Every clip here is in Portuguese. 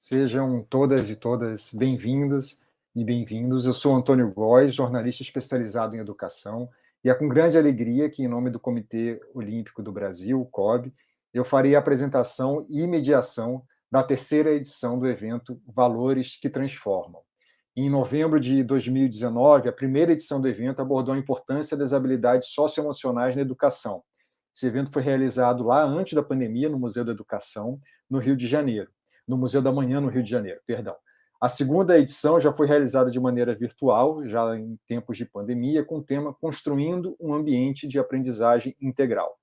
Sejam todas e todas bem-vindas e bem-vindos. Eu sou Antônio Góes, jornalista especializado em educação, e é com grande alegria que, em nome do Comitê Olímpico do Brasil, o COB, eu farei a apresentação e mediação da terceira edição do evento Valores que Transformam. Em novembro de 2019, a primeira edição do evento abordou a importância das habilidades socioemocionais na educação. Esse evento foi realizado lá antes da pandemia, no Museu da Educação, no Rio de Janeiro. No Museu da Manhã, no Rio de Janeiro, perdão. A segunda edição já foi realizada de maneira virtual, já em tempos de pandemia, com o tema Construindo um Ambiente de Aprendizagem Integral.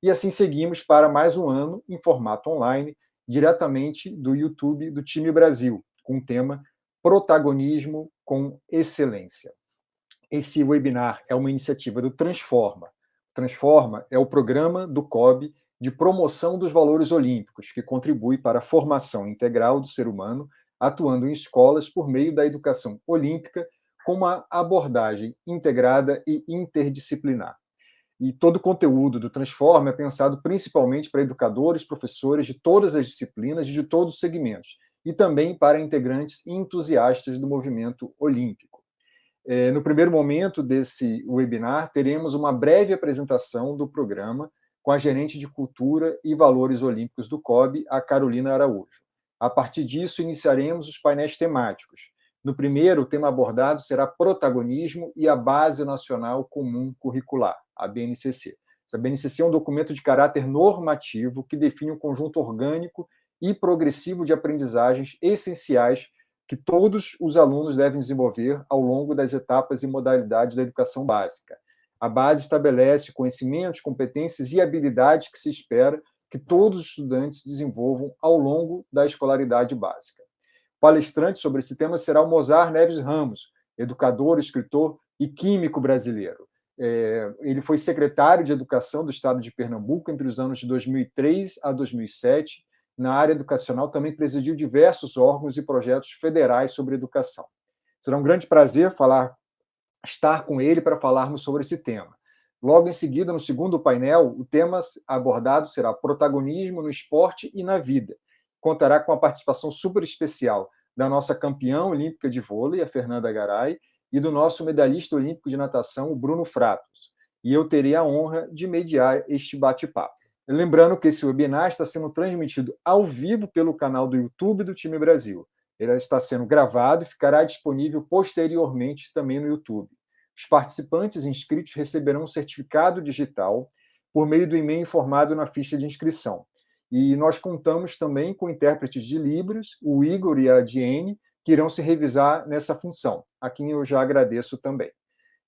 E assim seguimos para mais um ano em formato online, diretamente do YouTube do Time Brasil, com o tema Protagonismo com Excelência. Esse webinar é uma iniciativa do Transforma. Transforma é o programa do COB de promoção dos valores olímpicos, que contribui para a formação integral do ser humano, atuando em escolas por meio da educação olímpica, com uma abordagem integrada e interdisciplinar. E todo o conteúdo do Transforma é pensado principalmente para educadores, professores de todas as disciplinas e de todos os segmentos, e também para integrantes e entusiastas do movimento olímpico. No primeiro momento desse webinar, teremos uma breve apresentação do programa com a gerente de Cultura e Valores Olímpicos do COB, a Carolina Araújo. A partir disso, iniciaremos os painéis temáticos. No primeiro, o tema abordado será Protagonismo e a Base Nacional Comum Curricular, a BNCC. Essa BNCC é um documento de caráter normativo que define um conjunto orgânico e progressivo de aprendizagens essenciais que todos os alunos devem desenvolver ao longo das etapas e modalidades da educação básica. A base estabelece conhecimentos, competências e habilidades que se espera que todos os estudantes desenvolvam ao longo da escolaridade básica. O palestrante sobre esse tema será o Mozar Neves Ramos, educador, escritor e químico brasileiro. Ele foi secretário de Educação do Estado de Pernambuco entre os anos de 2003 a 2007. Na área educacional, também presidiu diversos órgãos e projetos federais sobre educação. Será um grande prazer estar com ele para falarmos sobre esse tema. Logo em seguida, no segundo painel, o tema abordado será Protagonismo no Esporte e na Vida. Contará com a participação super especial da nossa campeã olímpica de vôlei, a Fernanda Garay, e do nosso medalhista olímpico de natação, o Bruno Fratos. E eu terei a honra de mediar este bate-papo. Lembrando que esse webinar está sendo transmitido ao vivo pelo canal do YouTube do Time Brasil. Ele está sendo gravado e ficará disponível posteriormente também no YouTube. Os participantes inscritos receberão um certificado digital por meio do e-mail informado na ficha de inscrição. E nós contamos também com intérpretes de Libras, o Igor e a Diene, que irão se revisar nessa função, a quem eu já agradeço também.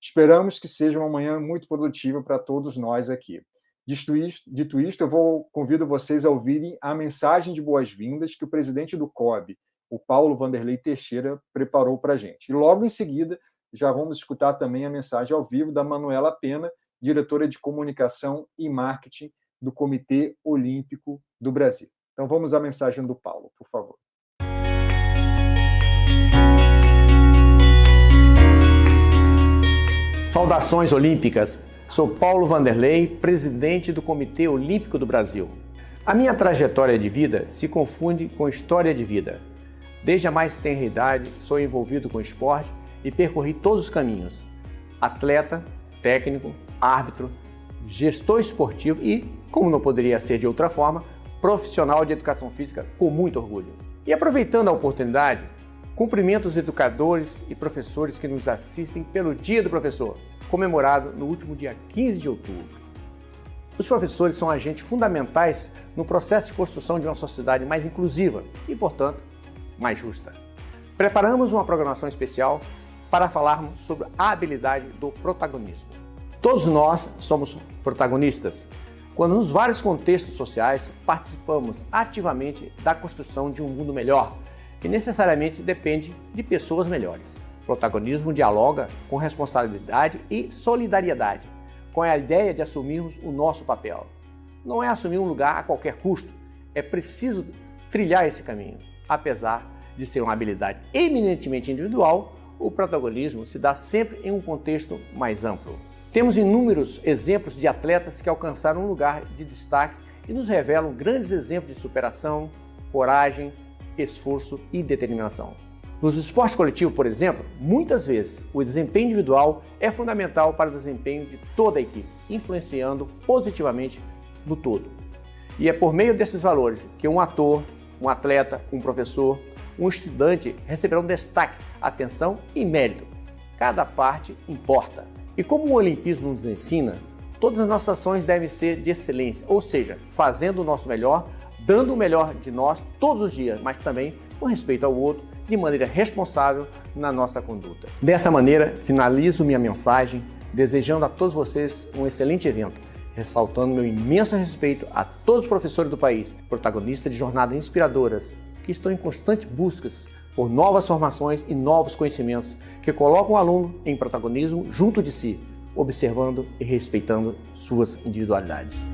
Esperamos que seja uma manhã muito produtiva para todos nós aqui. Dito isto, convido vocês a ouvirem a mensagem de boas-vindas que o presidente do COB, o Paulo Vanderlei Teixeira, preparou para a gente. E logo em seguida, já vamos escutar também a mensagem ao vivo da Manuela Pena, diretora de Comunicação e Marketing do Comitê Olímpico do Brasil. Então vamos à mensagem do Paulo, por favor. Saudações olímpicas! Sou Paulo Vanderlei, presidente do Comitê Olímpico do Brasil. A minha trajetória de vida se confunde com história de vida. Desde a mais tenra idade, sou envolvido com esporte e percorri todos os caminhos. Atleta, técnico, árbitro, gestor esportivo e, como não poderia ser de outra forma, profissional de educação física com muito orgulho. E aproveitando a oportunidade, cumprimento os educadores e professores que nos assistem pelo Dia do Professor, comemorado no último dia 15 de outubro. Os professores são agentes fundamentais no processo de construção de uma sociedade mais inclusiva e, portanto, mais justa. Preparamos uma programação especial para falarmos sobre a habilidade do protagonismo. Todos nós somos protagonistas, quando nos vários contextos sociais participamos ativamente da construção de um mundo melhor, que necessariamente depende de pessoas melhores. Protagonismo dialoga com responsabilidade e solidariedade, com a ideia de assumirmos o nosso papel. Não é assumir um lugar a qualquer custo, é preciso trilhar esse caminho. Apesar de ser uma habilidade eminentemente individual, o protagonismo se dá sempre em um contexto mais amplo. Temos inúmeros exemplos de atletas que alcançaram um lugar de destaque e nos revelam grandes exemplos de superação, coragem esforço e determinação. Nos esportes coletivos, por exemplo, muitas vezes o desempenho individual é fundamental para o desempenho de toda a equipe, influenciando positivamente no todo. E é por meio desses valores que um ator, um atleta, um professor, um estudante receberão destaque, atenção e mérito. Cada parte importa. E como o Olimpismo nos ensina, todas as nossas ações devem ser de excelência, ou seja, fazendo o nosso melhor, dando o melhor de nós todos os dias, mas também com respeito ao outro, de maneira responsável na nossa conduta. Dessa maneira, finalizo minha mensagem desejando a todos vocês um excelente evento, ressaltando meu imenso respeito a todos os professores do país, protagonistas de jornadas inspiradoras, que estão em constante busca por novas formações e novos conhecimentos, que colocam o aluno em protagonismo junto de si, observando e respeitando suas individualidades.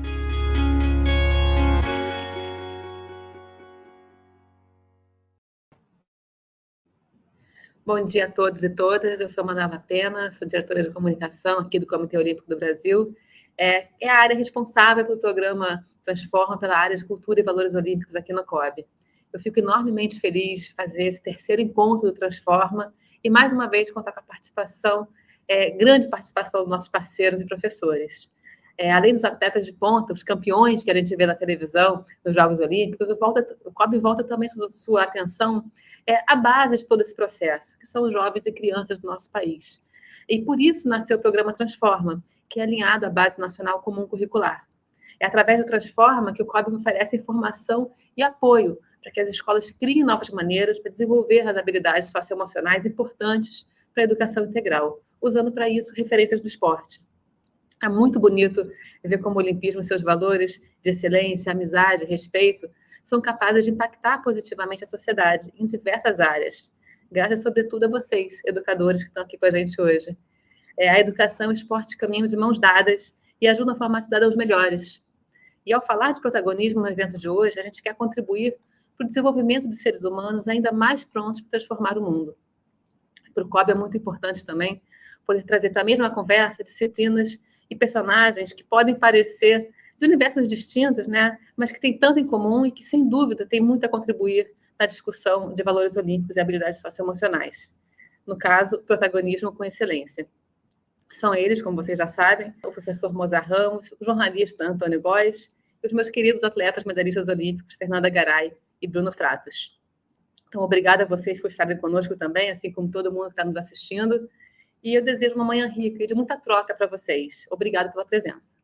Bom dia a todos e todas, eu sou Manuela Pena, sou diretora de comunicação aqui do Comitê Olímpico do Brasil. É a área responsável pelo programa Transforma, pela área de Cultura e Valores Olímpicos aqui no COB. Eu fico enormemente feliz de fazer esse terceiro encontro do Transforma e, mais uma vez, contar com a participação, grande participação dos nossos parceiros e professores. Além dos atletas de ponta, os campeões que a gente vê na televisão, nos Jogos Olímpicos, o COB volta também sua atenção à base de todo esse processo, que são os jovens e crianças do nosso país. E por isso nasceu o programa Transforma, que é alinhado à Base Nacional Comum Curricular. É através do Transforma que o COB oferece informação e apoio para que as escolas criem novas maneiras para desenvolver as habilidades socioemocionais importantes para a educação integral, usando para isso referências do esporte. É muito bonito ver como o olimpismo e seus valores de excelência, amizade, respeito são capazes de impactar positivamente a sociedade em diversas áreas. Graças, sobretudo, a vocês, educadores que estão aqui com a gente hoje. A educação e o esporte caminham de mãos dadas e ajudam a formar cidadãos melhores. E ao falar de protagonismo no evento de hoje, a gente quer contribuir para o desenvolvimento de seres humanos ainda mais prontos para transformar o mundo. Para o COB é muito importante também poder trazer para a mesma conversa disciplinas e personagens que podem parecer de universos distintos, né? Mas que têm tanto em comum e que, sem dúvida, têm muito a contribuir na discussão de valores olímpicos e habilidades socioemocionais. No caso, protagonismo com excelência. São eles, como vocês já sabem, o professor Mozart Ramos, o jornalista Antônio Góes e os meus queridos atletas medalhistas olímpicos Fernanda Garay e Bruno Fratos. Então, obrigada a vocês por estarem conosco também, assim como todo mundo que está nos assistindo. E eu desejo uma manhã rica e de muita troca para vocês. Obrigada pela presença.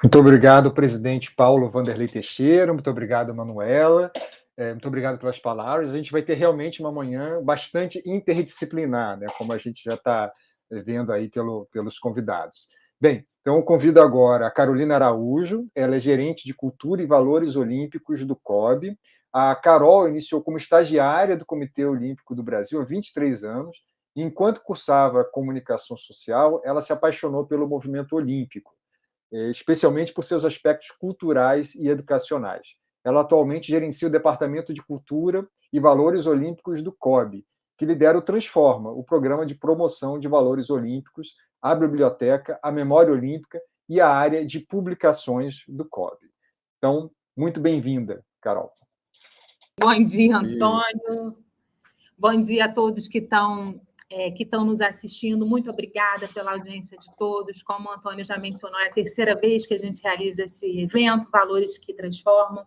Muito obrigado, presidente Paulo Vanderlei Teixeira, muito obrigado, Manuela, muito obrigado pelas palavras. A gente vai ter realmente uma manhã bastante interdisciplinar, né, como a gente já está vendo aí pelos convidados. Bem, então eu convido agora a Carolina Araújo, ela é gerente de Cultura e Valores Olímpicos do COB. A Carol iniciou como estagiária do Comitê Olímpico do Brasil há 23 anos, e enquanto cursava comunicação social, ela se apaixonou pelo movimento olímpico, especialmente por seus aspectos culturais e educacionais. Ela atualmente gerencia o Departamento de Cultura e Valores Olímpicos do COB, que lidera o Transforma, o programa de promoção de valores olímpicos, a biblioteca, a memória olímpica e a área de publicações do COB. Então, muito bem-vinda, Carol. Bom dia, Antônio. Bom dia a todos que estão nos assistindo. Muito obrigada pela audiência de todos. Como o Antônio já mencionou, é a terceira vez que a gente realiza esse evento, Valores que Transformam,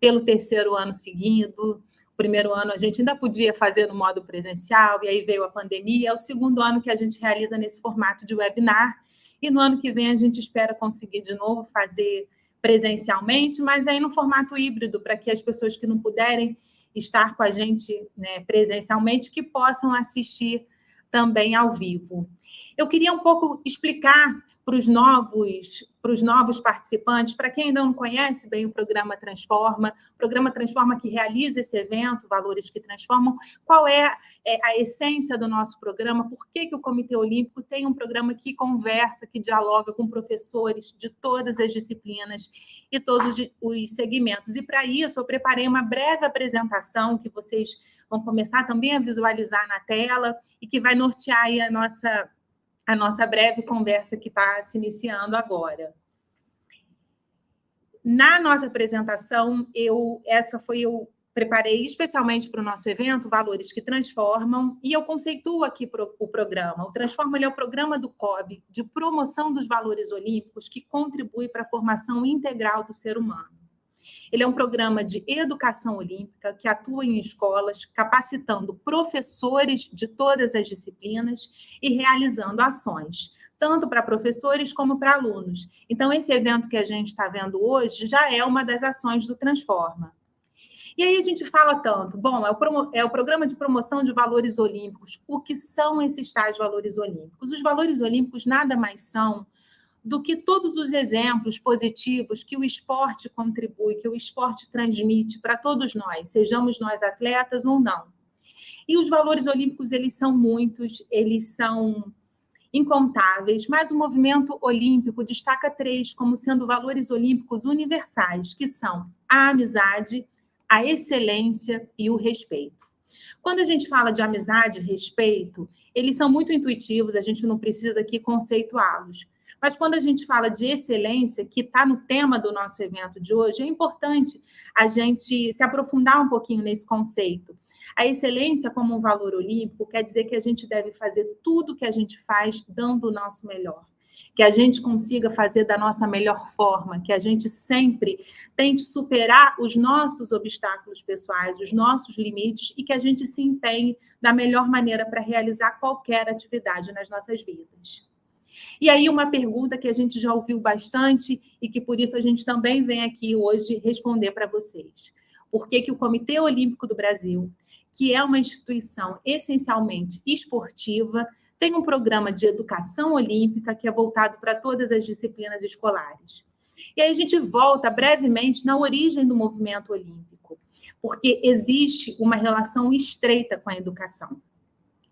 pelo terceiro ano seguido. O primeiro ano a gente ainda podia fazer no modo presencial, e aí veio a pandemia. É o segundo ano que a gente realiza nesse formato de webinar, e no ano que vem a gente espera conseguir de novo fazer presencialmente, mas aí no formato híbrido, para que as pessoas que não puderem estar com a gente, né, presencialmente, que possam assistir também ao vivo. Eu queria um pouco explicar para os novos participantes, para quem ainda não conhece bem o Programa Transforma que realiza esse evento, Valores que Transformam, qual é a essência do nosso programa, por que o Comitê Olímpico tem um programa que conversa, que dialoga com professores de todas as disciplinas e todos os segmentos. E, para isso, eu preparei uma breve apresentação que vocês vão começar também a visualizar na tela e que vai nortear aí a nossa breve conversa que está se iniciando agora. na nossa apresentação, eu preparei especialmente para o nosso evento Valores que Transformam, e eu conceituo aqui o programa. O Transforma é o programa do COB de promoção dos valores olímpicos que contribui para a formação integral do ser humano. Ele é um programa de educação olímpica que atua em escolas, capacitando professores de todas as disciplinas e realizando ações, tanto para professores como para alunos. Então, esse evento que a gente está vendo hoje já é uma das ações do Transforma. E aí a gente fala tanto, bom, é o programa de promoção de valores olímpicos. O que são esses tais valores olímpicos? Os valores olímpicos nada mais são do que todos os exemplos positivos que o esporte contribui, que o esporte transmite para todos nós, sejamos nós atletas ou não. E os valores olímpicos, eles são muitos, eles são incontáveis, mas o movimento olímpico destaca 3 como sendo valores olímpicos universais, que são a amizade, a excelência e o respeito. Quando a gente fala de amizade e respeito, eles são muito intuitivos, a gente não precisa aqui conceituá-los. Mas quando a gente fala de excelência, que está no tema do nosso evento de hoje, é importante a gente se aprofundar um pouquinho nesse conceito. A excelência como um valor olímpico quer dizer que a gente deve fazer tudo que a gente faz dando o nosso melhor. Que a gente consiga fazer da nossa melhor forma, que a gente sempre tente superar os nossos obstáculos pessoais, os nossos limites, e que a gente se empenhe da melhor maneira para realizar qualquer atividade nas nossas vidas. E aí uma pergunta que a gente já ouviu bastante e que por isso a gente também vem aqui hoje responder para vocês. Por que o Comitê Olímpico do Brasil, que é uma instituição essencialmente esportiva, tem um programa de educação olímpica que é voltado para todas as disciplinas escolares? E aí a gente volta brevemente na origem do movimento olímpico, porque existe uma relação estreita com a educação.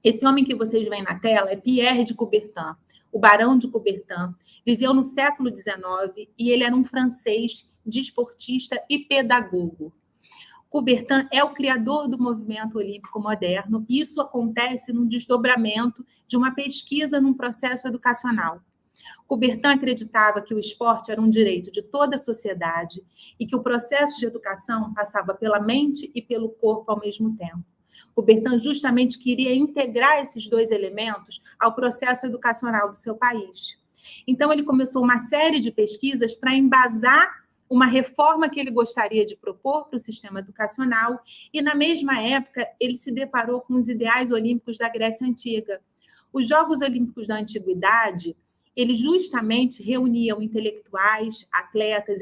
Esse homem que vocês veem na tela é Pierre de Coubertin, o Barão de Coubertin, viveu no século XIX e ele era um francês desportista e pedagogo. Coubertin é o criador do movimento olímpico moderno e isso acontece num desdobramento de uma pesquisa num processo educacional. Coubertin acreditava que o esporte era um direito de toda a sociedade e que o processo de educação passava pela mente e pelo corpo ao mesmo tempo. Coubertin justamente queria integrar esses 2 elementos ao processo educacional do seu país. Então, ele começou uma série de pesquisas para embasar uma reforma que ele gostaria de propor para o sistema educacional e, na mesma época, ele se deparou com os ideais olímpicos da Grécia Antiga. Os Jogos Olímpicos da Antiguidade, eles justamente reuniam intelectuais, atletas,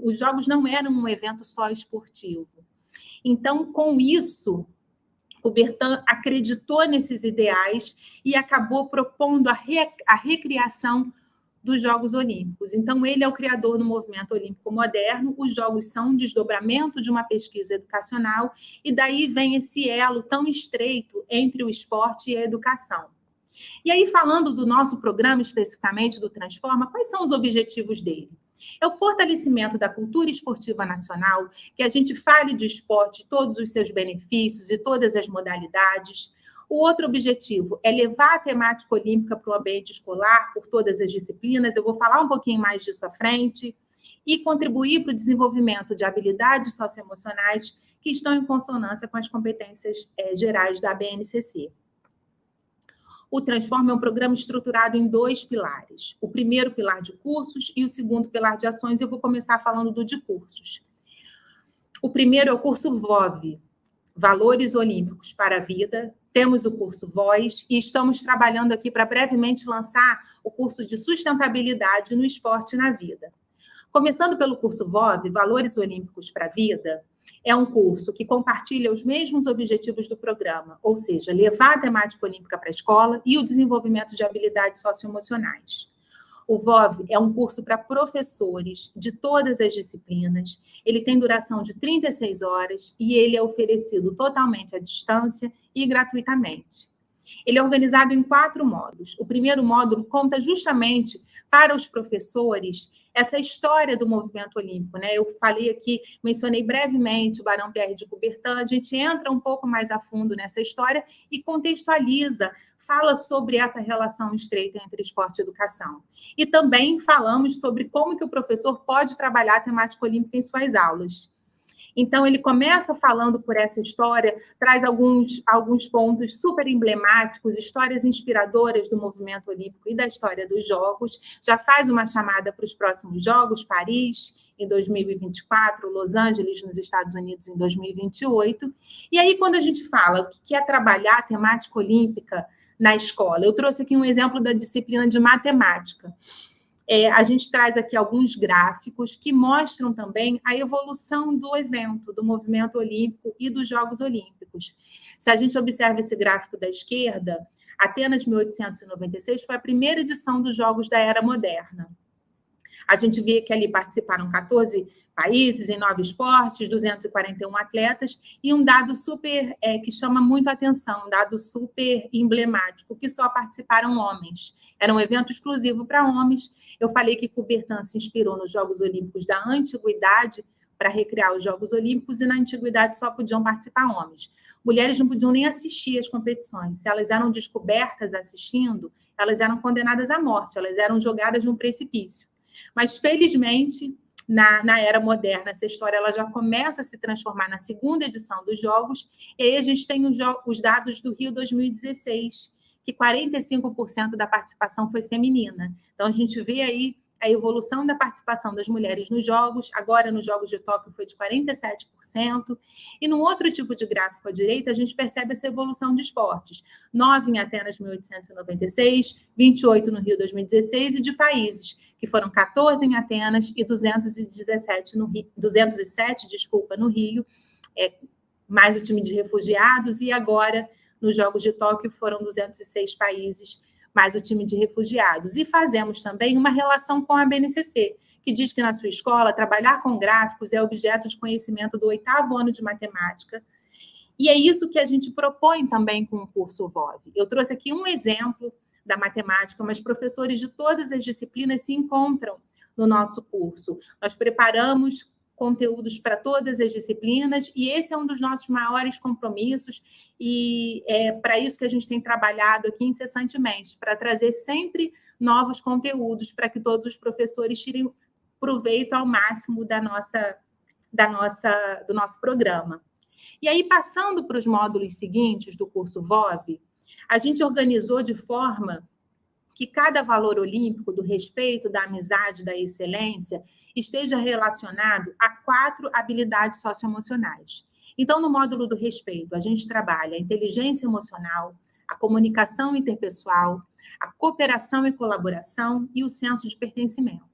os Jogos não eram um evento só esportivo. Então, com isso, Coubertin acreditou nesses ideais e acabou propondo a recriação dos Jogos Olímpicos. Então, ele é o criador do movimento olímpico moderno, os Jogos são um desdobramento de uma pesquisa educacional, e daí vem esse elo tão estreito entre o esporte e a educação. E aí, falando do nosso programa, especificamente do Transforma, quais são os objetivos dele? É o fortalecimento da cultura esportiva nacional, que a gente fale de esporte, todos os seus benefícios e todas as modalidades. O outro objetivo é levar a temática olímpica para o ambiente escolar, por todas as disciplinas, eu vou falar um pouquinho mais disso à frente, e contribuir para o desenvolvimento de habilidades socioemocionais que estão em consonância com as competências gerais da BNCC. O Transforma é um programa estruturado em 2 pilares. O primeiro pilar de cursos e o segundo pilar de ações. Eu vou começar falando do de cursos. O primeiro é o curso VOV, Valores Olímpicos para a Vida. Temos o curso Voz e estamos trabalhando aqui para brevemente lançar o curso de Sustentabilidade no Esporte e na Vida. Começando pelo curso VOV, Valores Olímpicos para a Vida, é um curso que compartilha os mesmos objetivos do programa, ou seja, levar a temática olímpica para a escola e o desenvolvimento de habilidades socioemocionais. O VOV é um curso para professores de todas as disciplinas, ele tem duração de 36 horas e ele é oferecido totalmente à distância e gratuitamente. Ele é organizado em 4 módulos. O primeiro módulo conta justamente para os professores essa história do movimento olímpico, né? Eu falei aqui, mencionei brevemente o Barão Pierre de Coubertin, a gente entra um pouco mais a fundo nessa história e contextualiza, fala sobre essa relação estreita entre esporte e educação. E também falamos sobre como que o professor pode trabalhar a temática olímpica em suas aulas. Então, ele começa falando por essa história, traz alguns pontos super emblemáticos, histórias inspiradoras do movimento olímpico e da história dos Jogos, já faz uma chamada para os próximos Jogos, Paris, em 2024, Los Angeles, nos Estados Unidos, em 2028. E aí, quando a gente fala o que é trabalhar a temática olímpica na escola, eu trouxe aqui um exemplo da disciplina de matemática. A gente traz aqui alguns gráficos que mostram também a evolução do evento, do movimento olímpico e dos Jogos Olímpicos. Se a gente observa esse gráfico da esquerda, Atenas 1896 foi a primeira edição dos Jogos da Era Moderna. A gente vê que ali participaram 14 países em 9 esportes, 241 atletas, e um dado super que chama muito a atenção, um dado super emblemático, que só participaram homens. Era um evento exclusivo para homens. Eu falei que Coubertin se inspirou nos Jogos Olímpicos da Antiguidade para recriar os Jogos Olímpicos, e na Antiguidade só podiam participar homens. Mulheres não podiam nem assistir às competições. Se elas eram descobertas assistindo, elas eram condenadas à morte, elas eram jogadas num precipício. Mas, felizmente, na era moderna, essa história ela já começa a se transformar na segunda edição dos Jogos, e aí a gente tem os dados do Rio 2016, que 45% da participação foi feminina. Então, a gente vê aí a evolução da participação das mulheres nos Jogos, agora nos Jogos de Tóquio foi de 47%, e num outro tipo de gráfico à direita, a gente percebe essa evolução de esportes, 9 em Atenas 1896, 28 no Rio 2016, e de países, que foram 14 em Atenas e 207 no Rio, mais o time de refugiados, e agora, nos Jogos de Tóquio, foram 206 países, mais o time de refugiados. E fazemos também uma relação com a BNCC, que diz que na sua escola trabalhar com gráficos é objeto de conhecimento do 8º ano de matemática. E é isso que a gente propõe também com o curso VOV. Eu trouxe aqui um exemplo da matemática, mas professores de todas as disciplinas se encontram no nosso curso. Nós preparamos conteúdos para todas as disciplinas, e esse é um dos nossos maiores compromissos, e é para isso que a gente tem trabalhado aqui incessantemente, para trazer sempre novos conteúdos, para que todos os professores tirem proveito ao máximo do nosso programa. E aí, passando para os módulos seguintes do curso VOV, a gente organizou de forma que cada valor olímpico do respeito, da amizade, da excelência esteja relacionado a 4 habilidades socioemocionais. Então, no módulo do respeito, a gente trabalha a inteligência emocional, a comunicação interpessoal, a cooperação e colaboração e o senso de pertencimento.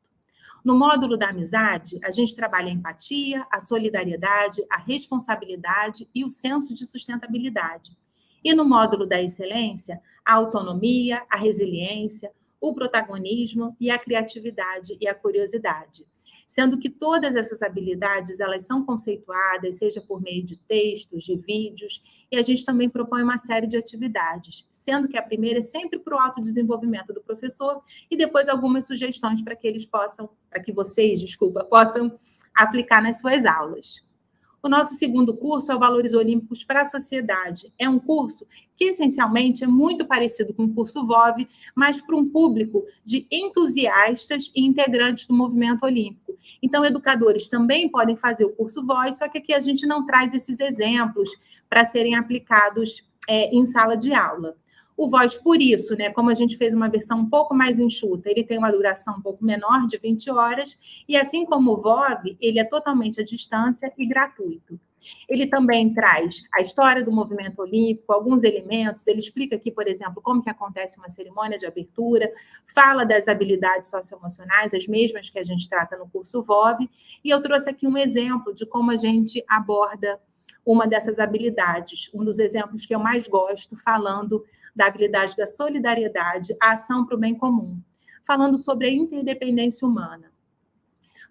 No módulo da amizade, a gente trabalha a empatia, a solidariedade, a responsabilidade e o senso de sustentabilidade. E no módulo da excelência, a autonomia, a resiliência, o protagonismo e a criatividade e a curiosidade. Sendo que todas essas habilidades, elas são conceituadas, seja por meio de textos, de vídeos, e a gente também propõe uma série de atividades, sendo que a primeira é sempre para o autodesenvolvimento do professor, e depois algumas sugestões para que vocês possam aplicar nas suas aulas. O nosso segundo curso é o Valores Olímpicos para a Sociedade. É um curso que, essencialmente, é muito parecido com o curso VOV, mas para um público de entusiastas e integrantes do movimento olímpico. Então, educadores também podem fazer o curso VOV, só que aqui a gente não traz esses exemplos para serem aplicados em sala de aula. O Voz, por isso, né, como a gente fez uma versão um pouco mais enxuta, ele tem uma duração um pouco menor, de 20 horas, e assim como o VOV, ele é totalmente à distância e gratuito. Ele também traz a história do movimento olímpico, alguns elementos, ele explica aqui, por exemplo, como que acontece uma cerimônia de abertura, fala das habilidades socioemocionais, as mesmas que a gente trata no curso VOV, e eu trouxe aqui um exemplo de como a gente aborda uma dessas habilidades, um dos exemplos que eu mais gosto, falando da habilidade da solidariedade, a ação para o bem comum, falando sobre a interdependência humana.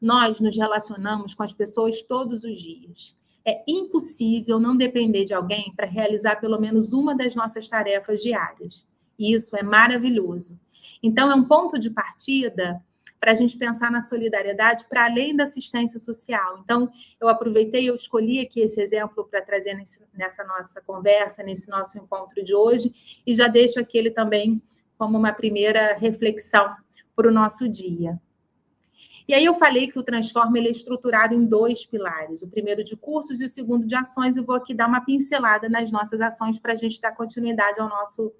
Nós nos relacionamos com as pessoas todos os dias. é impossível não depender de alguém para realizar pelo menos uma das nossas tarefas diárias. E isso é maravilhoso. Então, é um ponto de partida para a gente pensar na solidariedade para além da assistência social. Então, eu aproveitei, eu escolhi aqui esse exemplo para trazer nessa nossa conversa, nesse nosso encontro de hoje, e já deixo aquele também como uma primeira reflexão para o nosso dia. E aí eu falei que o Transforma ele é estruturado em 2 pilares, o primeiro de cursos e o segundo de ações. Eu vou aqui dar uma pincelada nas nossas ações para a gente dar continuidade ao nosso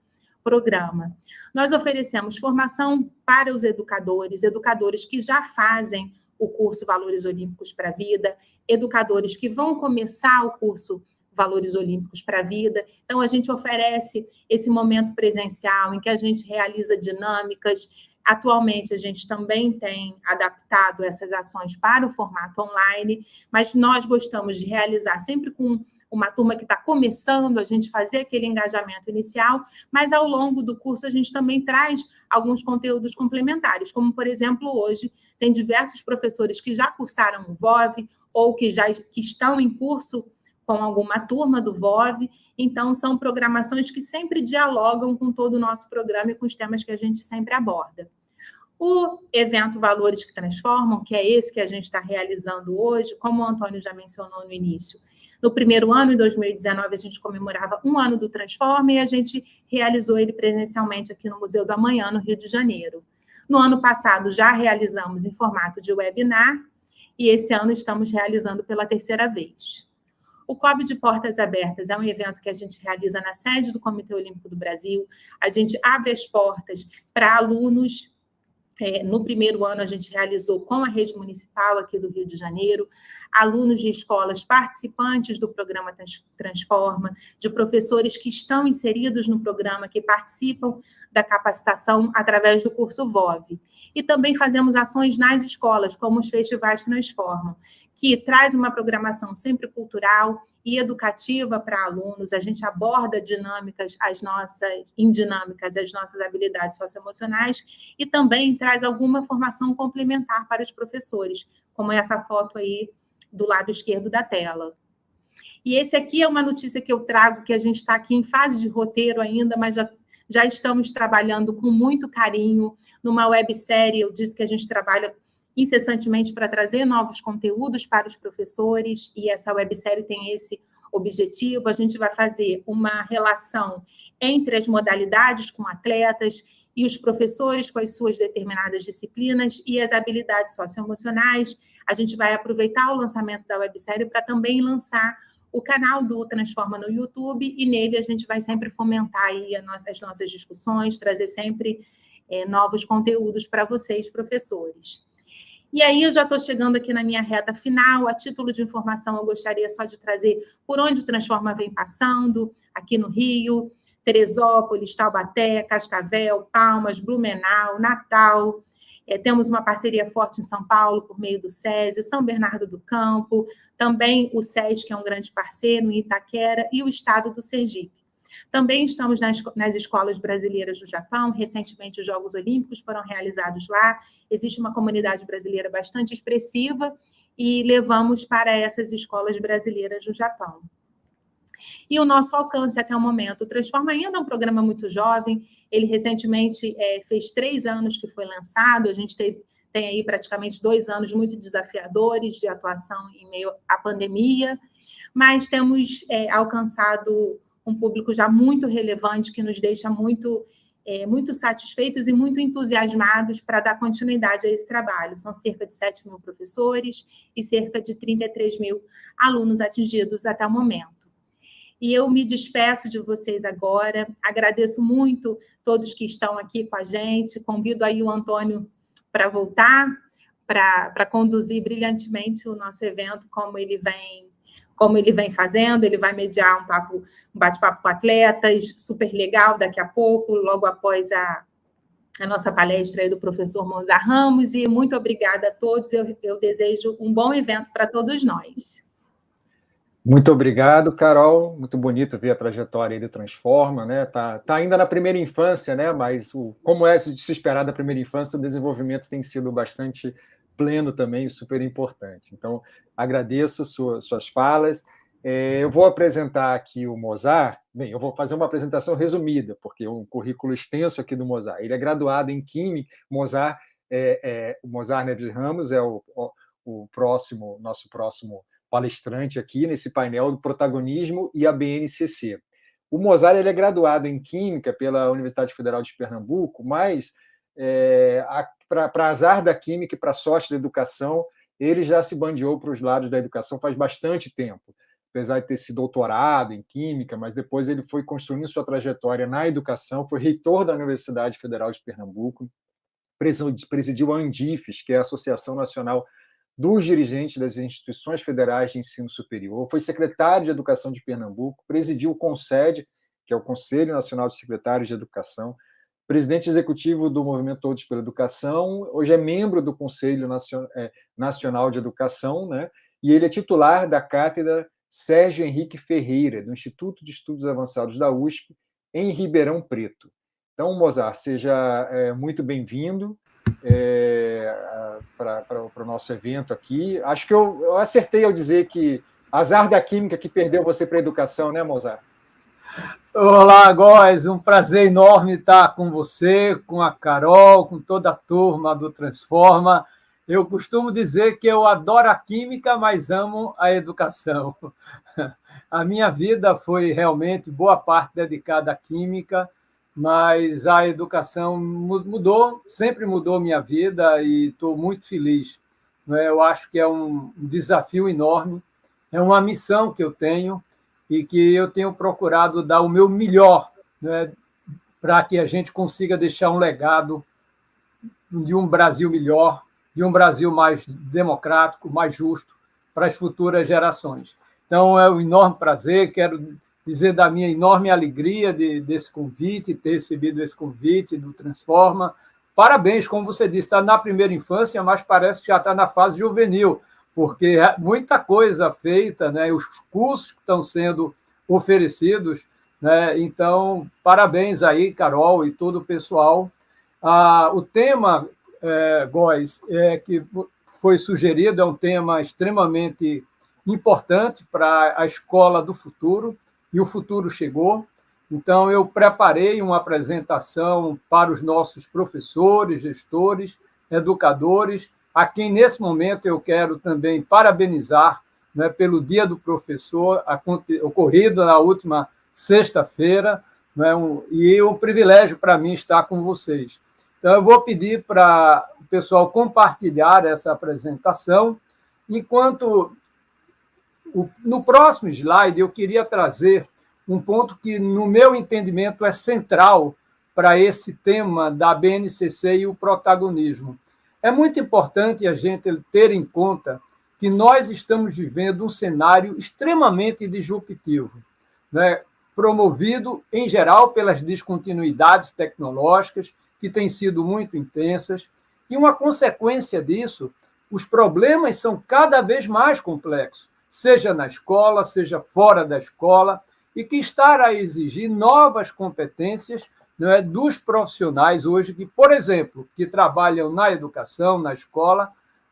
programa. Nós oferecemos formação para os educadores que já fazem o curso Valores Olímpicos para a Vida, educadores que vão começar o curso Valores Olímpicos para a Vida. Então, a gente oferece esse momento presencial em que a gente realiza dinâmicas. Atualmente, a gente também tem adaptado essas ações para o formato online, mas nós gostamos de realizar sempre com uma turma que está começando, a gente fazer aquele engajamento inicial, mas ao longo do curso a gente também traz alguns conteúdos complementares, como, por exemplo, hoje tem diversos professores que já cursaram o VOV ou que estão em curso com alguma turma do VOV, então são programações que sempre dialogam com todo o nosso programa e com os temas que a gente sempre aborda. O evento Valores que Transformam, que é esse que a gente está realizando hoje, como o Antônio já mencionou no início, no primeiro ano, em 2019, a gente comemorava 1 ano do Transforma e a gente realizou ele presencialmente aqui no Museu do Amanhã, no Rio de Janeiro. No ano passado, já realizamos em formato de webinar e esse ano estamos realizando pela 3ª vez. O COB de Portas Abertas é um evento que a gente realiza na sede do Comitê Olímpico do Brasil. A gente abre as portas para alunos. No primeiro ano, a gente realizou com a rede municipal aqui do Rio de Janeiro, alunos de escolas participantes do programa Transforma, de professores que estão inseridos no programa, que participam da capacitação através do curso VOV. E também fazemos ações nas escolas, como os festivais Transformam, que traz uma programação sempre cultural e educativa para alunos. A gente aborda as nossas habilidades socioemocionais e também traz alguma formação complementar para os professores, como essa foto aí do lado esquerdo da tela. E esse aqui é uma notícia que eu trago, que a gente está aqui em fase de roteiro ainda, mas já estamos trabalhando com muito carinho numa websérie. Eu disse que a gente trabalha incessantemente para trazer novos conteúdos para os professores, e essa websérie tem esse objetivo. A gente vai fazer uma relação entre as modalidades com atletas e os professores com as suas determinadas disciplinas e as habilidades socioemocionais. A gente vai aproveitar o lançamento da websérie para também lançar o canal do Transforma no YouTube, e nele a gente vai sempre fomentar aí as nossas discussões, trazer sempre novos conteúdos para vocês, professores. E aí eu já estou chegando aqui na minha reta final. A título de informação, eu gostaria só de trazer por onde o Transforma vem passando, aqui no Rio, Teresópolis, Taubaté, Cascavel, Palmas, Blumenau, Natal. Temos uma parceria forte em São Paulo, por meio do SESI, São Bernardo do Campo, também o SESC, que é um grande parceiro, em Itaquera, e o estado do Sergipe. Também estamos nas escolas brasileiras do Japão. Recentemente, os Jogos Olímpicos foram realizados lá. Existe uma comunidade brasileira bastante expressiva e levamos para essas escolas brasileiras do Japão. E o nosso alcance até o momento. O Transforma ainda é um programa muito jovem. Ele recentemente fez 3 anos que foi lançado. A gente tem aí praticamente 2 anos muito desafiadores de atuação em meio à pandemia, mas temos alcançado um público já muito relevante, que nos deixa muito satisfeitos e muito entusiasmados para dar continuidade a esse trabalho. São cerca de 7.000 professores e cerca de 33.000 alunos atingidos até o momento. E eu me despeço de vocês agora, agradeço muito todos que estão aqui com a gente, convido aí o Antônio para voltar, para conduzir brilhantemente o nosso evento, como ele vem fazendo. Ele vai mediar um bate-papo com atletas, super legal, daqui a pouco, logo após a nossa palestra aí do professor Mozart Ramos, e muito obrigada a todos, eu desejo um bom evento para todos nós. Muito obrigado, Carol, muito bonito ver a trajetória aí do Transforma, né? Tá ainda na primeira infância, né? Mas como é de se esperar da primeira infância, o desenvolvimento tem sido bastante pleno também, super importante. Então, agradeço suas falas Eu vou apresentar aqui o Mozart. Bem, eu vou fazer uma apresentação resumida, porque é um currículo extenso aqui do Mozart. Ele é graduado em Química. O Mozart Neves Ramos é o nosso próximo palestrante aqui nesse painel do Protagonismo e a BNCC. O Mozart ele é graduado em Química pela Universidade Federal de Pernambuco, mas, para azar da Química e para sorte da educação, ele já se bandeou para os lados da educação faz bastante tempo, apesar de ter se doutorado em Química, mas depois ele foi construindo sua trajetória na educação, foi reitor da Universidade Federal de Pernambuco, presidiu a ANDIFES, que é a Associação Nacional dos Dirigentes das Instituições Federais de Ensino Superior, foi secretário de Educação de Pernambuco, presidiu o CONSED, que é o Conselho Nacional de Secretários de Educação, presidente executivo do Movimento Todos pela Educação, hoje é membro do Conselho Nacional de Educação, né? E ele é titular da cátedra Sérgio Henrique Ferreira, do Instituto de Estudos Avançados da USP, em Ribeirão Preto. Então, Mozart, seja muito bem-vindo para o nosso evento aqui. Acho que eu acertei ao dizer que azar da Química que perdeu você para a educação, né, Mozart? Olá, Góes, um prazer enorme estar com você, com a Carol, com toda a turma do Transforma. Eu costumo dizer que eu adoro a Química, mas amo a educação. A minha vida foi realmente boa parte dedicada à Química, mas a educação mudou, sempre mudou minha vida e estou muito feliz. Eu acho que é um desafio enorme, é uma missão que eu tenho e que eu tenho procurado dar o meu melhor, né, para que a gente consiga deixar um legado de um Brasil melhor, de um Brasil mais democrático, mais justo para as futuras gerações. Então, é um enorme prazer, quero dizer da minha enorme alegria desse convite, ter recebido esse convite do Transforma. Parabéns, como você disse, está na primeira infância, mas parece que já está na fase juvenil, porque é muita coisa feita, né? Os cursos que estão sendo oferecidos, né? Então, parabéns aí, Carol, e todo o pessoal. O tema, Góes, que foi sugerido é um tema extremamente importante para a escola do futuro, e o futuro chegou. Então, eu preparei uma apresentação para os nossos professores, gestores, educadores, a quem, nesse momento, eu quero também parabenizar, né, pelo Dia do Professor, ocorrido na última sexta-feira, né, e é um privilégio para mim estar com vocês. Então, eu vou pedir para o pessoal compartilhar essa apresentação, enquanto, no próximo slide, eu queria trazer um ponto que, no meu entendimento, é central para esse tema da BNCC e o protagonismo. É muito importante a gente ter em conta que nós estamos vivendo um cenário extremamente disruptivo, né? Promovido, em geral, pelas descontinuidades tecnológicas, que têm sido muito intensas, e uma consequência disso, os problemas são cada vez mais complexos, seja na escola, seja fora da escola, e que está a exigir novas competências, né, dos profissionais hoje que, por exemplo, que trabalham na educação, na escola.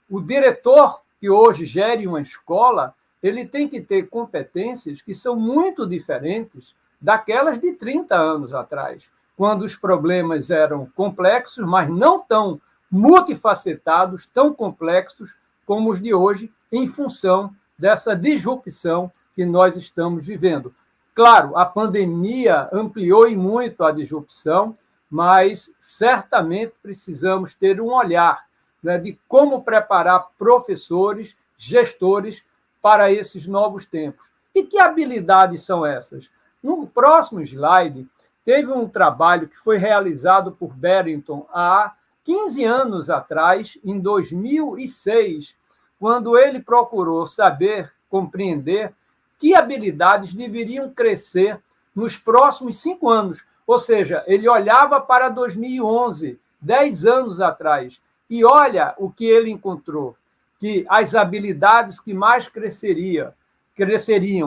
O diretor que hoje gere uma escola, ele tem que ter competências que são muito diferentes daquelas de 30 anos atrás, quando os problemas eram complexos, mas não tão multifacetados, tão complexos como os de hoje, em função dessa disrupção que nós estamos vivendo. Claro, a pandemia ampliou e muito a disrupção, mas certamente precisamos ter um olhar, né, de como preparar professores, gestores para esses novos tempos. E que habilidades são essas? No próximo slide, teve um trabalho que foi realizado por Barrington há 15 anos atrás, em 2006, quando ele procurou saber, compreender que habilidades deveriam crescer nos próximos 5 anos. Ou seja, ele olhava para 2011, 10 anos atrás, e olha o que ele encontrou, que as habilidades que mais cresceriam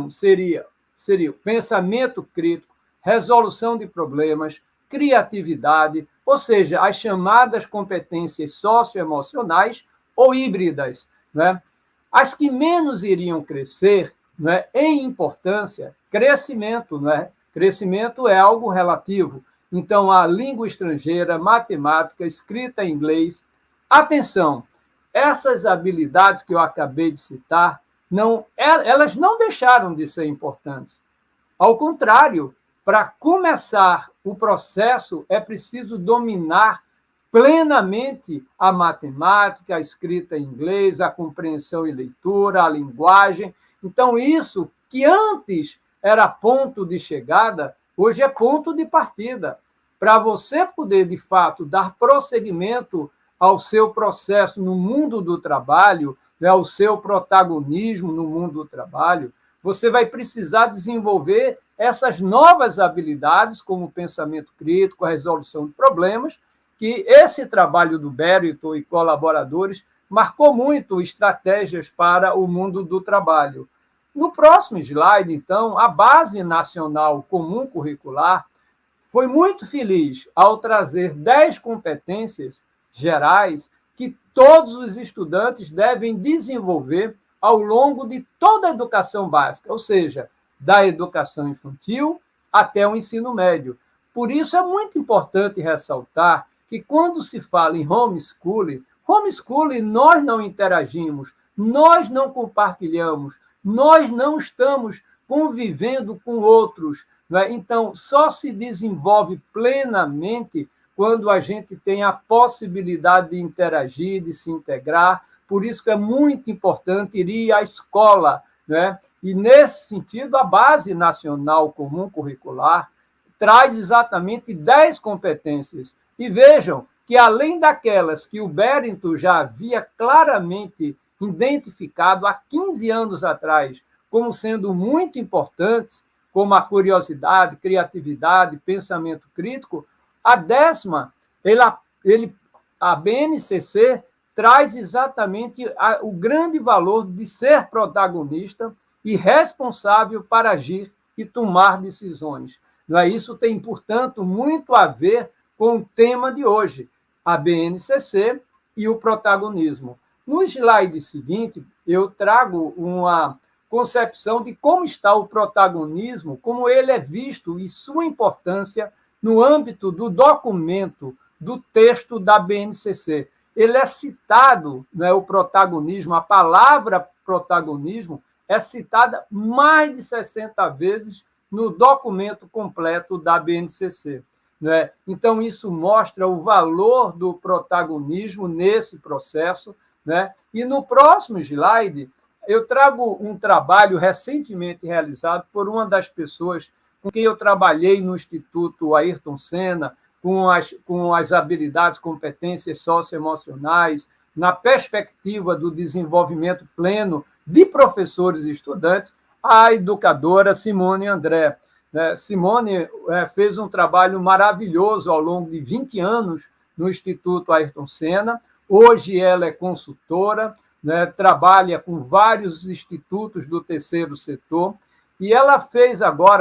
seriam pensamento crítico, resolução de problemas, criatividade, ou seja, as chamadas competências socioemocionais ou híbridas, né? As que menos iriam crescer, não é, em importância, crescimento, não é? Crescimento é algo relativo. Então, a língua estrangeira, matemática, escrita em inglês. Atenção, essas habilidades que eu acabei de citar, elas não deixaram de ser importantes. Ao contrário, para começar o processo, é preciso dominar plenamente a matemática, a escrita em inglês, a compreensão e leitura, a linguagem. Então, isso que antes era ponto de chegada, hoje é ponto de partida. Para você poder, de fato, dar prosseguimento ao seu processo no mundo do trabalho, né, ao seu protagonismo no mundo do trabalho, você vai precisar desenvolver essas novas habilidades, como o pensamento crítico, a resolução de problemas, que esse trabalho do Bérito e colaboradores marcou muito estratégias para o mundo do trabalho. No próximo slide, então, a Base Nacional Comum Curricular foi muito feliz ao trazer 10 competências gerais que todos os estudantes devem desenvolver ao longo de toda a educação básica, ou seja, da educação infantil até o ensino médio. Por isso, é muito importante ressaltar que, quando se fala em homeschooling, nós não interagimos, nós não compartilhamos, nós não estamos convivendo com outros. Né? Então, só se desenvolve plenamente quando a gente tem a possibilidade de interagir, de se integrar. Por isso que é muito importante ir à escola. Né? E, nesse sentido, a Base Nacional Comum Curricular traz exatamente 10 competências. E vejam que, além daquelas que o Bérito já havia claramente identificado há 15 anos atrás como sendo muito importantes, como a curiosidade, criatividade, pensamento crítico, a 10ª, a BNCC traz exatamente o grande valor de ser protagonista e responsável para agir e tomar decisões. Isso tem, portanto, muito a ver com o tema de hoje, a BNCC e o protagonismo. No slide seguinte, eu trago uma concepção de como está o protagonismo, como ele é visto e sua importância no âmbito do documento, do texto da BNCC. Ele é citado, né, o protagonismo, a palavra protagonismo é citada mais de 60 vezes no documento completo da BNCC. Né? Então, isso mostra o valor do protagonismo nesse processo. Né? E no próximo slide, eu trago um trabalho recentemente realizado por uma das pessoas com quem eu trabalhei no Instituto Ayrton Senna, com as habilidades, competências socioemocionais, na perspectiva do desenvolvimento pleno de professores e estudantes, a educadora Simone André. Simone fez um trabalho maravilhoso ao longo de 20 anos no Instituto Ayrton Senna. Hoje ela é consultora, trabalha com vários institutos do terceiro setor, e ela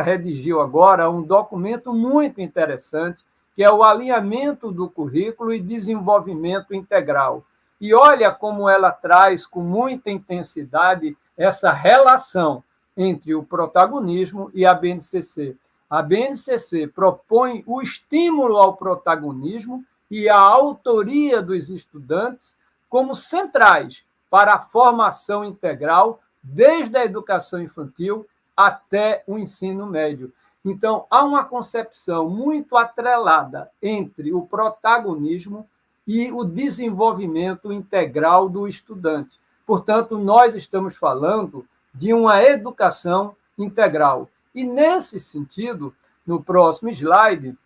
redigiu agora um documento muito interessante, que é o alinhamento do currículo e desenvolvimento integral. E olha como ela traz com muita intensidade essa relação entre o protagonismo e a BNCC. A BNCC propõe o estímulo ao protagonismo e a autoria dos estudantes como centrais para a formação integral, desde a educação infantil até o ensino médio. Então, há uma concepção muito atrelada entre o protagonismo e o desenvolvimento integral do estudante. Portanto, nós estamos falando de uma educação integral. E, nesse sentido, no próximo slide,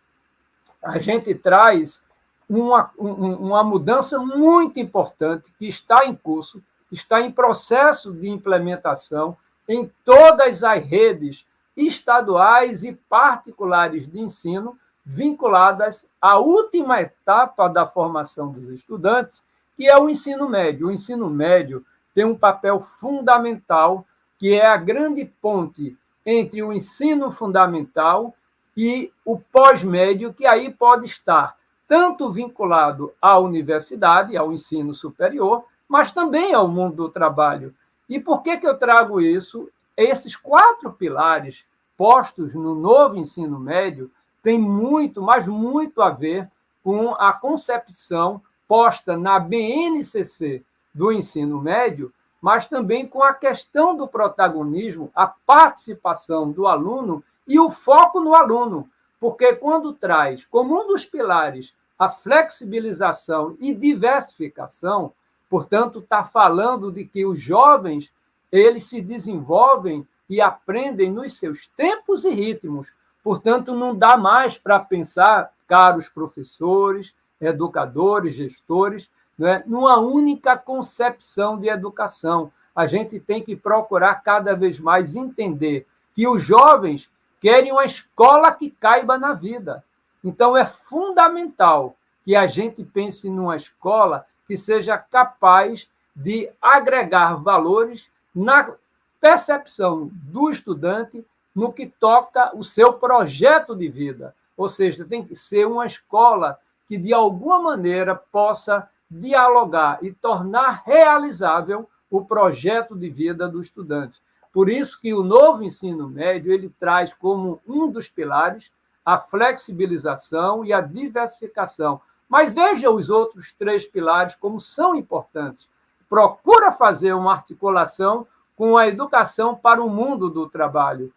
a gente traz uma mudança muito importante que está em curso, está em processo de implementação em todas as redes estaduais e particulares de ensino vinculadas à última etapa da formação dos estudantes, que é o ensino médio. O ensino médio tem um papel fundamental, que é a grande ponte entre o ensino fundamental e o pós-médio, que aí pode estar tanto vinculado à universidade, ao ensino superior, mas também ao mundo do trabalho. E por que eu trago isso esses 4 pilares postos no novo ensino médio têm muito, mas muito a ver com a concepção posta na BNCC do ensino médio, mas também com a questão do protagonismo, a participação do aluno e o foco no aluno, porque quando traz como um dos pilares a flexibilização e diversificação, portanto, está falando de que os jovens eles se desenvolvem e aprendem nos seus tempos e ritmos. Portanto, não dá mais para pensar, caros professores, educadores, gestores, né, numa única concepção de educação. A gente tem que procurar cada vez mais entender que os jovens querem uma escola que caiba na vida. Então, é fundamental que a gente pense numa escola que seja capaz de agregar valores na percepção do estudante no que toca o seu projeto de vida. Ou seja, tem que ser uma escola que, de alguma maneira, possa dialogar e tornar realizável o projeto de vida do estudante. Por isso que o novo ensino médio ele traz como um dos pilares a flexibilização e a diversificação. Mas veja os outros 3 pilares como são importantes. Procura fazer uma articulação com a educação para o mundo do trabalho.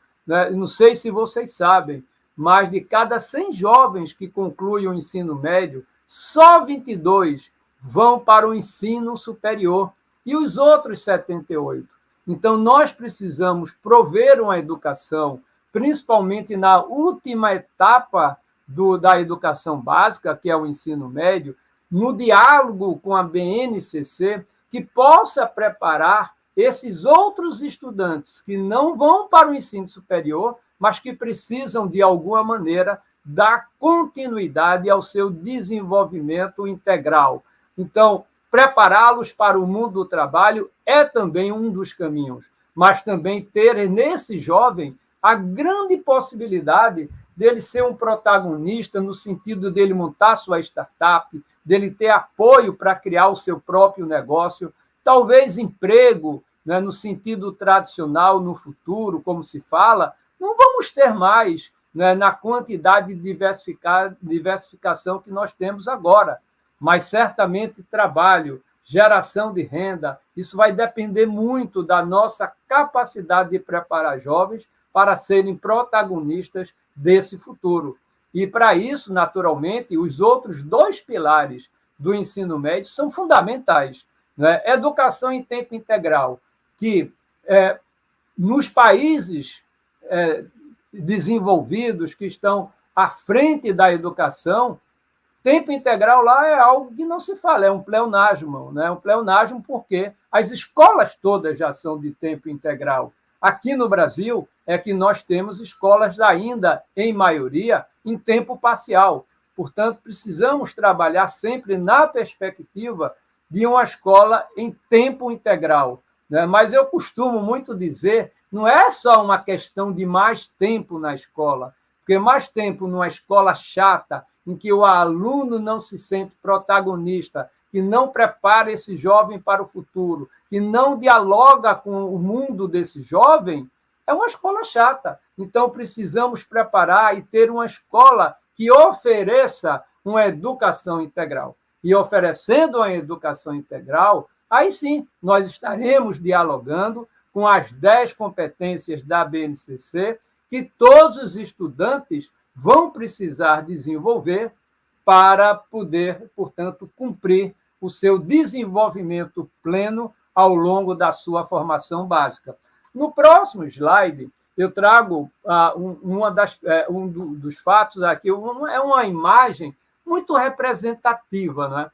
Não sei se vocês sabem, mas de cada 100 jovens que concluem o ensino médio, só 22 vão para o ensino superior e os outros 78. Então, nós precisamos prover uma educação, principalmente na última etapa da educação básica, que é o ensino médio, no diálogo com a BNCC, que possa preparar esses outros estudantes que não vão para o ensino superior, mas que precisam, de alguma maneira, dar continuidade ao seu desenvolvimento integral. Então, prepará-los para o mundo do trabalho é também um dos caminhos, mas também ter nesse jovem a grande possibilidade dele ser um protagonista no sentido dele montar sua startup, dele ter apoio para criar o seu próprio negócio, talvez emprego, né, no sentido tradicional, no futuro, como se fala, não vamos ter mais, né, na quantidade de diversificação que nós temos agora, mas certamente trabalho, geração de renda, isso vai depender muito da nossa capacidade de preparar jovens para serem protagonistas desse futuro. E, para isso, naturalmente, os outros 2 pilares do ensino médio são fundamentais. Né? Educação em tempo integral, que nos países desenvolvidos, que estão à frente da educação, tempo integral lá é algo que não se fala, é um pleonasmo. Né? Um pleonasmo porque as escolas todas já são de tempo integral. Aqui no Brasil é que nós temos escolas ainda, em maioria, em tempo parcial. Portanto, precisamos trabalhar sempre na perspectiva de uma escola em tempo integral. Né? Mas eu costumo muito dizer, não é só uma questão de mais tempo na escola, porque mais tempo numa escola chata, em que o aluno não se sente protagonista, que não prepara esse jovem para o futuro, que não dialoga com o mundo desse jovem, é uma escola chata. Então, precisamos preparar e ter uma escola que ofereça uma educação integral. E oferecendo uma educação integral, aí sim, nós estaremos dialogando com as 10 competências da BNCC que todos os estudantes vão precisar desenvolver para poder, portanto, cumprir o seu desenvolvimento pleno ao longo da sua formação básica. No próximo slide, eu trago um dos fatos aqui, é uma imagem muito representativa. Né?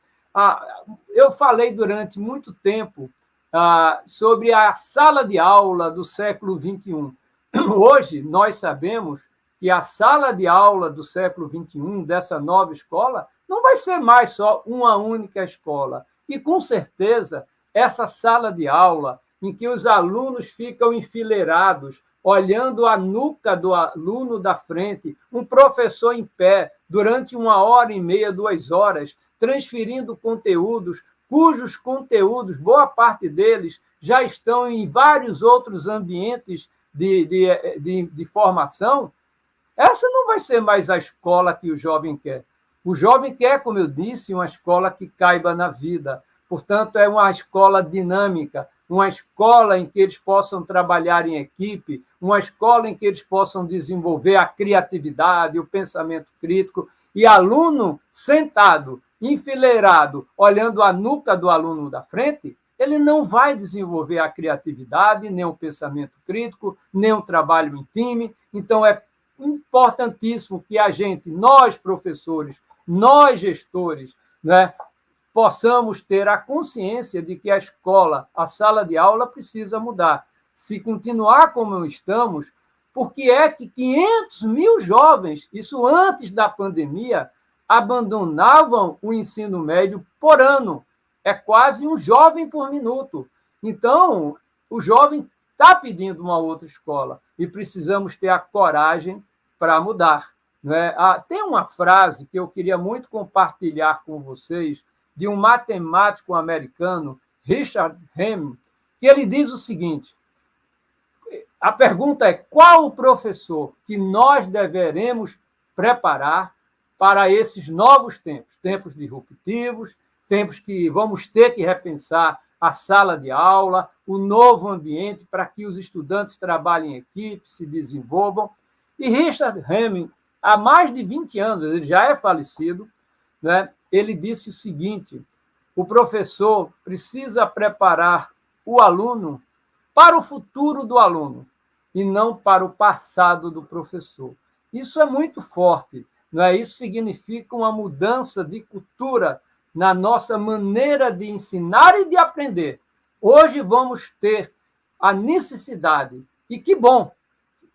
Eu falei durante muito tempo sobre a sala de aula do século XXI. Hoje, nós sabemos que a sala de aula do século XXI, dessa nova escola, não vai ser mais só uma única escola. E, com certeza, essa sala de aula, em que os alunos ficam enfileirados, olhando a nuca do aluno da frente, um professor em pé, durante 1h30, 2 horas, transferindo conteúdos cujos conteúdos, boa parte deles, já estão em vários outros ambientes de formação, essa não vai ser mais a escola que o jovem quer. O jovem quer, como eu disse, uma escola que caiba na vida. Portanto, é uma escola dinâmica, uma escola em que eles possam trabalhar em equipe, uma escola em que eles possam desenvolver a criatividade, o pensamento crítico, e aluno sentado, enfileirado, olhando a nuca do aluno da frente, ele não vai desenvolver a criatividade, nem o pensamento crítico, nem o trabalho em time. Então, é importantíssimo que a gente, nós professores, nós gestores, né, possamos ter a consciência de que a escola, a sala de aula precisa mudar. Se continuar como estamos, por que é que 500 mil jovens, isso antes da pandemia, abandonavam o ensino médio por ano? É quase um jovem por minuto. Então, o jovem está pedindo uma outra escola e precisamos ter a coragem para mudar. Né? Tem uma frase que eu queria muito compartilhar com vocês, de um matemático americano, Richard Hammond, que ele diz o seguinte: a pergunta é qual o professor que nós deveremos preparar para esses novos tempos, tempos disruptivos, tempos que vamos ter que repensar a sala de aula, o novo ambiente para que os estudantes trabalhem em equipe, se desenvolvam. E Richard Hammond, há mais de 20 anos, ele já é falecido, né? Ele disse o seguinte: o professor precisa preparar o aluno para o futuro do aluno e não para o passado do professor. Isso é muito forte, não é? Isso significa uma mudança de cultura na nossa maneira de ensinar e de aprender. Hoje vamos ter a necessidade, e que bom,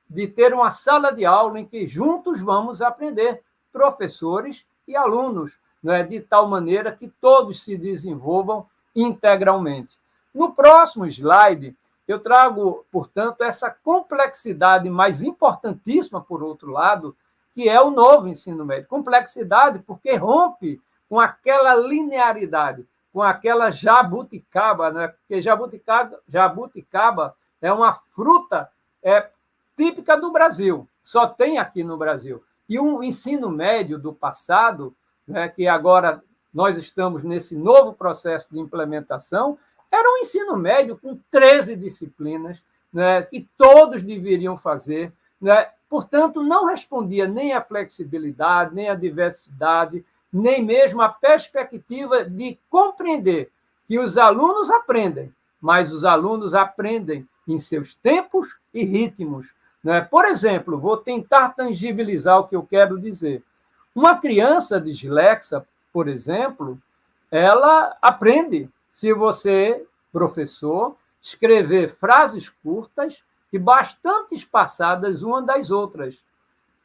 de ter uma sala de aula em que juntos vamos aprender, professores e alunos, né, de tal maneira que todos se desenvolvam integralmente. No próximo slide, eu trago, portanto, essa complexidade mais importantíssima, por outro lado, que é o novo ensino médio. Complexidade porque rompe com aquela linearidade, com aquela jabuticaba, né? Porque jabuticaba é uma fruta típica do Brasil, só tem aqui no Brasil. E o ensino médio do passado, né, que agora nós estamos nesse novo processo de implementação, era um ensino médio com 13 disciplinas, né, que todos deveriam fazer, né? Portanto, não respondia nem à flexibilidade, nem à diversidade, nem mesmo à perspectiva de compreender que os alunos aprendem, mas os alunos aprendem em seus tempos e ritmos. Né? Por exemplo, vou tentar tangibilizar o que eu quero dizer. Uma criança dislexa, por exemplo, ela aprende se você, professor, escrever frases curtas e bastante espaçadas uma das outras.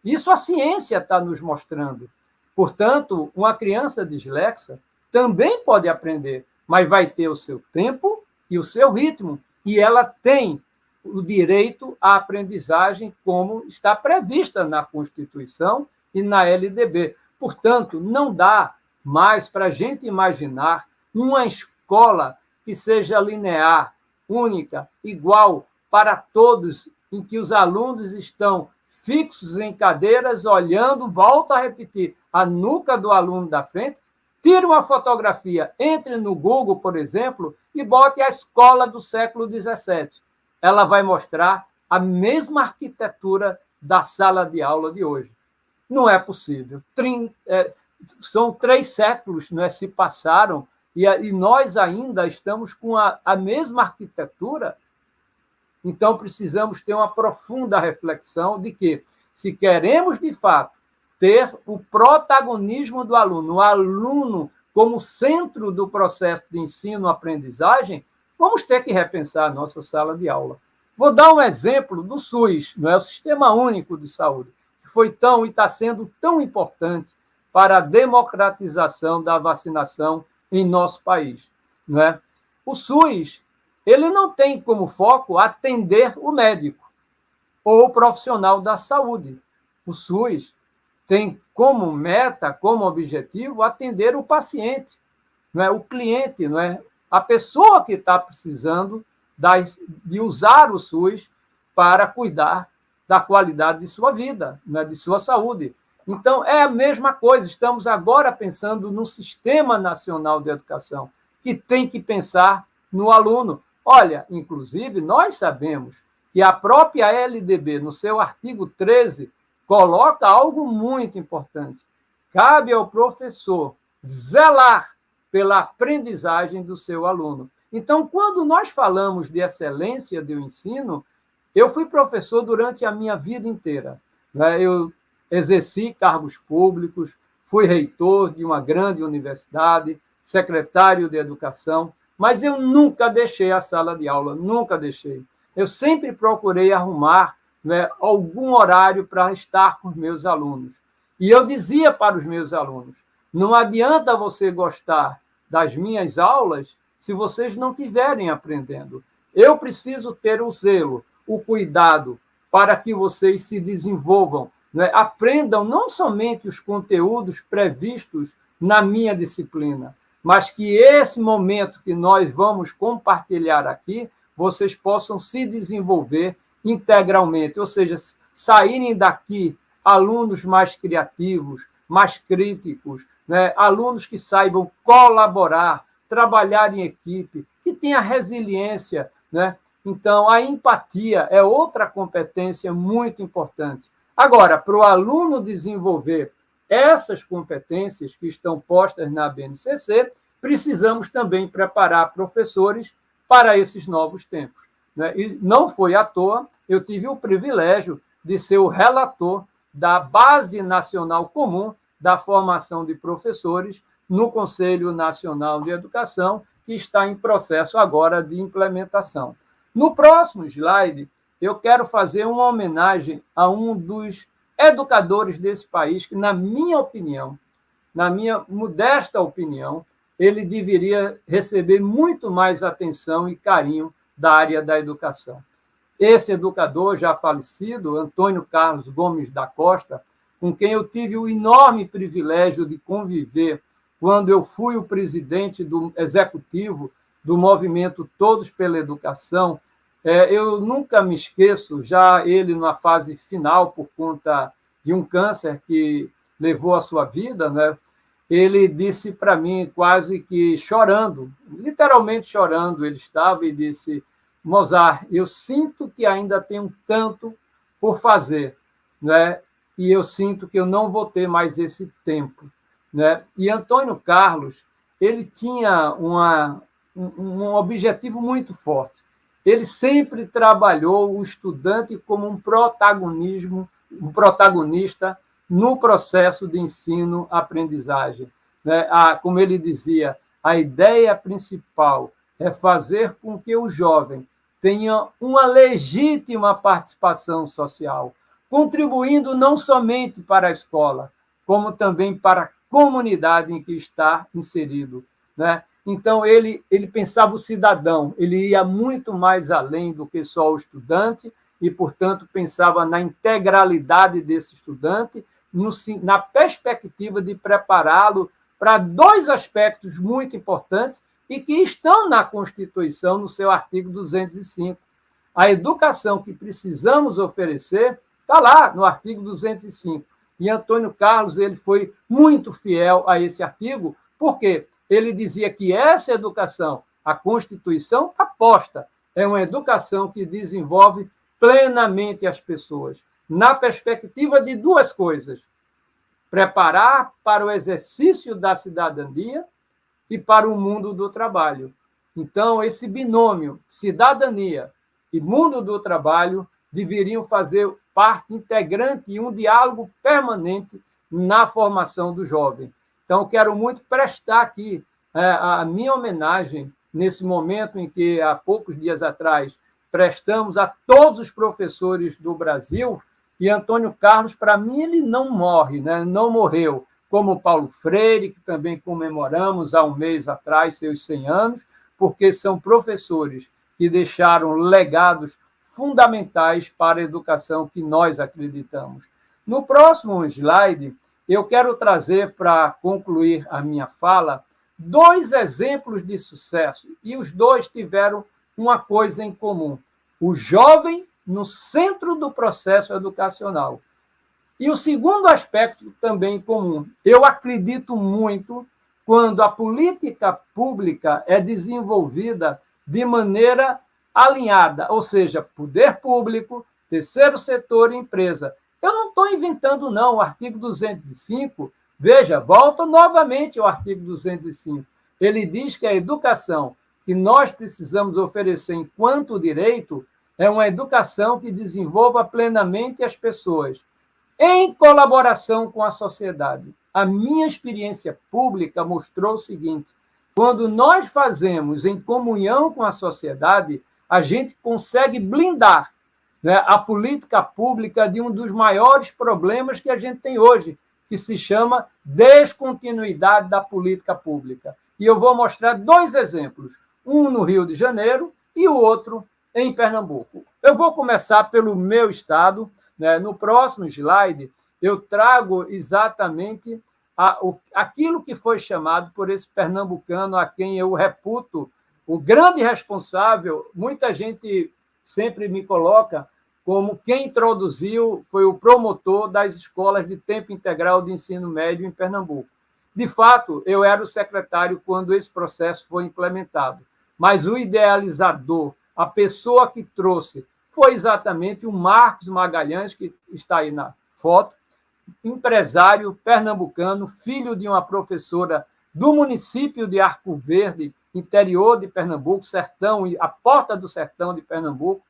Isso a ciência está nos mostrando. Portanto, uma criança dislexa também pode aprender, mas vai ter o seu tempo e o seu ritmo, e ela tem o direito à aprendizagem como está prevista na Constituição e na LDB. Portanto, não dá mais para a gente imaginar uma escola que seja linear, única, igual para todos, em que os alunos estão fixos em cadeiras, olhando, volto a repetir, a nuca do aluno da frente, tire uma fotografia, entre no Google, por exemplo, e bote a escola do século XVII. Ela vai mostrar a mesma arquitetura da sala de aula de hoje. Não é possível. São 3 séculos, né, se passaram, e nós ainda estamos com a mesma arquitetura. Então, precisamos ter uma profunda reflexão de que, se queremos, de fato, ter o protagonismo do aluno, o aluno como centro do processo de ensino-aprendizagem, vamos ter que repensar a nossa sala de aula. Vou dar um exemplo do SUS, não é? O Sistema Único de Saúde, que foi tão e está sendo tão importante para a democratização da vacinação em nosso país. Não é? O SUS, ele não tem como foco atender o médico ou o profissional da saúde. O SUS tem como meta, como objetivo, atender o paciente. não é? O cliente, não é? A pessoa que está precisando de usar o SUS para cuidar da qualidade de sua vida, né? De sua saúde. Então, é a mesma coisa. Estamos agora pensando no Sistema Nacional de Educação, que tem que pensar no aluno. Olha, inclusive, nós sabemos que a própria LDB, no seu artigo 13, coloca algo muito importante. Cabe ao professor zelar pela aprendizagem do seu aluno. Então, quando nós falamos de excelência do ensino, eu fui professor durante a minha vida inteira. Eu exerci cargos públicos, fui reitor de uma grande universidade, secretário de educação, mas eu nunca deixei a sala de aula, nunca deixei. Eu sempre procurei arrumar, né, algum horário para estar com os meus alunos. E eu dizia para os meus alunos, não adianta você gostar das minhas aulas se vocês não estiverem aprendendo. Eu preciso ter o zelo, o cuidado para que vocês se desenvolvam, né? Aprendam não somente os conteúdos previstos na minha disciplina, mas que esse momento que nós vamos compartilhar aqui, vocês possam se desenvolver integralmente, ou seja, saírem daqui alunos mais criativos, mais críticos, né? Alunos que saibam colaborar, trabalhar em equipe, que tenha resiliência, né? Então, a empatia é outra competência muito importante. Agora, para o aluno desenvolver essas competências que estão postas na BNCC, precisamos também preparar professores para esses novos tempos, né? E não foi à toa, eu tive o privilégio de ser o relator da Base Nacional Comum da Formação de Professores no Conselho Nacional de Educação, que está em processo agora de implementação. No próximo slide, eu quero fazer uma homenagem a um dos educadores desse país que, na minha opinião, na minha modesta opinião, ele deveria receber muito mais atenção e carinho da área da educação. Esse educador já falecido, Antônio Carlos Gomes da Costa, com quem eu tive o enorme privilégio de conviver quando eu fui o presidente do executivo do movimento Todos pela Educação. Eu nunca me esqueço, já ele na fase final, por conta de um câncer que levou a sua vida, né? Ele disse para mim, quase que chorando, literalmente chorando, ele estava e disse: Mozart, eu sinto que ainda tenho tanto por fazer, né? E eu sinto que eu não vou ter mais esse tempo, né? E Antônio Carlos, ele tinha um objetivo muito forte. Ele sempre trabalhou o estudante como um protagonista no processo de ensino-aprendizagem, né? Como ele dizia, a ideia principal é fazer com que o jovem tenha uma legítima participação social, contribuindo não somente para a escola, como também para a comunidade em que está inserido, né? Então, ele pensava o cidadão, ele ia muito mais além do que só o estudante e, portanto, pensava na integralidade desse estudante, na perspectiva de prepará-lo para dois aspectos muito importantes e que estão na Constituição, no seu artigo 205. A educação que precisamos oferecer está lá no artigo 205. E Antônio Carlos ele foi muito fiel a esse artigo, porque ele dizia que essa educação, a Constituição está posta, é uma educação que desenvolve plenamente as pessoas, na perspectiva de duas coisas: preparar para o exercício da cidadania e para o mundo do trabalho. Então, esse binômio, cidadania e mundo do trabalho, deveriam fazer parte integrante e um diálogo permanente na formação do jovem. Então, quero muito prestar aqui a minha homenagem nesse momento em que, há poucos dias atrás, prestamos a todos os professores do Brasil, e Antônio Carlos, para mim, ele não morre, né? Não morreu, como Paulo Freire, que também comemoramos há um mês atrás seus 100 anos, porque são professores que deixaram legados fundamentais para a educação que nós acreditamos. No próximo slide, eu quero trazer, para concluir a minha fala, 2 exemplos de sucesso, e os 2 tiveram uma coisa em comum: o jovem no centro do processo educacional. E o segundo aspecto também em comum: eu acredito muito quando a política pública é desenvolvida de maneira alinhada, ou seja, poder público, terceiro setor e empresa. Eu não estou inventando, não, o artigo 205, veja, volto novamente ao artigo 205. Ele diz que a educação que nós precisamos oferecer enquanto direito é uma educação que desenvolva plenamente as pessoas, em colaboração com a sociedade. A minha experiência pública mostrou o seguinte: quando nós fazemos em comunhão com a sociedade, a gente consegue blindar, né, a política pública de um dos maiores problemas que a gente tem hoje, que se chama descontinuidade da política pública. E eu vou mostrar 2 exemplos, um no Rio de Janeiro e o outro em Pernambuco. Eu vou começar pelo meu estado, né? No próximo slide, eu trago exatamente aquilo que foi chamado por esse pernambucano, a quem eu reputo o grande responsável. Muita gente sempre me coloca como quem introduziu, foi o promotor das escolas de tempo integral de ensino médio em Pernambuco. De fato, eu era o secretário quando esse processo foi implementado, mas o idealizador, a pessoa que trouxe, foi exatamente o Marcos Magalhães, que está aí na foto, empresário pernambucano, filho de uma professora do município de Arco Verde, interior de Pernambuco, sertão, a porta do sertão de Pernambuco.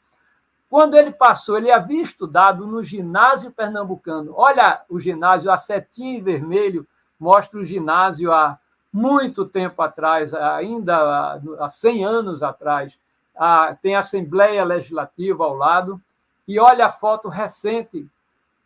Quando ele passou, ele havia estudado no ginásio pernambucano. Olha o ginásio, a setinha em vermelho mostra o ginásio há muito tempo atrás, ainda há 100 anos atrás. Tem a Assembleia Legislativa ao lado, e olha a foto recente.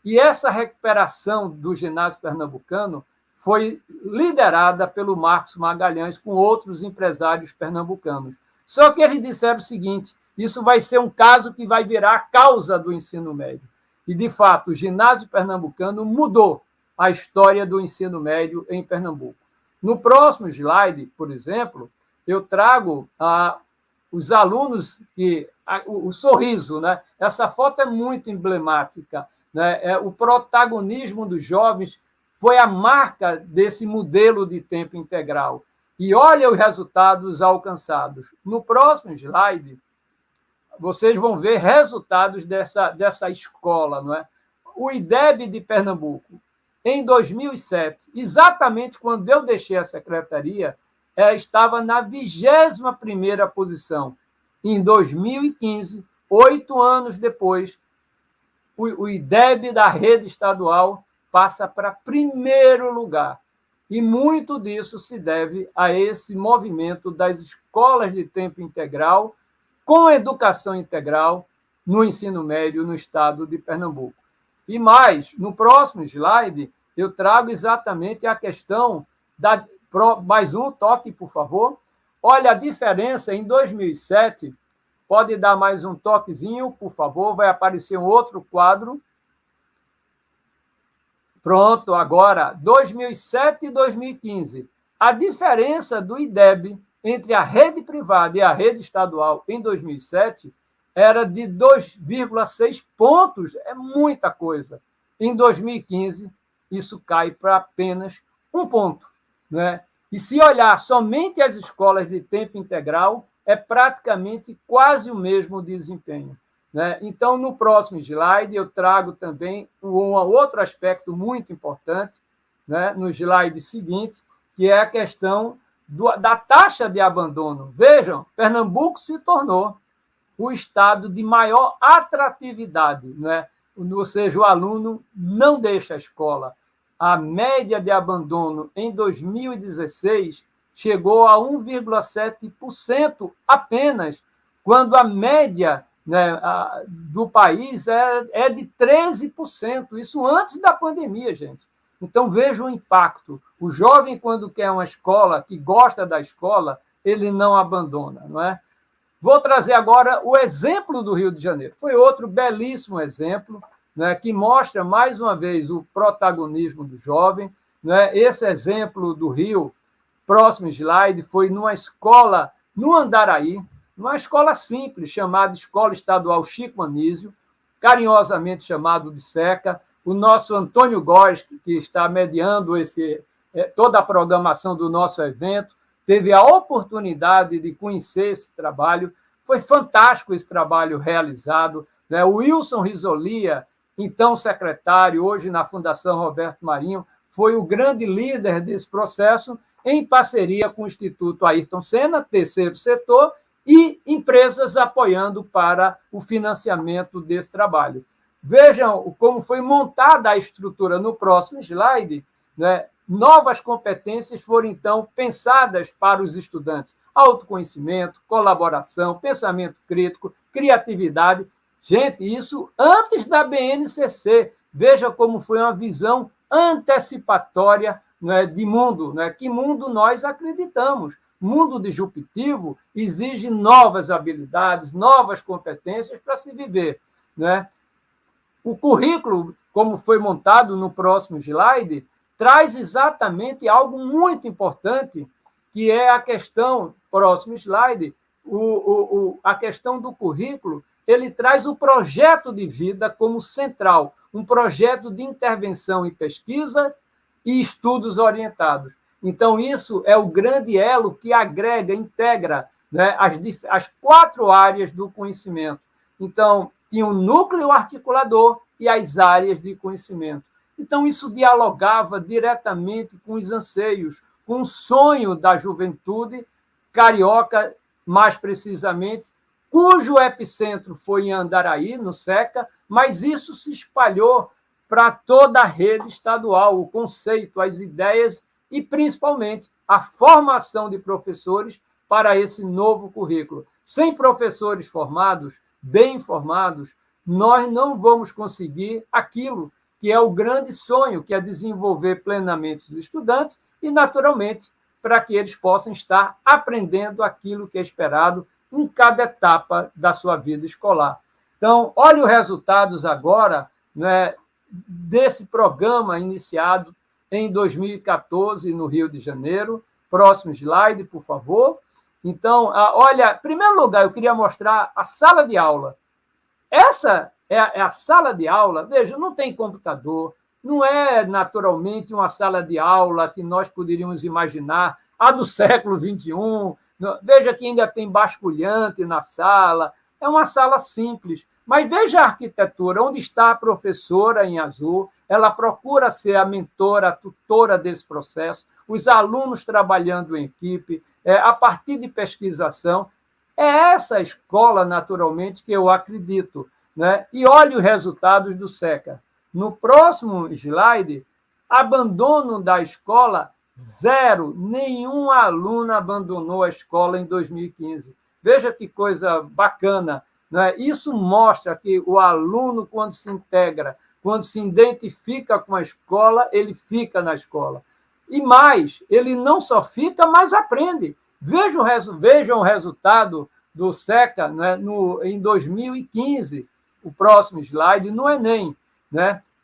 E essa recuperação do ginásio pernambucano foi liderada pelo Marcos Magalhães com outros empresários pernambucanos. Só que eles disseram o seguinte: isso vai ser um caso que vai virar a causa do ensino médio. E, de fato, o ginásio pernambucano mudou a história do ensino médio em Pernambuco. No próximo slide, por exemplo, eu trago os alunos o sorriso, né? Essa foto é muito emblemática, né? O protagonismo dos jovens foi a marca desse modelo de tempo integral. E olha os resultados alcançados. No próximo slide, vocês vão ver resultados dessa escola, não é? O IDEB de Pernambuco, em 2007, exatamente quando eu deixei a secretaria, estava na 21ª posição. Em 2015, 8 anos depois, o IDEB da rede estadual passa para primeiro lugar. E muito disso se deve a esse movimento das escolas de tempo integral com educação integral no ensino médio no estado de Pernambuco. E mais, no próximo slide, eu trago exatamente a questão mais um toque, por favor. Olha a diferença em 2007. Pode dar mais um toquezinho, por favor. Vai aparecer um outro quadro. Pronto, agora, 2007 e 2015. A diferença do IDEB entre a rede privada e a rede estadual em 2007 era de 2,6 pontos. É muita coisa. Em 2015, isso cai para apenas 1 ponto, né? E se olhar somente as escolas de tempo integral, é praticamente quase o mesmo desempenho, né? Então, no próximo slide, eu trago também um outro aspecto muito importante, né? No slide seguinte, que é a questão da taxa de abandono. Vejam, Pernambuco se tornou o estado de maior atratividade, né? Ou seja, o aluno não deixa a escola. A média de abandono em 2016 chegou a 1,7% apenas, quando a média, né, do país é de 13%. Isso antes da pandemia, gente. Então, veja o impacto. O jovem, quando quer uma escola, que gosta da escola, ele não abandona, não é? Vou trazer agora o exemplo do Rio de Janeiro. Foi outro belíssimo exemplo, né, que mostra, mais uma vez, o protagonismo do jovem. Né? Esse exemplo do Rio próximo slide, foi numa escola no Andaraí, numa escola simples, chamada Escola Estadual Chico Anísio, carinhosamente chamado de SECA. O nosso Antônio Góes, que está mediando toda a programação do nosso evento, teve a oportunidade de conhecer esse trabalho. Foi fantástico esse trabalho realizado. O Wilson Risolia, então secretário, hoje na Fundação Roberto Marinho, foi o grande líder desse processo, em parceria com o Instituto Ayrton Senna, terceiro setor, e empresas apoiando para o financiamento desse trabalho. Vejam como foi montada a estrutura no próximo slide. Novas competências foram, então, pensadas para os estudantes. Autoconhecimento, colaboração, pensamento crítico, criatividade. Gente, isso antes da BNCC. Veja como foi uma visão antecipatória de mundo. Que mundo nós acreditamos? Mundo disruptivo exige novas habilidades, novas competências para se viver. O currículo, como foi montado no próximo slide, traz exatamente algo muito importante, que é a questão, próximo slide, a questão do currículo. Ele traz o projeto de vida como central, um projeto de intervenção e pesquisa e estudos orientados. Então, isso é o grande elo que agrega, integra as 4 áreas do conhecimento. Então, tinha um núcleo articulador e as áreas de conhecimento. Então, isso dialogava diretamente com os anseios, com o sonho da juventude carioca, mais precisamente, cujo epicentro foi em Andaraí, no SECA, mas isso se espalhou para toda a rede estadual, o conceito, as ideias e, principalmente, a formação de professores para esse novo currículo. Sem professores formados, bem formados, nós não vamos conseguir aquilo que é o grande sonho, que é desenvolver plenamente os estudantes e, naturalmente, para que eles possam estar aprendendo aquilo que é esperado em cada etapa da sua vida escolar. Então, olhe os resultados agora desse programa iniciado em 2014 no Rio de Janeiro. Próximo slide, por favor. Então, olha, em primeiro lugar, eu queria mostrar a sala de aula. Essa é a sala de aula. Veja, não tem computador, não é naturalmente uma sala de aula que nós poderíamos imaginar, a do século XXI. Veja que ainda tem basculhante na sala. É uma sala simples. Mas veja a arquitetura, onde está a professora em azul, ela procura ser a mentora, a tutora desse processo, os alunos trabalhando em equipe, a partir de pesquisação. É essa escola, naturalmente, que eu acredito. E olhe os resultados do SECA. No próximo slide, abandono da escola, 0. Nenhum aluno abandonou a escola em 2015. Veja que coisa bacana. Isso mostra que o aluno, quando se integra, quando se identifica com a escola, ele fica na escola. E mais, ele não só fica, mas aprende. Vejam o resultado do SECA em 2015, o próximo slide, no Enem.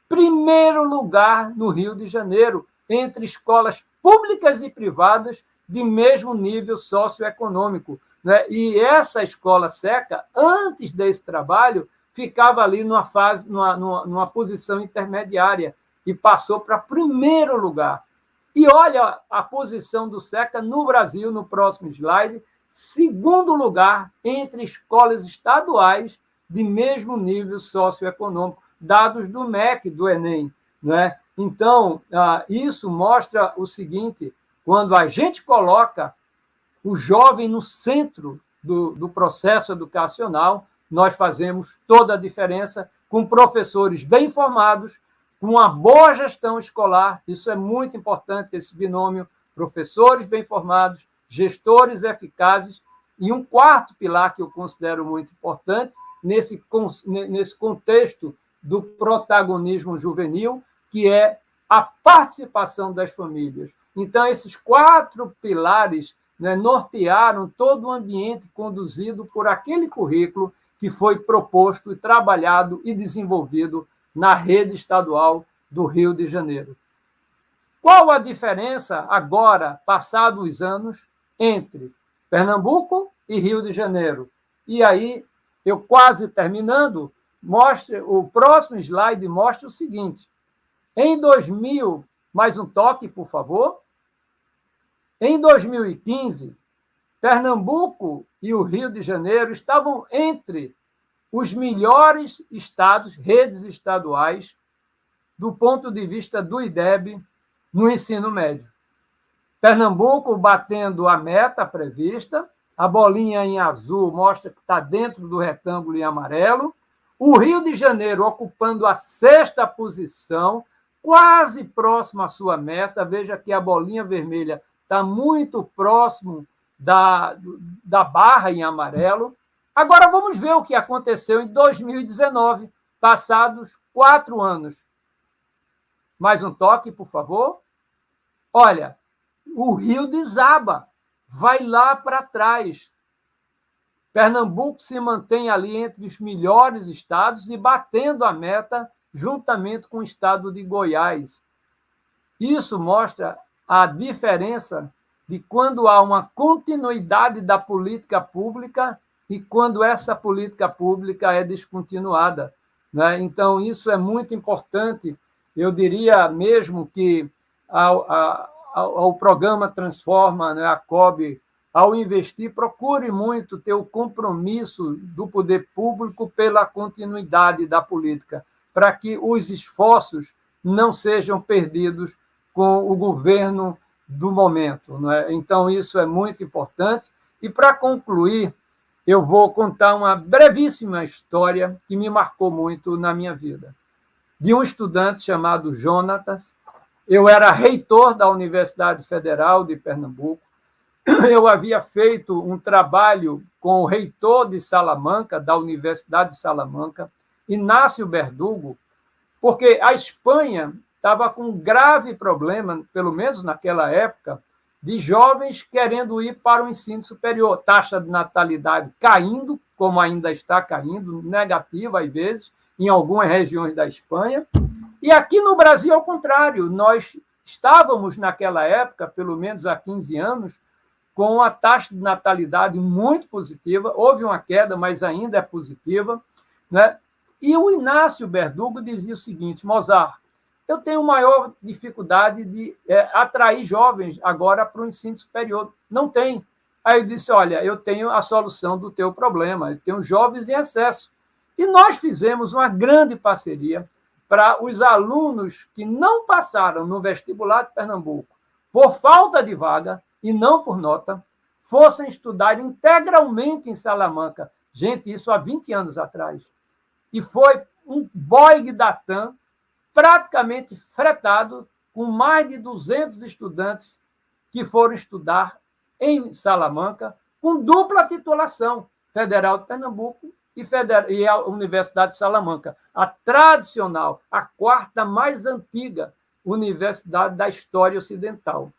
Primeiro lugar no Rio de Janeiro, entre escolas públicas e privadas de mesmo nível socioeconômico. E essa escola SECA, antes desse trabalho, ficava ali numa posição intermediária e passou para primeiro lugar. E olha a posição do SECA no Brasil, no próximo slide, segundo lugar entre escolas estaduais de mesmo nível socioeconômico, dados do MEC, do Enem. Então, isso mostra o seguinte: quando a gente coloca o jovem no centro do processo educacional, nós fazemos toda a diferença com professores bem formados, com uma boa gestão escolar. Isso é muito importante, esse binômio, professores bem formados, gestores eficazes, e um quarto pilar que eu considero muito importante nesse contexto do protagonismo juvenil, que é a participação das famílias. Então, esses 4 pilares nortearam todo o ambiente conduzido por aquele currículo que foi proposto, trabalhado e desenvolvido na rede estadual do Rio de Janeiro. Qual a diferença agora, passados os anos, entre Pernambuco e Rio de Janeiro? E aí, eu quase terminando, o próximo slide mostra o seguinte. Em 2000, mais um toque, por favor. Em 2015, Pernambuco e o Rio de Janeiro estavam entre os melhores estados, redes estaduais, do ponto de vista do IDEB, no ensino médio. Pernambuco batendo a meta prevista, a bolinha em azul mostra que está dentro do retângulo em amarelo, o Rio de Janeiro ocupando a 6ª posição, quase próximo à sua meta, veja que a bolinha vermelha está muito próximo da barra em amarelo. Agora vamos ver o que aconteceu em 2019, passados 4 anos. Mais um toque, por favor. Olha, o Rio desaba, vai lá para trás. Pernambuco se mantém ali entre os melhores estados e batendo a meta juntamente com o estado de Goiás. Isso mostra a diferença de quando há uma continuidade da política pública e quando essa política pública é descontinuada, né? Então, isso é muito importante. Eu diria mesmo que ao programa Transforma, né, a COB, ao investir, procure muito ter o compromisso do poder público pela continuidade da política, para que os esforços não sejam perdidos com o governo do momento, né? Então, isso é muito importante. E, para concluir, eu vou contar uma brevíssima história que me marcou muito na minha vida, de um estudante chamado Jonatas. Eu era reitor da Universidade Federal de Pernambuco. Eu havia feito um trabalho com o reitor de Salamanca, da Universidade de Salamanca, Inácio Verdugo, porque a Espanha estava com um grave problema, pelo menos naquela época, de jovens querendo ir para o ensino superior. Taxa de natalidade caindo, como ainda está caindo, negativa às vezes, em algumas regiões da Espanha. E aqui no Brasil, ao contrário, nós estávamos naquela época, pelo menos há 15 anos, com a taxa de natalidade muito positiva. Houve uma queda, mas ainda é positiva, né? E o Inácio Verdugo dizia o seguinte: Mozart, eu tenho maior dificuldade de atrair jovens agora para o ensino superior. Não tem. Aí eu disse, olha, eu tenho a solução do teu problema, eu tenho jovens em excesso. E nós fizemos uma grande parceria para os alunos que não passaram no vestibular de Pernambuco por falta de vaga e não por nota, fossem estudar integralmente em Salamanca. Gente, isso há 20 anos atrás. E foi um Boeing da TAM praticamente fretado, com mais de 200 estudantes que foram estudar em Salamanca, com dupla titulação, Federal de Pernambuco e a Universidade de Salamanca, a tradicional, a 4ª mais antiga universidade da história ocidental.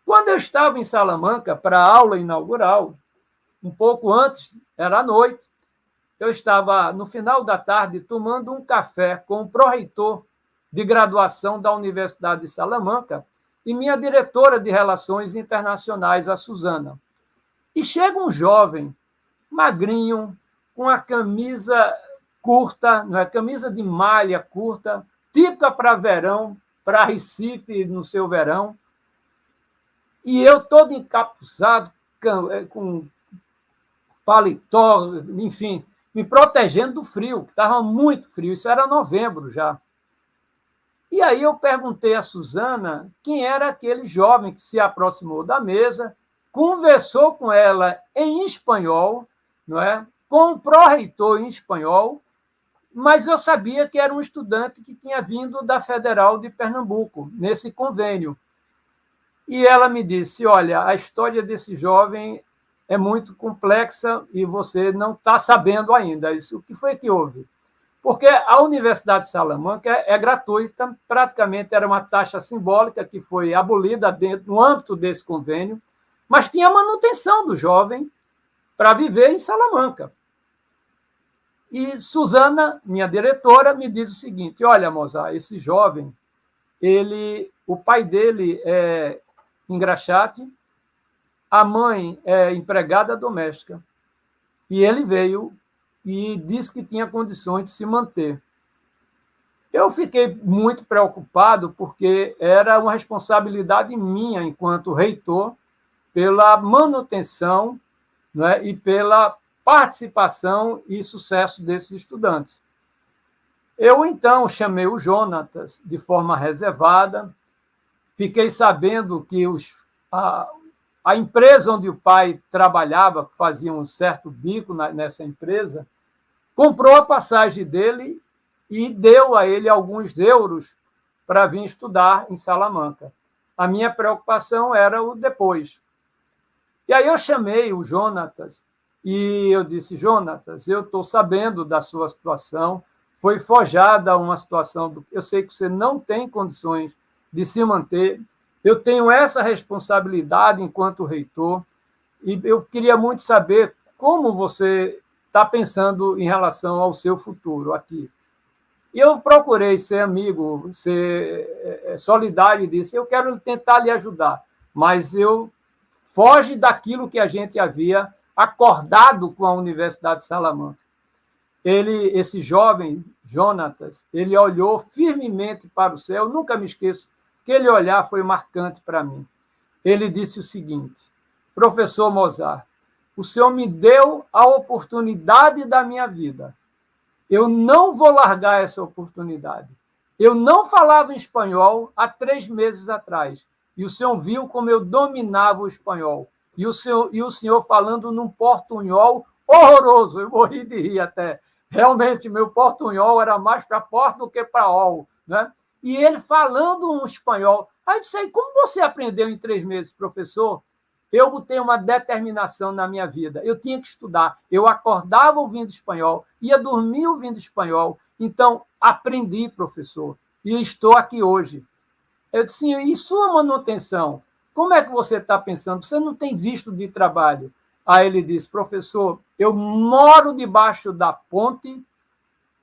Quando eu estava em Salamanca para a aula inaugural, um pouco antes, era à noite, eu estava, no final da tarde, tomando um café com o pró-reitor de graduação da Universidade de Salamanca e minha diretora de Relações Internacionais, a Suzana. E chega um jovem, magrinho, com a camisa curta, não é? Camisa de malha curta, típica para verão, para Recife no seu verão, e eu todo encapuzado, com paletó, enfim, me protegendo do frio, estava muito frio, isso era novembro já. E aí eu perguntei a Suzana quem era aquele jovem que se aproximou da mesa, conversou com ela em espanhol, não é? Com o pró-reitor em espanhol, mas eu sabia que era um estudante que tinha vindo da Federal de Pernambuco, nesse convênio. E ela me disse, olha, a história desse jovem é muito complexa e você não está sabendo ainda. Isso, o que foi que houve? Porque a Universidade de Salamanca é gratuita, praticamente era uma taxa simbólica que foi abolida no âmbito desse convênio, mas tinha a manutenção do jovem para viver em Salamanca. E Suzana, minha diretora, me diz o seguinte, olha, Mozart, esse jovem, o pai dele é engraxate, a mãe é empregada doméstica. E ele veio e disse que tinha condições de se manter. Eu fiquei muito preocupado, porque era uma responsabilidade minha, enquanto reitor, pela manutenção, né, e pela participação e sucesso desses estudantes. Eu, então, chamei o Jonatas de forma reservada, fiquei sabendo que a empresa onde o pai trabalhava, fazia um certo bico nessa empresa, comprou a passagem dele e deu a ele alguns euros para vir estudar em Salamanca. A minha preocupação era o depois. E aí eu chamei o Jonatas e eu disse: Jonatas, eu estou sabendo da sua situação, foi forjada uma situação, eu sei que você não tem condições de se manter, eu tenho essa responsabilidade enquanto reitor, e eu queria muito saber como você está pensando em relação ao seu futuro aqui. E eu procurei ser amigo, ser solidário, e disse: eu quero tentar lhe ajudar, mas foge daquilo que a gente havia acordado com a Universidade de Salamanca. Esse jovem, Jonatas, ele olhou firmemente para o céu, nunca me esqueço, aquele olhar foi marcante para mim. Ele disse o seguinte: professor Mozart, o senhor me deu a oportunidade da minha vida. Eu não vou largar essa oportunidade. Eu não falava em espanhol há 3 meses atrás, e o senhor viu como eu dominava o espanhol. E o senhor falando num portunhol horroroso, eu morri de rir até. Realmente, meu portunhol era mais para porto do que para ol, né? E ele falando um espanhol. Aí eu disse: como você aprendeu em 3 meses, professor? Eu botei uma determinação na minha vida. Eu tinha que estudar. Eu acordava ouvindo espanhol, ia dormir ouvindo espanhol. Então, aprendi, professor, e estou aqui hoje. Eu disse: e sua manutenção? Como é que você está pensando? Você não tem visto de trabalho? Aí ele disse: professor, eu moro debaixo da ponte,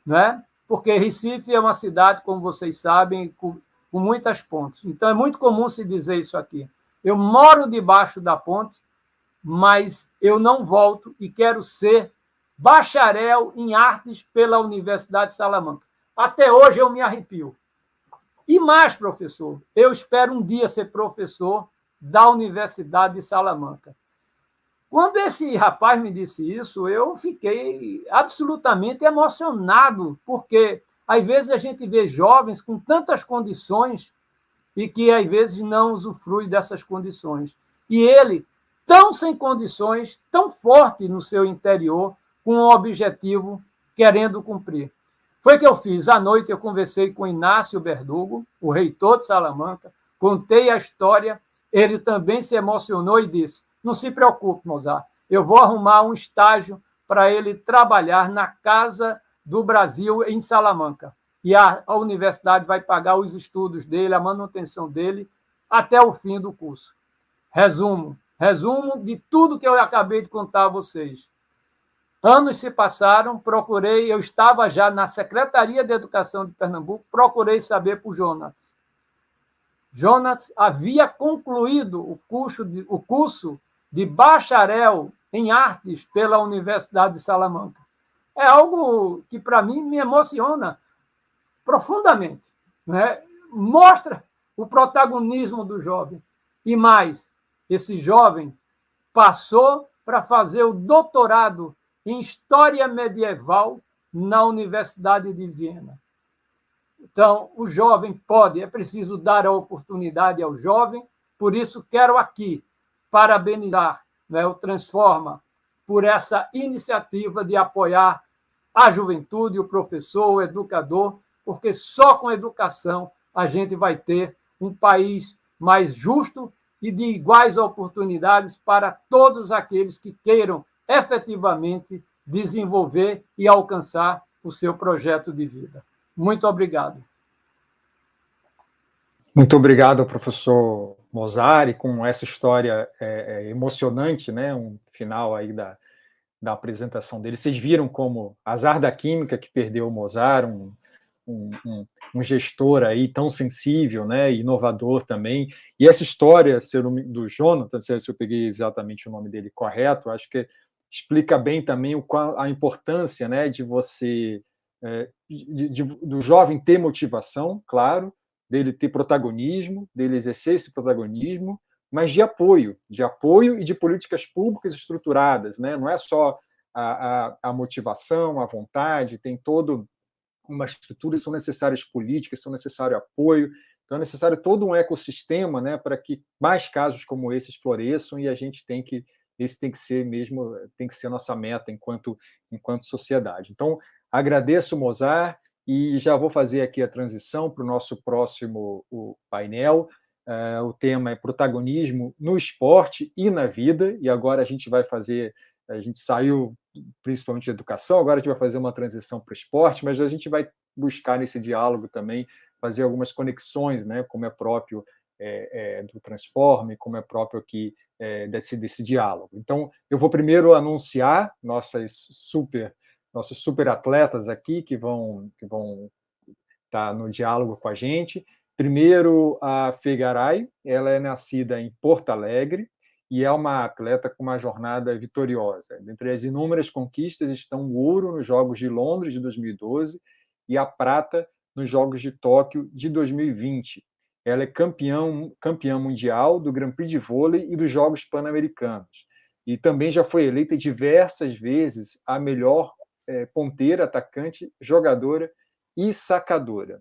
né? Porque Recife é uma cidade, como vocês sabem, com muitas pontes. Então, é muito comum se dizer isso aqui. Eu moro debaixo da ponte, mas eu não volto e quero ser bacharel em artes pela Universidade de Salamanca. Até hoje eu me arrepio. E mais, professor, eu espero um dia ser professor da Universidade de Salamanca. Quando esse rapaz me disse isso, eu fiquei absolutamente emocionado, porque às vezes a gente vê jovens com tantas condições e que às vezes não usufrui dessas condições. E ele, tão sem condições, tão forte no seu interior, com um objetivo querendo cumprir. Foi o que eu fiz. À noite eu conversei com Inácio Verdugo, o reitor de Salamanca, contei a história, ele também se emocionou e disse: não se preocupe, Mozart, eu vou arrumar um estágio para ele trabalhar na Casa do Brasil em Salamanca. E a universidade vai pagar os estudos dele, a manutenção dele, até o fim do curso. Resumo de tudo que eu acabei de contar a vocês. Anos se passaram, eu estava já na Secretaria de Educação de Pernambuco, procurei saber por Jonatas. Jonatas havia concluído o curso de bacharel em artes pela Universidade de Salamanca. É algo que, para mim, me emociona profundamente, né? Mostra o protagonismo do jovem. E mais, esse jovem passou para fazer o doutorado em História Medieval na Universidade de Viena. Então, o jovem pode, é preciso dar a oportunidade ao jovem, por isso quero aqui parabenizar, né, o Transforma por essa iniciativa de apoiar a juventude, o professor, o educador, porque só com educação a gente vai ter um país mais justo e de iguais oportunidades para todos aqueles que queiram efetivamente desenvolver e alcançar o seu projeto de vida. Muito obrigado. Muito obrigado ao professor Mozart, com essa história emocionante, né? Um final aí da apresentação dele. Vocês viram como azar da química que perdeu o Mozart, um gestor aí tão sensível, né, inovador também. E essa história do Jonathan, não sei se eu peguei exatamente o nome dele correto, acho que explica bem também a importância, né, de você, do jovem ter motivação, claro, dele ter protagonismo, dele exercer esse protagonismo, mas de apoio e de políticas públicas estruturadas, né? Não é só a motivação, a vontade, tem todo uma estrutura, são necessárias políticas, são necessário apoio, então é necessário todo um ecossistema, né, para que mais casos como esses floresçam, e a gente esse tem que ser mesmo, tem que ser a nossa meta enquanto sociedade. Então, agradeço, Mozart, e já vou fazer aqui a transição para o nosso próximo painel. O tema é protagonismo no esporte e na vida, e agora a gente saiu principalmente de educação, agora a gente vai fazer uma transição para o esporte, mas a gente vai buscar nesse diálogo também fazer algumas conexões, né, como é próprio do Transforme, como é próprio aqui desse diálogo. Então, eu vou primeiro anunciar nossos super atletas aqui que vão estar no diálogo com a gente. Primeiro, a Fê Garay, ela é nascida em Porto Alegre e é uma atleta com uma jornada vitoriosa. Entre as inúmeras conquistas estão o ouro nos Jogos de Londres de 2012 e a prata nos Jogos de Tóquio de 2020. Ela é campeã mundial do Grand Prix de vôlei e dos Jogos Pan-Americanos. E também já foi eleita diversas vezes a melhor ponteira, atacante, jogadora e sacadora.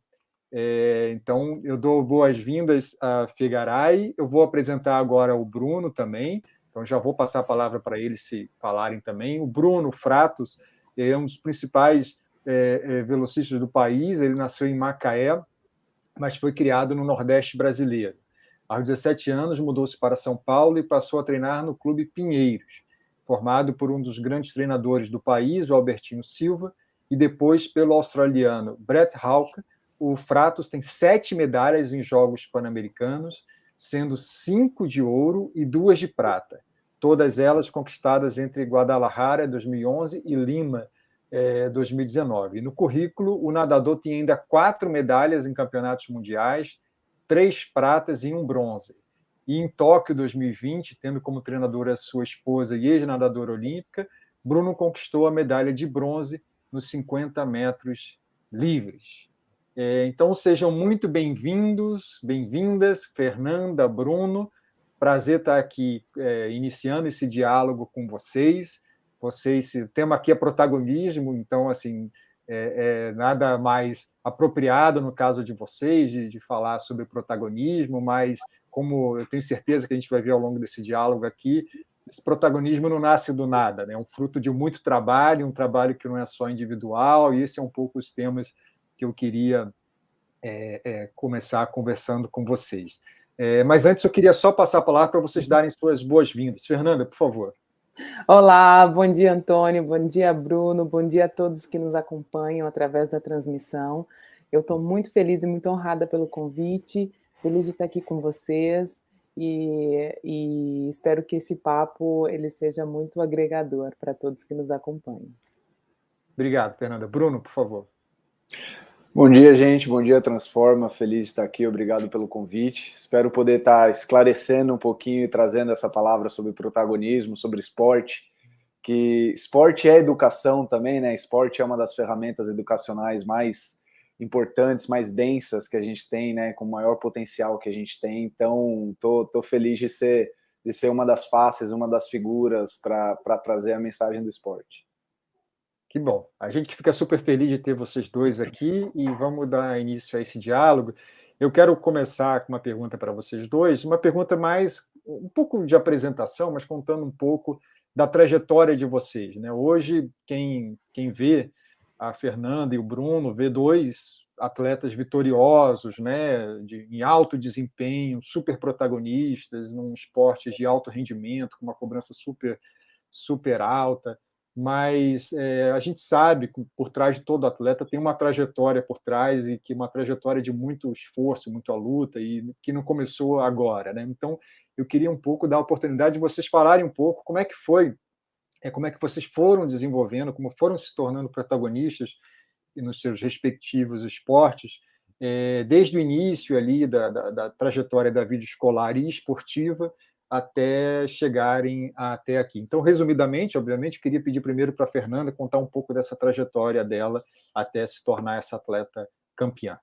Então, eu dou boas-vindas a Fê Garay. Eu vou apresentar agora o Bruno também, então já vou passar a palavra para eles se falarem também. O Bruno Fratos é um dos principais velocistas do país, ele nasceu em Macaé, mas foi criado no Nordeste brasileiro. Aos 17 anos, mudou-se para São Paulo e passou a treinar no Clube Pinheiros, formado por um dos grandes treinadores do país, o Albertino Silva, e depois pelo australiano Brett Hawke. O Fratos tem 7 medalhas em Jogos Pan-Americanos, sendo 5 de ouro e 2 de prata, todas elas conquistadas entre Guadalajara, 2011, e Lima, 2019. E no currículo, o nadador tem ainda 4 medalhas em campeonatos mundiais, 3 pratas e 1 bronze. E em Tóquio 2020, tendo como treinadora sua esposa e ex-nadadora olímpica, Bruno conquistou a medalha de bronze nos 50 metros livres. Então, sejam muito bem-vindos, bem-vindas, Fernanda, Bruno. Prazer estar aqui iniciando esse diálogo com vocês. O tema aqui é protagonismo, então, assim, nada mais apropriado no caso de vocês de falar sobre protagonismo, mas como eu tenho certeza que a gente vai ver ao longo desse diálogo aqui, esse protagonismo não nasce do nada, né? É um fruto de muito trabalho, um trabalho que não é só individual, e esse é um pouco os temas que eu queria começar conversando com vocês. Mas antes eu queria só passar a palavra para vocês darem suas boas-vindas. Fernanda, por favor. Olá, bom dia, Antônio, bom dia, Bruno, bom dia a todos que nos acompanham através da transmissão. Eu estou muito feliz e muito honrada pelo convite, feliz de estar aqui com vocês e espero que esse papo ele seja muito agregador para todos que nos acompanham. Obrigado, Fernanda. Bruno, por favor. Bom dia, gente. Bom dia, Transforma. Feliz de estar aqui. Obrigado pelo convite. Espero poder estar esclarecendo um pouquinho e trazendo essa palavra sobre protagonismo, sobre esporte, que esporte é educação também, né? Esporte é uma das ferramentas educacionais mais importantes, mais densas que a gente tem, né? Com o maior potencial que a gente tem. Então, tô feliz de ser uma das faces, uma das figuras para trazer a mensagem do esporte. Que bom. A gente fica super feliz de ter vocês dois aqui e vamos dar início a esse diálogo. Eu quero começar com uma pergunta para vocês dois, uma pergunta mais, um pouco de apresentação, mas contando um pouco da trajetória de vocês, né? Hoje, quem vê a Fernanda e o Bruno, vê dois atletas vitoriosos, né? Em alto desempenho, super protagonistas, num esporte de alto rendimento, com uma cobrança super alta. Mas a gente sabe que por trás de todo atleta tem uma trajetória por trás e que uma trajetória de muito esforço, muita luta e que não começou agora, né? Então, eu queria um pouco dar a oportunidade de vocês falarem um pouco como é que foi, como é que vocês foram desenvolvendo, como foram se tornando protagonistas e nos seus respectivos esportes, desde o início ali da trajetória da vida escolar e esportiva até chegarem até aqui. Então, resumidamente, obviamente, eu queria pedir primeiro para a Fernanda contar um pouco dessa trajetória dela até se tornar essa atleta campeã.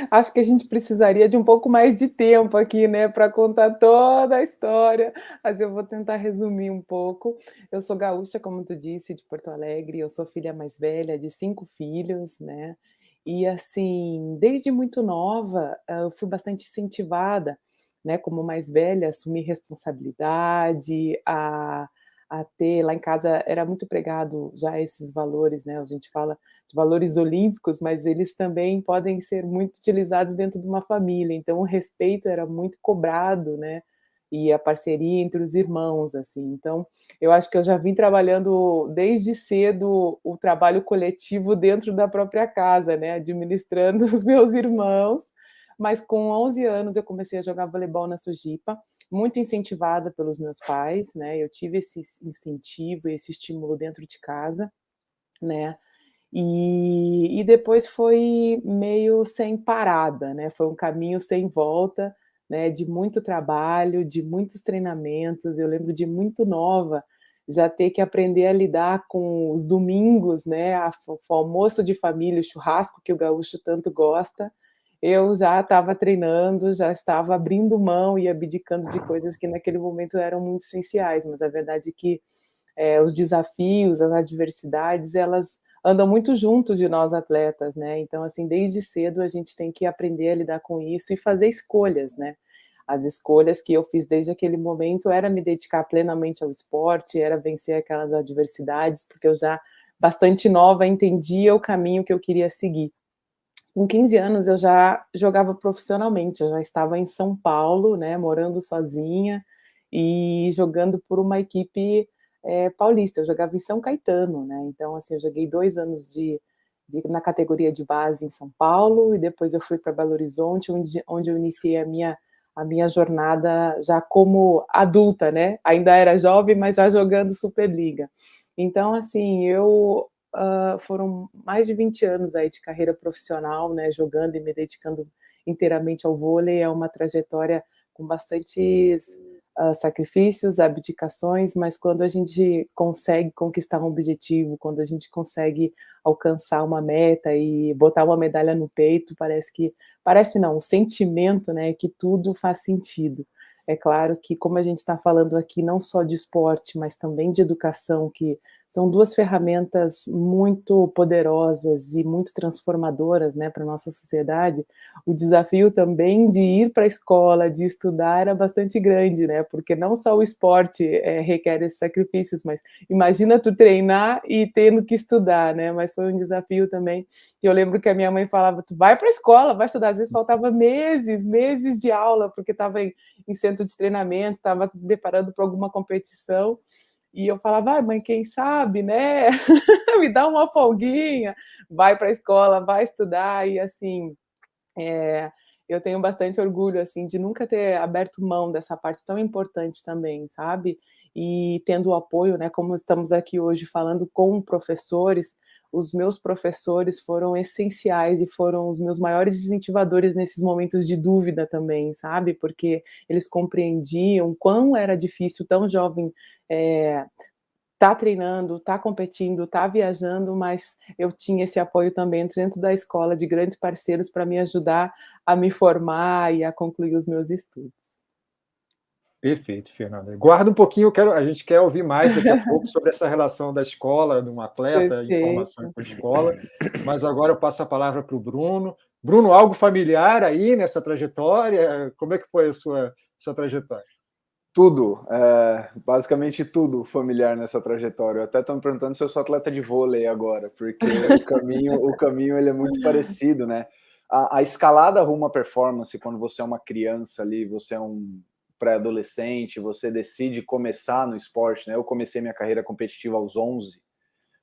Acho que a gente precisaria de um pouco mais de tempo aqui, né, para contar toda a história, mas eu vou tentar resumir um pouco. Eu sou gaúcha, como tu disse, de Porto Alegre, eu sou filha mais velha de 5 filhos, né, e assim, desde muito nova, eu fui bastante incentivada, né, como mais velha, a assumir responsabilidade, a ter lá em casa era muito pregado já esses valores, né, a gente fala de valores olímpicos, mas eles também podem ser muito utilizados dentro de uma família, então o respeito era muito cobrado, né, e a parceria entre os irmãos, assim. Então, eu acho que eu já vim trabalhando desde cedo o trabalho coletivo dentro da própria casa, né, administrando os meus irmãos, mas com 11 anos eu comecei a jogar voleibol na Sojipa, muito incentivada pelos meus pais, né, eu tive esse incentivo, esse estímulo dentro de casa, né, e depois foi meio sem parada, né, foi um caminho sem volta, né, de muito trabalho, de muitos treinamentos. Eu lembro de muito nova, já ter que aprender a lidar com os domingos, né, o almoço de família, o churrasco que o gaúcho tanto gosta. Eu já estava treinando, já estava abrindo mão e abdicando de coisas que naquele momento eram muito essenciais, mas a verdade é que os desafios, as adversidades, elas andam muito junto de nós atletas, né? Então, assim, desde cedo a gente tem que aprender a lidar com isso e fazer escolhas, né? As escolhas que eu fiz desde aquele momento era me dedicar plenamente ao esporte, era vencer aquelas adversidades, porque eu já, bastante nova, entendia o caminho que eu queria seguir. Com 15 anos eu já jogava profissionalmente, eu já estava em São Paulo, né, morando sozinha e jogando por uma equipe, paulista. Eu jogava em São Caetano, né, então, assim, eu joguei 2 anos na categoria de base em São Paulo e depois eu fui para Belo Horizonte, onde eu iniciei a minha jornada já como adulta, né, ainda era jovem, mas já jogando Superliga. Então, assim, foram mais de 20 anos aí de carreira profissional, né, jogando e me dedicando inteiramente ao vôlei. É uma trajetória com bastantes sacrifícios, abdicações, mas quando a gente consegue conquistar um objetivo, quando a gente consegue alcançar uma meta e botar uma medalha no peito, parece não, o sentimento, né, que tudo faz sentido. É claro que, como a gente está falando aqui, não só de esporte, mas também de educação, que são 2 ferramentas muito poderosas e muito transformadoras, né, para a nossa sociedade, o desafio também de ir para a escola, de estudar, era bastante grande, né, porque não só o esporte requer esses sacrifícios, mas imagina tu treinar e tendo que estudar, né, mas foi um desafio também, que eu lembro que a minha mãe falava, tu vai para a escola, vai estudar, às vezes faltava meses de aula, porque estava em centro de treinamento, estava preparando para alguma competição, e eu falava, mãe, quem sabe, né? Me dá uma folguinha, vai para a escola, vai estudar, e assim, eu tenho bastante orgulho, assim, de nunca ter aberto mão dessa parte tão importante também, sabe? E tendo o apoio, né, como estamos aqui hoje falando com professores, os meus professores foram essenciais e foram os meus maiores incentivadores nesses momentos de dúvida também, sabe? Porque eles compreendiam quão era difícil, tão jovem, tá treinando, tá competindo, tá viajando, mas eu tinha esse apoio também dentro da escola de grandes parceiros para me ajudar a me formar e a concluir os meus estudos. Perfeito, Fernanda. Guarda um pouquinho, a gente quer ouvir mais daqui a pouco sobre essa relação da escola, de um atleta, informação Perfeito. com a escola, mas agora eu passo a palavra para o Bruno. Bruno, algo familiar aí nessa trajetória? Como é que foi a sua trajetória? Tudo, basicamente tudo familiar nessa trajetória. Eu até estou me perguntando se eu sou atleta de vôlei agora, porque o caminho ele é muito parecido, né? A escalada rumo à performance, quando você é uma criança ali, você é um pré-adolescente, você decide começar no esporte, né? Eu comecei minha carreira competitiva aos 11,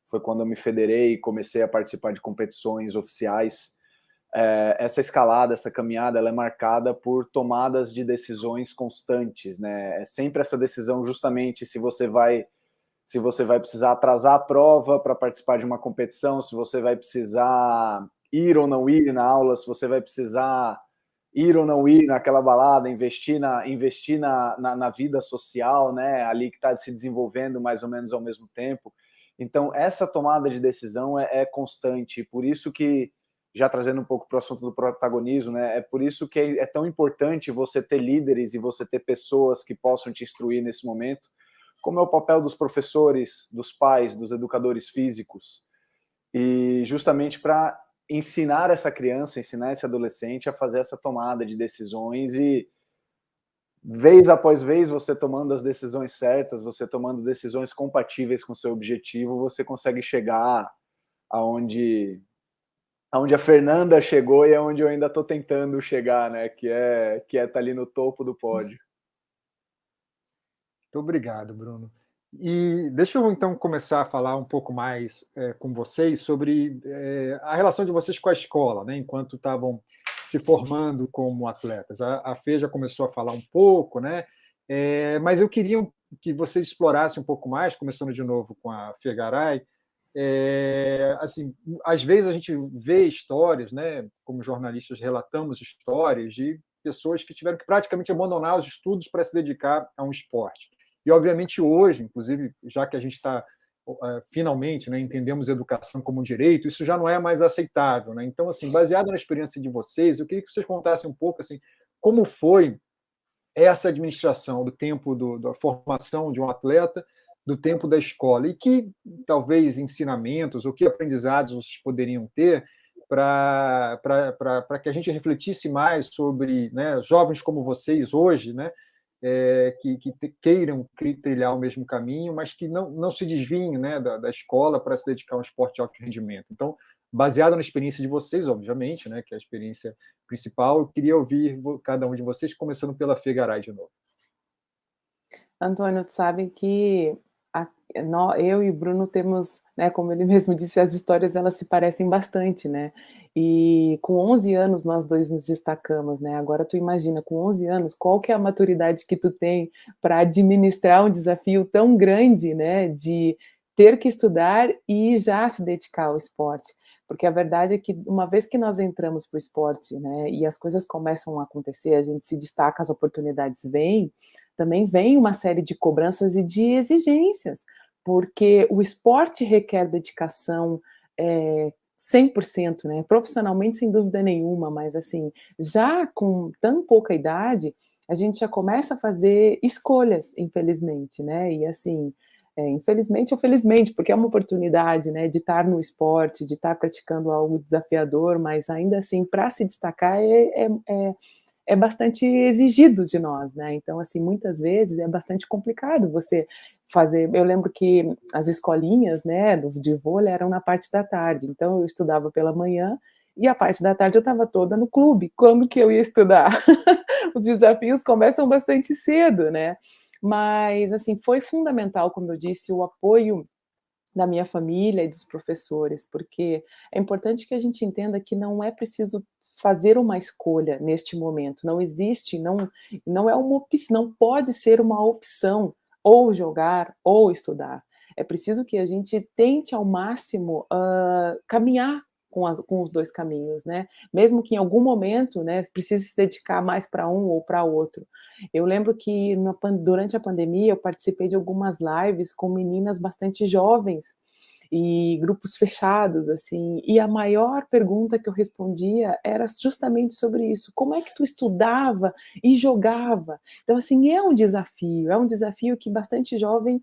foi quando eu me federei e comecei a participar de competições oficiais. Essa escalada, essa caminhada, ela é marcada por tomadas de decisões constantes, né? É sempre essa decisão justamente se você vai se você vai precisar atrasar a prova para participar de uma competição, se você vai precisar ir ou não ir na aula, se você vai precisar ir ou não ir naquela balada, investir na vida social, né, ali que está se desenvolvendo mais ou menos ao mesmo tempo. Então, essa tomada de decisão é constante, por isso que, já trazendo um pouco para o assunto do protagonismo, né, é por isso que é tão importante você ter líderes e você ter pessoas que possam te instruir nesse momento, como é o papel dos professores, dos pais, dos educadores físicos, e justamente para ensinar essa criança, ensinar esse adolescente a fazer essa tomada de decisões e, vez após vez, você tomando as decisões certas, você tomando decisões compatíveis com o seu objetivo, você consegue chegar aonde a Fernanda chegou e aonde eu ainda estou tentando chegar, né? Que é estar ali no topo do pódio. Muito obrigado, Bruno. E deixa eu então começar a falar um pouco mais com vocês sobre a relação de vocês com a escola, né? Enquanto estavam se formando como atletas. A Fê já começou a falar um pouco, né? Mas eu queria que vocês explorassem um pouco mais, começando de novo com a Fê Garay. Assim, às vezes a gente vê histórias, né? Como jornalistas relatamos histórias de pessoas que tiveram que praticamente abandonar os estudos para se dedicar a um esporte. E, obviamente, hoje, inclusive, já que a gente está, finalmente, né, entendemos educação como um direito, isso já não é mais aceitável, né? Então, assim, baseado na experiência de vocês, eu queria que vocês contassem um pouco, assim, como foi essa administração do tempo da formação de um atleta, do tempo da escola, e que, talvez, ensinamentos ou que aprendizados vocês poderiam ter para que a gente refletisse mais sobre, né, jovens como vocês hoje, né, que queiram trilhar o mesmo caminho, mas que não se desviem, né, da escola para se dedicar a um esporte de alto rendimento. Então, baseado na experiência de vocês, obviamente, né, que é a experiência principal, eu queria ouvir cada um de vocês, começando pela Fê Garay de novo. Antônio, tu sabe que eu e o Bruno temos, né, como ele mesmo disse, as histórias elas se parecem bastante, né? E com 11 anos nós dois nos destacamos, né? Agora tu imagina, com 11 anos, qual que é a maturidade que tu tem para administrar um desafio tão grande, né, de ter que estudar e já se dedicar ao esporte? Porque a verdade é que uma vez que nós entramos para o esporte, né, e as coisas começam a acontecer, a gente se destaca, as oportunidades vêm, também vem uma série de cobranças e de exigências, porque o esporte requer dedicação 100%, né? Profissionalmente, sem dúvida nenhuma, mas assim, já com tão pouca idade, a gente já começa a fazer escolhas, infelizmente, né? E assim, infelizmente ou felizmente, porque é uma oportunidade, né, de estar no esporte, de estar praticando algo desafiador, mas ainda assim, para se destacar é bastante exigido de nós, né? Então, assim, muitas vezes é bastante complicado você fazer. Eu lembro que as escolinhas, né, de vôlei eram na parte da tarde, então eu estudava pela manhã e a parte da tarde eu estava toda no clube. Quando que eu ia estudar? Os desafios começam bastante cedo, né? Mas, assim, foi fundamental, como eu disse, o apoio da minha família e dos professores, porque é importante que a gente entenda que não é preciso fazer uma escolha neste momento, não existe, não é uma opção, não pode ser uma opção, ou jogar ou estudar. É preciso que a gente tente ao máximo caminhar com os dois caminhos, né? Mesmo que em algum momento, né, precise se dedicar mais para um ou para outro. Eu lembro que durante a pandemia eu participei de algumas lives com meninas bastante jovens e grupos fechados, assim, e a maior pergunta que eu respondia era justamente sobre isso: como é que tu estudava e jogava? Então, assim, é um desafio que bastante jovem,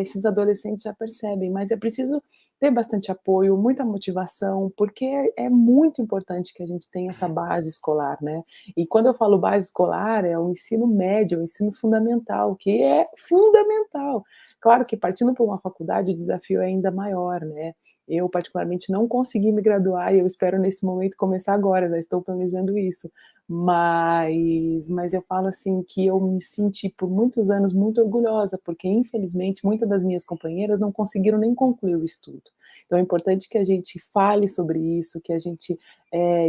esses adolescentes já percebem, mas é preciso ter bastante apoio, muita motivação, porque é muito importante que a gente tenha essa base escolar, né? E quando eu falo base escolar, é o ensino médio, o ensino fundamental, que é fundamental. Claro que partindo para uma faculdade o desafio é ainda maior, né? Eu, particularmente, não consegui me graduar e eu espero, nesse momento, começar agora, já estou planejando isso. Mas eu falo assim que eu me senti por muitos anos muito orgulhosa, porque infelizmente muitas das minhas companheiras não conseguiram nem concluir o estudo. Então é importante que a gente fale sobre isso, que a gente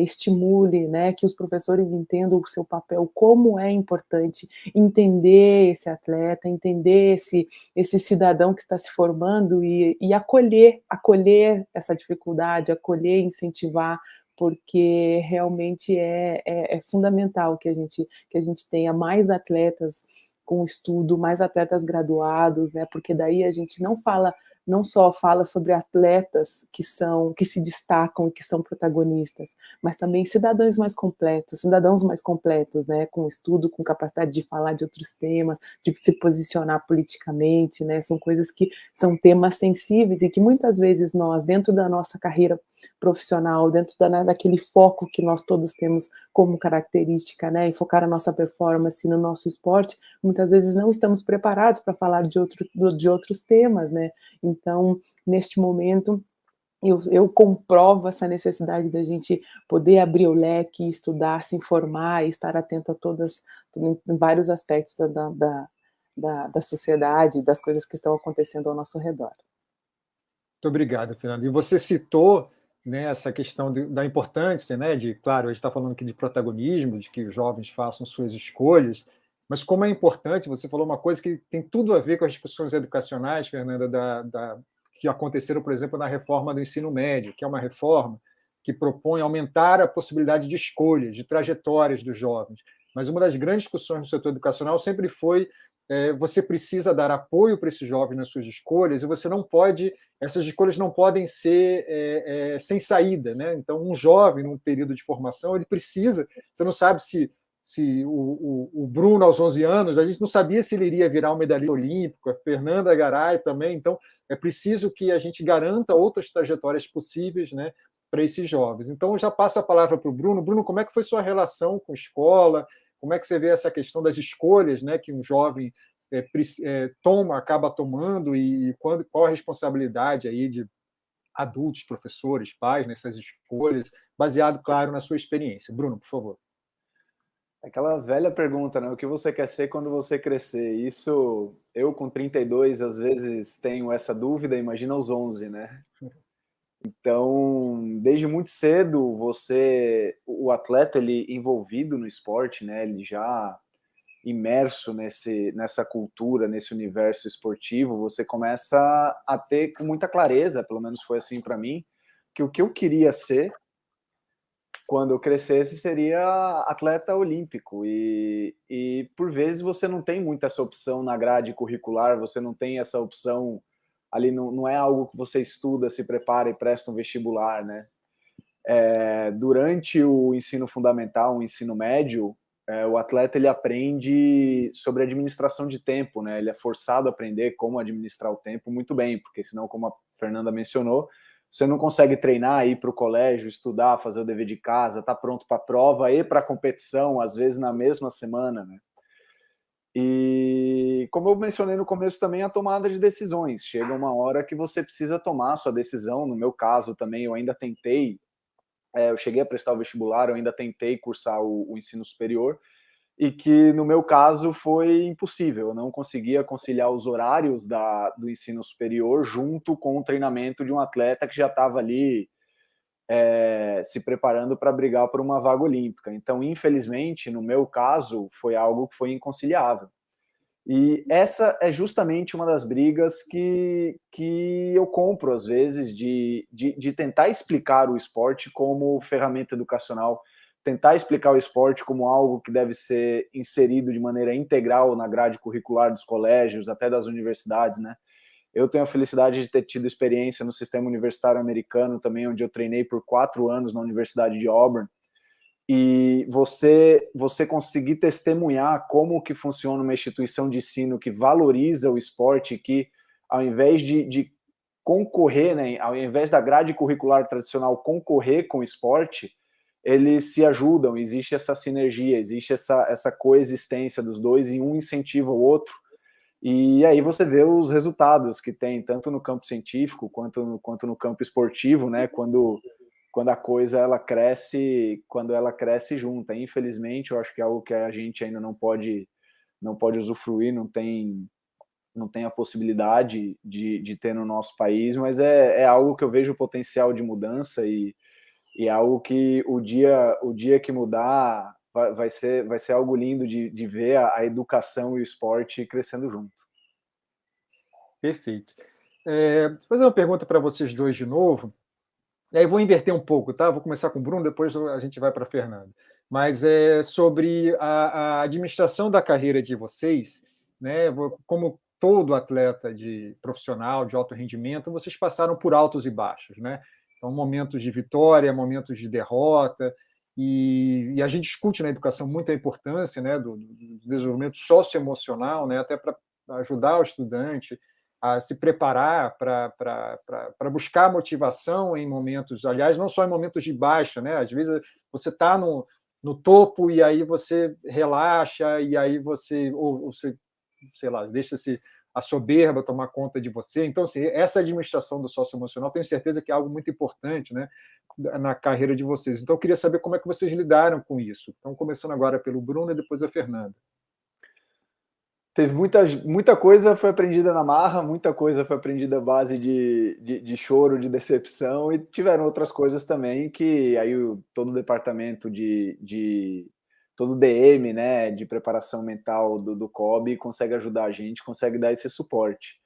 estimule, né, que os professores entendam o seu papel, como é importante entender esse atleta, entender esse cidadão que está se formando e acolher essa dificuldade, acolher, incentivar, porque realmente é fundamental que a gente tenha mais atletas com estudo, mais atletas graduados, né? Porque daí a gente não só fala sobre atletas que se destacam, que são protagonistas, mas também cidadãos mais completos, né? Com estudo, com capacidade de falar de outros temas, de se posicionar politicamente, né? São coisas que são temas sensíveis e que muitas vezes nós, dentro da nossa carreira profissional, dentro daquele foco que nós todos temos como característica, né, e focar a nossa performance no nosso esporte, muitas vezes não estamos preparados para falar de outros temas, né? Então, neste momento, eu comprovo essa necessidade da gente poder abrir o leque, estudar, se informar e estar atento a em vários aspectos da sociedade, das coisas que estão acontecendo ao nosso redor. Muito obrigado, Fernando. E você citou, né, essa questão da importância, né, claro, a gente está falando aqui de protagonismo, de que os jovens façam suas escolhas, mas como é importante, você falou uma coisa que tem tudo a ver com as discussões educacionais, Fernanda, que aconteceram, por exemplo, na reforma do ensino médio, que é uma reforma que propõe aumentar a possibilidade de escolhas, de trajetórias dos jovens. Mas uma das grandes discussões no setor educacional sempre foi você precisa dar apoio para esses jovens nas suas escolhas, e você não pode, essas escolhas não podem ser sem saída, né? Então, um jovem, num período de formação, ele precisa, você não sabe se o Bruno, aos 11 anos, a gente não sabia se ele iria virar um medalhista olímpico, a Fernanda Garay também, então é preciso que a gente garanta outras trajetórias possíveis, né, para esses jovens. Então, eu já passo a palavra para o Bruno. Bruno, como é que foi sua relação com a escola? Como é que você vê essa questão das escolhas, né, que um jovem acaba tomando e qual a responsabilidade aí de adultos, professores, pais nessas escolhas, baseado, claro, na sua experiência? Bruno, por favor. Aquela velha pergunta, né? O que você quer ser quando você crescer? Isso, eu com 32, às vezes tenho essa dúvida, imagina aos 11, né? Então, desde muito cedo, o atleta, ele envolvido no esporte, né? Ele já imerso nessa cultura, nesse universo esportivo, você começa a ter com muita clareza, pelo menos foi assim para mim, que o que eu queria ser quando eu crescesse seria atleta olímpico, e por vezes você não tem muita essa opção na grade curricular, você não tem essa opção ali, não é algo que você estuda, se prepara e presta um vestibular, né? Durante o ensino fundamental, o ensino médio, o atleta ele aprende sobre administração de tempo, né? Ele é forçado a aprender como administrar o tempo muito bem, porque senão, como a Fernanda mencionou, você não consegue treinar, ir para o colégio, estudar, fazer o dever de casa, estar pronto para a prova e para a competição, às vezes na mesma semana, né? E como eu mencionei no começo também, a tomada de decisões. Chega uma hora que você precisa tomar a sua decisão. No meu caso também, eu ainda tentei, eu cheguei a prestar o vestibular, eu ainda tentei cursar o ensino superior, e que no meu caso foi impossível, eu não conseguia conciliar os horários do ensino superior junto com o treinamento de um atleta que já estava ali se preparando para brigar por uma vaga olímpica. Então, infelizmente, no meu caso, foi algo que foi inconciliável. E essa é justamente uma das brigas que eu compro, às vezes, de tentar explicar o esporte como ferramenta educacional, tentar explicar o esporte como algo que deve ser inserido de maneira integral na grade curricular dos colégios, até das universidades, né? Eu tenho a felicidade de ter tido experiência no sistema universitário americano também, onde eu treinei por 4 anos na Universidade de Auburn, e você conseguir testemunhar como que funciona uma instituição de ensino que valoriza o esporte, que ao invés de concorrer, né, ao invés da grade curricular tradicional concorrer com o esporte, eles se ajudam, existe essa sinergia, existe essa coexistência dos dois, e um incentiva o outro. E aí você vê os resultados que tem, tanto no campo científico quanto no campo esportivo, né? Quando a coisa quando ela cresce junta. Infelizmente, eu acho que é algo que a gente ainda não pode usufruir, não tem a possibilidade de ter no nosso país, mas é algo que eu vejo o potencial de mudança e é algo que o dia que mudar vai ser algo lindo de ver a educação e o esporte crescendo junto. Perfeito. Vou fazer uma pergunta para vocês dois de novo, e aí vou inverter um pouco, tá? Vou começar com o Bruno, depois a gente vai para a Fernanda. Mas é sobre a administração da carreira de vocês, né? Como todo atleta profissional de alto rendimento, vocês passaram por altos e baixos, né? Então, momentos de vitória, momentos de derrota, e a gente discute na educação muito a importância, né, do desenvolvimento socioemocional, né, até para ajudar o estudante a se preparar para buscar motivação em momentos, aliás, não só em momentos de baixa, né? Às vezes você está no topo e aí você relaxa e aí você, ou você, sei lá, deixa-se a soberba tomar conta de você. Então, assim, essa administração do socioemocional, tenho certeza que é algo muito importante, né, na carreira de vocês. Então, eu queria saber como é que vocês lidaram com isso. Então, começando agora pelo Bruno e depois a Fernanda. Teve muita coisa foi aprendida na marra, muita coisa foi aprendida à base de choro, de decepção, e tiveram outras coisas também que aí todo o departamento todo o DM, né, de preparação mental do COB consegue ajudar a gente, consegue dar esse suporte.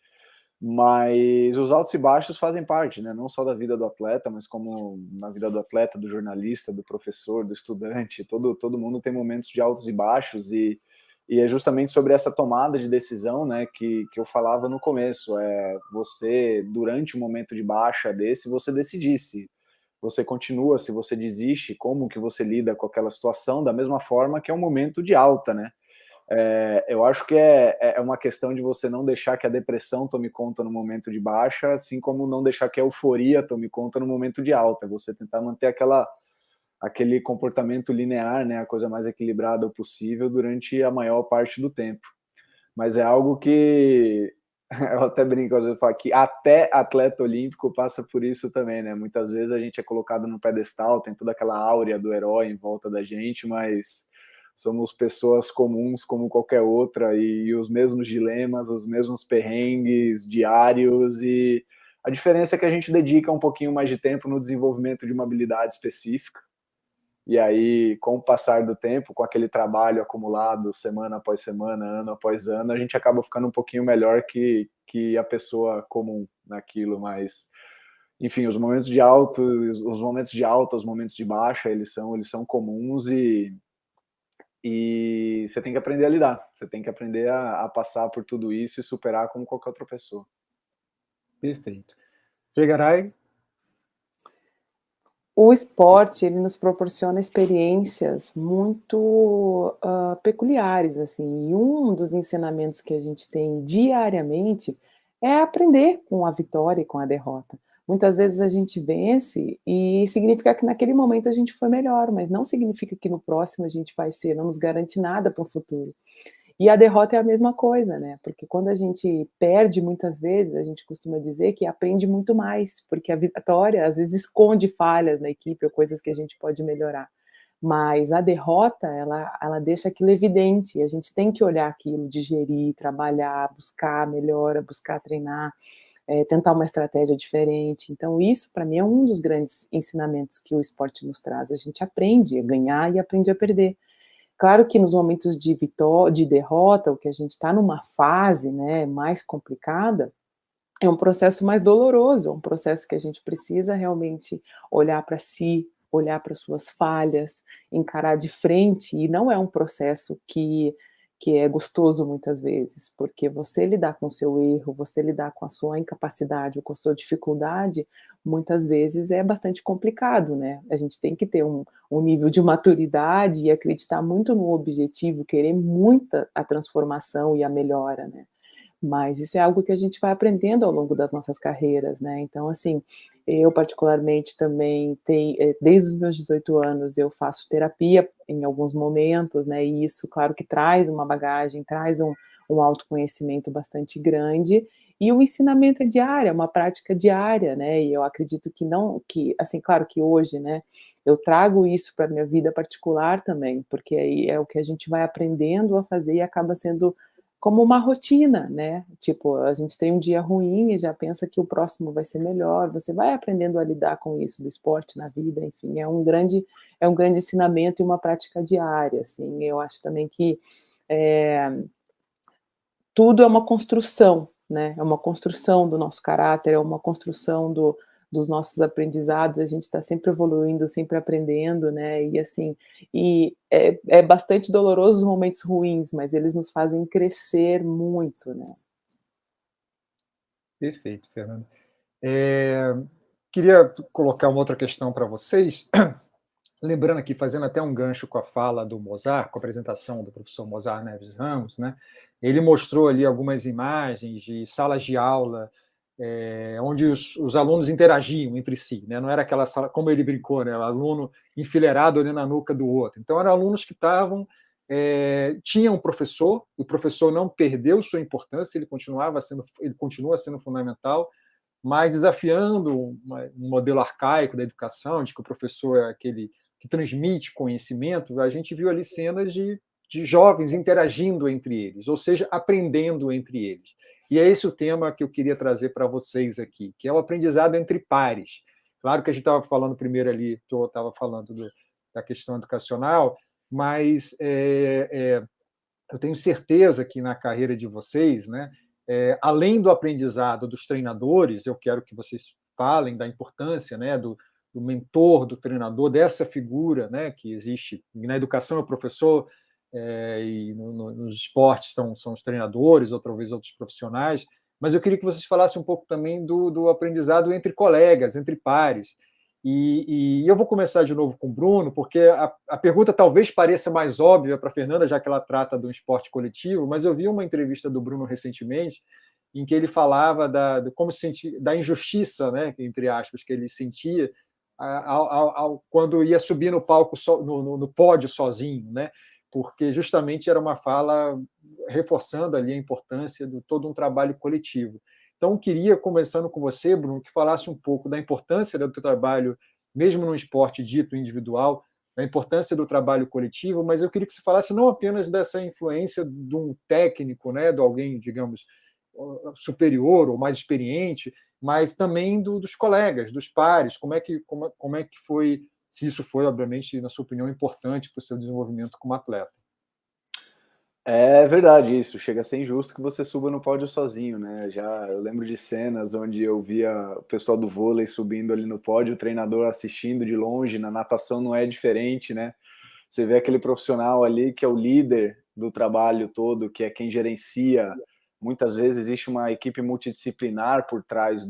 Mas os altos e baixos fazem parte, né, não só da vida do atleta, mas como na vida do atleta, do jornalista, do professor, do estudante, todo mundo tem momentos de altos e baixos, e é justamente sobre essa tomada de decisão, né, que eu falava no começo. Você, durante um momento de baixa desse, você decidir se você continua, se você desiste, como que você lida com aquela situação, da mesma forma que é um momento de alta, né? Eu acho que é uma questão de você não deixar que a depressão tome conta no momento de baixa, assim como não deixar que a euforia tome conta no momento de alta. Você tentar manter aquele comportamento linear, né, a coisa mais equilibrada possível durante a maior parte do tempo. Mas é algo que eu até brinco, às vezes, falo que até atleta olímpico passa por isso também, né? Muitas vezes a gente é colocado no pedestal, tem toda aquela áurea do herói em volta da gente, mas somos pessoas comuns como qualquer outra, e os mesmos dilemas, os mesmos perrengues diários, e a diferença é que a gente dedica um pouquinho mais de tempo no desenvolvimento de uma habilidade específica. E aí, com o passar do tempo, com aquele trabalho acumulado semana após semana, ano após ano, a gente acaba ficando um pouquinho melhor que a pessoa comum naquilo. Mas, enfim, os momentos de alta, os momentos de baixa, eles são comuns, e você tem que aprender a lidar. Você tem que aprender a passar por tudo isso e superar como qualquer outra pessoa. Perfeito. Fegaray? O esporte, ele nos proporciona experiências muito peculiares, assim, e um dos ensinamentos que a gente tem diariamente é aprender com a vitória e com a derrota. Muitas vezes a gente vence e significa que naquele momento a gente foi melhor, mas não significa que no próximo a gente vai ser, não nos garante nada para o futuro. E a derrota é a mesma coisa, né? Porque quando a gente perde muitas vezes, a gente costuma dizer que aprende muito mais, porque a vitória às vezes esconde falhas na equipe ou coisas que a gente pode melhorar. Mas a derrota, ela deixa aquilo evidente, e a gente tem que olhar aquilo, digerir, trabalhar, buscar melhora, buscar treinar, tentar uma estratégia diferente. Então isso, para mim, é um dos grandes ensinamentos que o esporte nos traz. A gente aprende a ganhar e aprende a perder. Claro que nos momentos de derrota, o que a gente está numa fase, né, mais complicada, é um processo mais doloroso, é um processo que a gente precisa realmente olhar para si, olhar para suas falhas, encarar de frente, e não é um processo que é gostoso muitas vezes, porque você lidar com o seu erro, você lidar com a sua incapacidade ou com a sua dificuldade, muitas vezes é bastante complicado, né? A gente tem que ter um nível de maturidade e acreditar muito no objetivo, querer muito a transformação e a melhora, né? Mas isso é algo que a gente vai aprendendo ao longo das nossas carreiras, né? Então, assim, eu particularmente também desde os meus 18 anos eu faço terapia em alguns momentos, né? E isso, claro que traz uma bagagem, traz um um autoconhecimento bastante grande, e o ensinamento é diário, é uma prática diária, né, e eu acredito que, assim, claro que hoje, né, eu trago isso para a minha vida particular também, porque aí é o que a gente vai aprendendo a fazer e acaba sendo como uma rotina, né, tipo, a gente tem um dia ruim e já pensa que o próximo vai ser melhor, você vai aprendendo a lidar com isso do esporte na vida, enfim, é um grande ensinamento e uma prática diária, assim, eu acho também que, tudo é uma construção, né, é uma construção do nosso caráter, é uma construção dos nossos aprendizados, a gente está sempre evoluindo, sempre aprendendo, né, e assim, é bastante doloroso os momentos ruins, mas eles nos fazem crescer muito, né. Perfeito, Fernanda. Queria colocar uma outra questão para vocês, lembrando aqui, fazendo até um gancho com a fala do Mozart, com a apresentação do professor Mozart Neves Ramos, né? Ele mostrou ali algumas imagens de salas de aula onde os alunos interagiam entre si, né? Não era aquela sala, como ele brincou, né? O aluno enfileirado ali na nuca do outro. Então, eram alunos que estavam... tinha um professor, o professor não perdeu sua importância, ele continua sendo fundamental, mas desafiando um modelo arcaico da educação, de que o professor é aquele que transmite conhecimento. A gente viu ali cenas de jovens interagindo entre eles, ou seja, aprendendo entre eles. E é esse o tema que eu queria trazer para vocês aqui, que é o aprendizado entre pares. Claro que a gente estava falando primeiro ali, eu estava falando da questão educacional, mas eu tenho certeza que na carreira de vocês, né, além do aprendizado dos treinadores, eu quero que vocês falem da importância, né, do mentor, do treinador, dessa figura, né, que existe na educação, é o professor, e nos esportes são os treinadores, ou talvez outros profissionais, mas eu queria que vocês falassem um pouco também do aprendizado entre colegas, entre pares. E eu vou começar de novo com o Bruno, porque a pergunta talvez pareça mais óbvia para a Fernanda, já que ela trata do esporte coletivo, mas eu vi uma entrevista do Bruno recentemente, em que ele falava da injustiça, né, entre aspas, que ele sentia quando ia subir no palco, no pódio sozinho, né, porque justamente era uma fala reforçando ali a importância de todo um trabalho coletivo. Então, queria, começando com você, Bruno, que falasse um pouco da importância do teu trabalho, mesmo no esporte dito individual, da importância do trabalho coletivo, mas eu queria que você falasse não apenas dessa influência de um técnico, né, de alguém, digamos, superior ou mais experiente, mas também dos colegas, dos pares, como é que foi, se isso foi, obviamente, na sua opinião, importante para o seu desenvolvimento como atleta. É verdade isso, chega a ser injusto que você suba no pódio sozinho, né? Eu lembro de cenas onde eu via o pessoal do vôlei subindo ali no pódio, o treinador assistindo de longe, na natação não é diferente, né? Você vê aquele profissional ali que é o líder do trabalho todo, que é quem gerencia. Muitas vezes existe uma equipe multidisciplinar por trás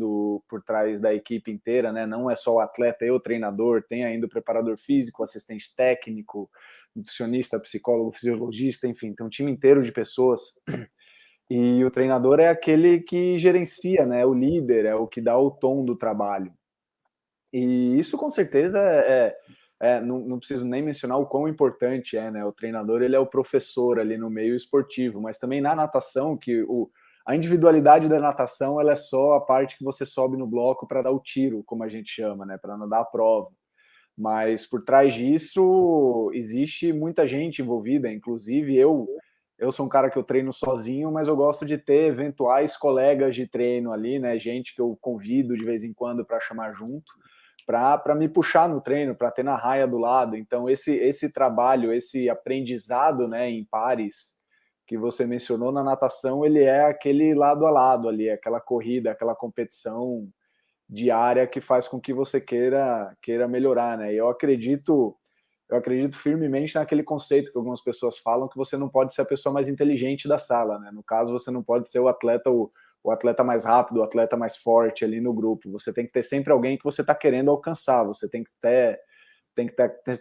da equipe inteira, né? Não é só o atleta e o treinador, tem ainda o preparador físico, o assistente técnico, nutricionista, psicólogo, fisiologista, enfim, tem um time inteiro de pessoas. E o treinador é aquele que gerencia, né? O líder, é o que dá o tom do trabalho. E isso com certeza não preciso nem mencionar o quão importante é, né? O treinador, ele é o professor ali no meio esportivo, mas também na natação, a individualidade da natação, ela é só a parte que você sobe no bloco para dar o tiro, como a gente chama, né? Para nadar a prova. Mas por trás disso existe muita gente envolvida, inclusive eu sou um cara que eu treino sozinho, mas eu gosto de ter eventuais colegas de treino ali, né? Gente que eu convido de vez em quando para chamar junto, para me puxar no treino, para ter na raia do lado. Então esse trabalho, esse aprendizado, né, em pares que você mencionou na natação, ele é aquele lado a lado ali, aquela corrida, aquela competição diária que faz com que você queira melhorar, né? E eu acredito firmemente naquele conceito que algumas pessoas falam, que você não pode ser a pessoa mais inteligente da sala, né? No caso, você não pode ser o atleta mais rápido, o atleta mais forte ali no grupo. Você tem que ter sempre alguém que você está querendo alcançar. Você tem que ter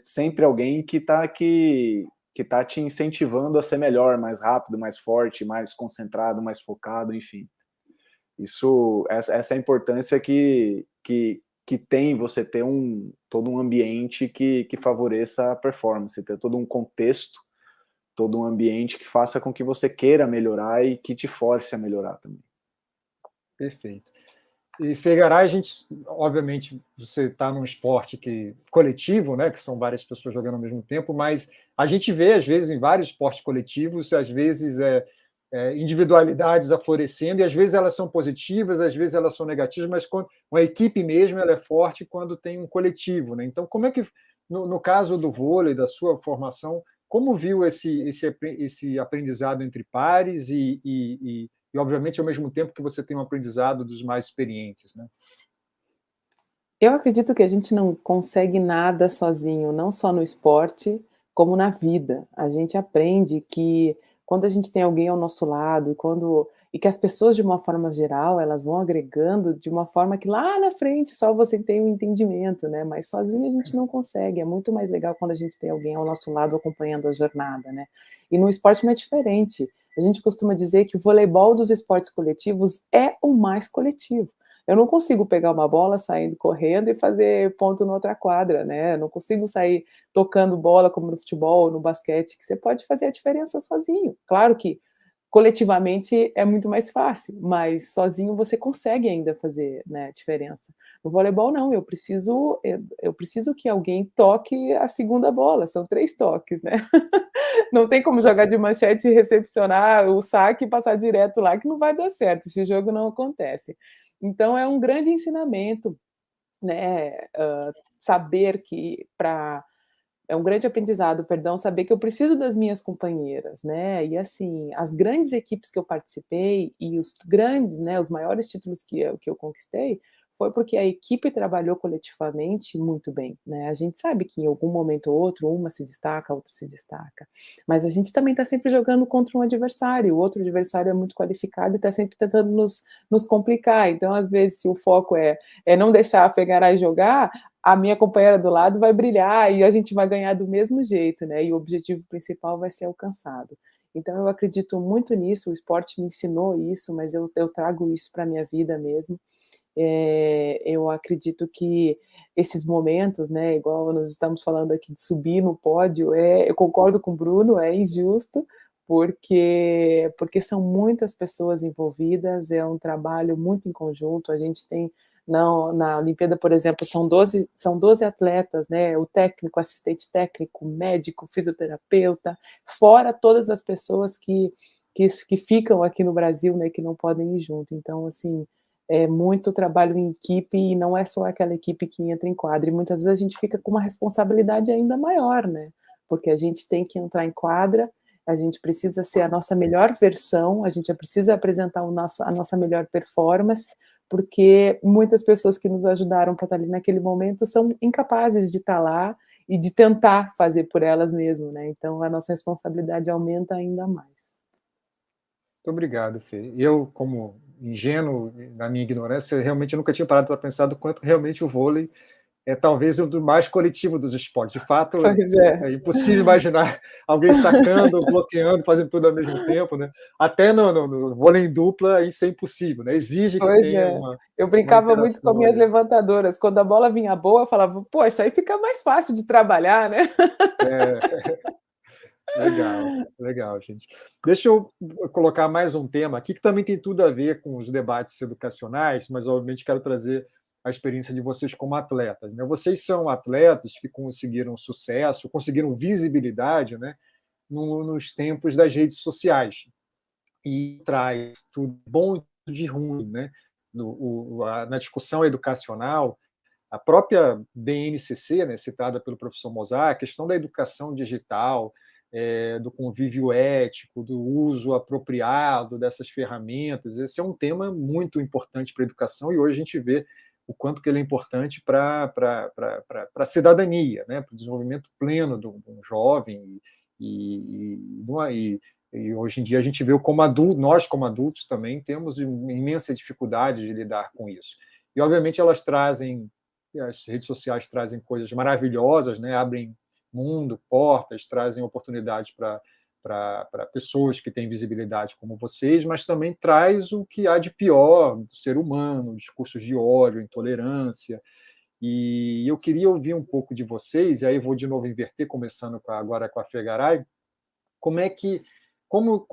sempre alguém que tá te incentivando a ser melhor, mais rápido, mais forte, mais concentrado, mais focado, enfim. Essa é a importância que tem você ter todo um ambiente que favoreça a performance, ter todo um contexto todo um ambiente que faça com que você queira melhorar e que te force a melhorar também. Perfeito. E Fegaray, a gente, obviamente, você está num esporte coletivo, né, que são várias pessoas jogando ao mesmo tempo, mas a gente vê, às vezes, em vários esportes coletivos, às vezes, individualidades aflorescendo, e às vezes elas são positivas, às vezes elas são negativas, mas quando uma equipe mesmo ela é forte quando tem um coletivo, né? Então, como é que, no caso do vôlei, da sua formação, como viu esse aprendizado entre pares e, obviamente, ao mesmo tempo que você tem um aprendizado dos mais experientes, né? Eu acredito que a gente não consegue nada sozinho, não só no esporte, como na vida. A gente aprende que quando a gente tem alguém ao nosso lado e que as pessoas, de uma forma geral, elas vão agregando de uma forma que lá na frente só você tem um entendimento, né? Mas sozinho a gente não consegue. É muito mais legal quando a gente tem alguém ao nosso lado acompanhando a jornada, né? E no esporte não é diferente. A gente costuma dizer que o voleibol dos esportes coletivos é o mais coletivo. Eu não consigo pegar uma bola saindo correndo e fazer ponto na outra quadra, né? Eu não consigo sair tocando bola como no futebol, no basquete, que você pode fazer a diferença sozinho. Claro que coletivamente é muito mais fácil, mas sozinho você consegue ainda fazer, né, diferença. No voleibol não, eu preciso que alguém toque a segunda bola, são 3 toques, né? Não tem como jogar de manchete e recepcionar o saque e passar direto lá, que não vai dar certo, esse jogo não acontece. Então é um grande ensinamento, né, saber que é um grande aprendizado, perdão, saber que eu preciso das minhas companheiras, né? E assim, as grandes equipes que eu participei e os grandes, né, os maiores títulos que eu conquistei, foi porque a equipe trabalhou coletivamente muito bem, né? A gente sabe que em algum momento ou outro, uma se destaca, a outra se destaca, mas a gente também está sempre jogando contra um adversário, o outro adversário é muito qualificado e está sempre tentando nos complicar. Então, às vezes, se o foco é não deixar a Fegaray jogar, a minha companheira do lado vai brilhar e a gente vai ganhar do mesmo jeito, né? E o objetivo principal vai ser alcançado. Então, eu acredito muito nisso, o esporte me ensinou isso, mas eu trago isso para a minha vida mesmo. Eu acredito que esses momentos, né, igual nós estamos falando aqui de subir no pódio, eu concordo com o Bruno, é injusto, porque são muitas pessoas envolvidas, é um trabalho muito em conjunto, a gente tem na Olimpíada, por exemplo, são 12 atletas, né? O técnico, assistente técnico, médico, fisioterapeuta, fora todas as pessoas que ficam aqui no Brasil, né, que não podem ir junto. Então, assim, é muito trabalho em equipe e não é só aquela equipe que entra em quadra. E muitas vezes a gente fica com uma responsabilidade ainda maior, né? Porque a gente tem que entrar em quadra, a gente precisa ser a nossa melhor versão, a gente precisa apresentar a nossa melhor performance, porque muitas pessoas que nos ajudaram para estar ali naquele momento são incapazes de estar lá e de tentar fazer por elas mesmas, né? Então, a nossa responsabilidade aumenta ainda mais. Muito obrigado, Fê. Eu, como ingênuo, na minha ignorância, realmente nunca tinha parado para pensar do quanto realmente o vôlei é talvez um dos mais coletivos dos esportes. De fato, Pois é. é impossível imaginar alguém sacando, bloqueando, fazendo tudo ao mesmo tempo, né? Até no vôlei em dupla, isso é impossível, né? Exige que Pois tenha é. uma Eu brincava muito com interação minhas ali. levantadoras. Quando a bola vinha boa, eu falava, poxa, aí fica mais fácil de trabalhar, né? Legal, legal, gente. Deixa eu colocar mais um tema aqui que também tem tudo a ver com os debates educacionais, mas obviamente quero trazer a experiência de vocês como atletas, né? Vocês são atletas que conseguiram sucesso, conseguiram visibilidade, né, nos tempos das redes sociais, e traz tudo de bom e tudo de ruim, né? Na discussão educacional, a própria BNCC, né, citada pelo professor Mozart, a questão da educação digital, do convívio ético, do uso apropriado dessas ferramentas, esse é um tema muito importante para a educação e hoje a gente vê o quanto que ele é importante para a cidadania, né, para o desenvolvimento pleno de um jovem e hoje em dia a gente vê como nós como adultos também temos imensa dificuldade de lidar com isso. E obviamente as redes sociais trazem coisas maravilhosas, né? Abrem mundo, portas, trazem oportunidades para pessoas que têm visibilidade como vocês, mas também traz o que há de pior do ser humano, discursos de ódio, intolerância. E eu queria ouvir um pouco de vocês, e aí vou de novo inverter, começando agora com a Fegaray, como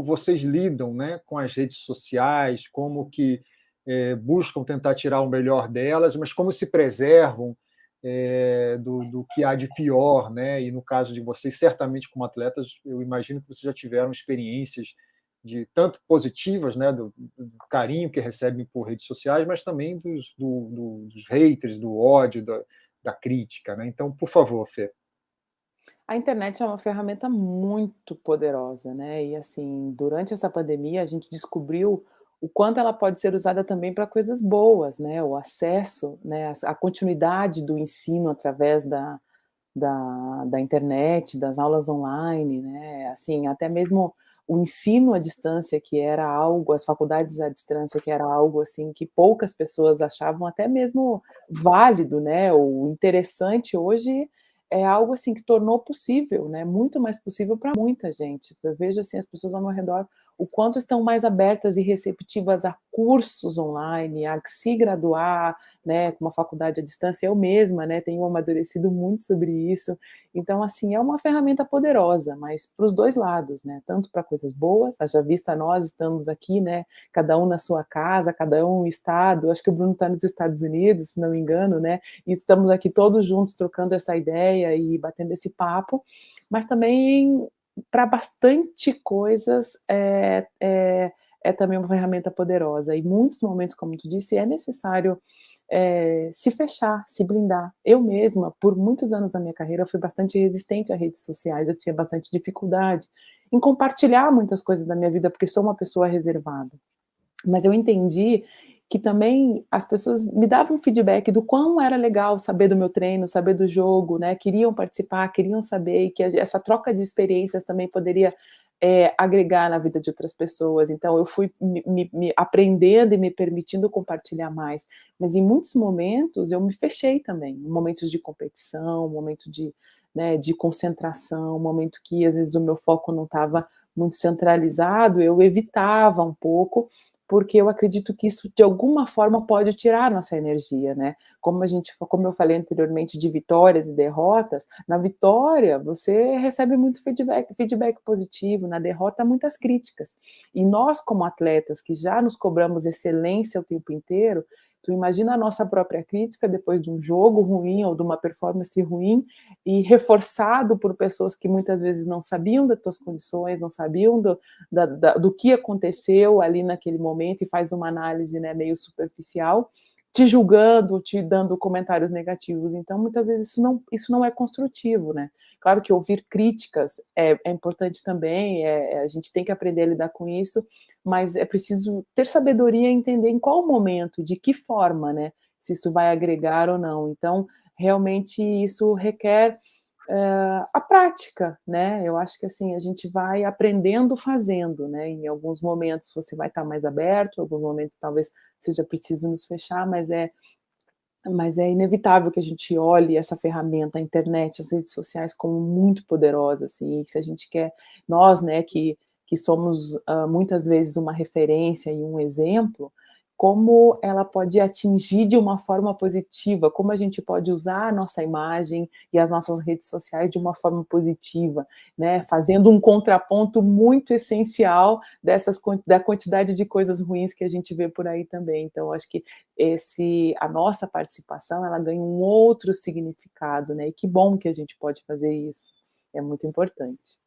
vocês lidam, né, com as redes sociais, como que buscam tentar tirar o melhor delas, mas como se preservam do que há de pior, né? E no caso de vocês, certamente como atletas, eu imagino que vocês já tiveram experiências de tanto positivas, né, do carinho que recebem por redes sociais, mas também dos haters, do ódio, da crítica, né? Então, por favor, Fê. A internet é uma ferramenta muito poderosa, né? E assim, durante essa pandemia, a gente descobriu o quanto ela pode ser usada também para coisas boas, né? O acesso, né? A continuidade do ensino através da internet, das aulas online, né? Assim, até mesmo o ensino à distância, que era algo, as faculdades à distância, que era algo assim que poucas pessoas achavam até mesmo válido, né? O interessante hoje é algo assim que tornou possível, né? Muito mais possível para muita gente. Eu vejo assim as pessoas ao meu redor o quanto estão mais abertas e receptivas a cursos online, a se graduar, né, com uma faculdade à distância. Eu mesma, né, tenho amadurecido muito sobre isso. Então, assim, é uma ferramenta poderosa, mas para os dois lados, né, tanto para coisas boas, haja vista nós estamos aqui, né, cada um na sua casa, cada um no estado, acho que o Bruno está nos Estados Unidos, se não me engano, né, e estamos aqui todos juntos trocando essa ideia e batendo esse papo, mas também para bastante coisas é também uma ferramenta poderosa. E muitos momentos, como tu disse, é necessário se fechar, se blindar. Eu mesma, por muitos anos da minha carreira, fui bastante resistente a redes sociais, eu tinha bastante dificuldade em compartilhar muitas coisas da minha vida, porque sou uma pessoa reservada. Mas eu entendi que também as pessoas me davam feedback do quão era legal saber do meu treino, saber do jogo, né? Queriam participar, queriam saber, e que essa troca de experiências também poderia agregar na vida de outras pessoas. Então eu fui me aprendendo e me permitindo compartilhar mais. Mas em muitos momentos eu me fechei também, momentos de competição, momento de, né, de concentração, momento que às vezes o meu foco não estava muito centralizado, eu evitava um pouco, porque eu acredito que isso de alguma forma pode tirar a nossa energia, né? Como eu falei anteriormente de vitórias e derrotas, na vitória você recebe muito feedback positivo, na derrota muitas críticas. E nós como atletas que já nos cobramos excelência o tempo inteiro, tu imagina a nossa própria crítica depois de um jogo ruim ou de uma performance ruim e reforçado por pessoas que muitas vezes não sabiam das tuas condições, não sabiam do que aconteceu ali naquele momento e faz uma análise, né, meio superficial, te julgando, te dando comentários negativos. Então, muitas vezes isso não é construtivo, né? Claro que ouvir críticas é importante também, a gente tem que aprender a lidar com isso, mas é preciso ter sabedoria e entender em qual momento, de que forma, né? Se isso vai agregar ou não. Então, realmente isso requer a prática, né? Eu acho que assim a gente vai aprendendo fazendo, né? Em alguns momentos você vai estar mais aberto, em alguns momentos talvez seja preciso nos fechar, mas é inevitável que a gente olhe essa ferramenta, a internet, as redes sociais como muito poderosas, assim, e se a gente quer, nós, né, que somos muitas vezes uma referência e um exemplo, como ela pode atingir de uma forma positiva, como a gente pode usar a nossa imagem e as nossas redes sociais de uma forma positiva, né, fazendo um contraponto muito essencial da quantidade de coisas ruins que a gente vê por aí também. Então, acho que a nossa participação, ela ganha um outro significado, né, e que bom que a gente pode fazer isso, é muito importante.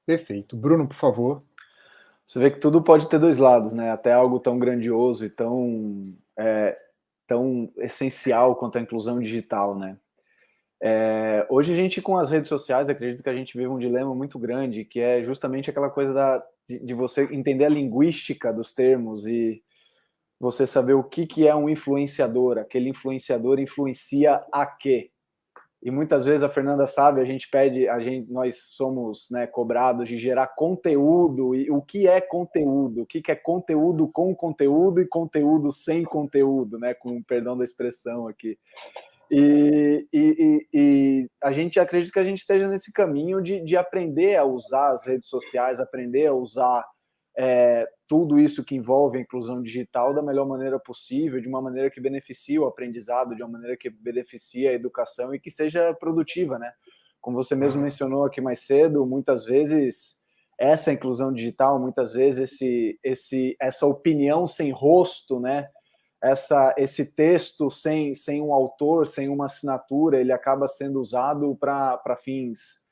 Perfeito. Bruno, por favor. Você vê que tudo pode ter dois lados, né? Até algo tão grandioso e tão essencial quanto a inclusão digital, né? Hoje a gente, com as redes sociais, acredito que a gente vive um dilema muito grande, que é justamente aquela coisa de você entender a linguística dos termos e você saber o que é um influenciador. Aquele influenciador influencia a quê? E muitas vezes a Fernanda sabe, nós somos, né, cobrados de gerar conteúdo. E o que é conteúdo? O que é conteúdo com conteúdo e conteúdo sem conteúdo, né? Com perdão da expressão aqui. E a gente acredita que a gente esteja nesse caminho de aprender a usar as redes sociais, aprender a usar tudo isso que envolve a inclusão digital da melhor maneira possível, de uma maneira que beneficie o aprendizado, de uma maneira que beneficie a educação e que seja produtiva, né? como você mesmo mencionou aqui mais cedo, muitas vezes essa inclusão digital, muitas vezes essa opinião sem rosto, né? Esse texto sem um autor, sem uma assinatura, ele acaba sendo usado para fins,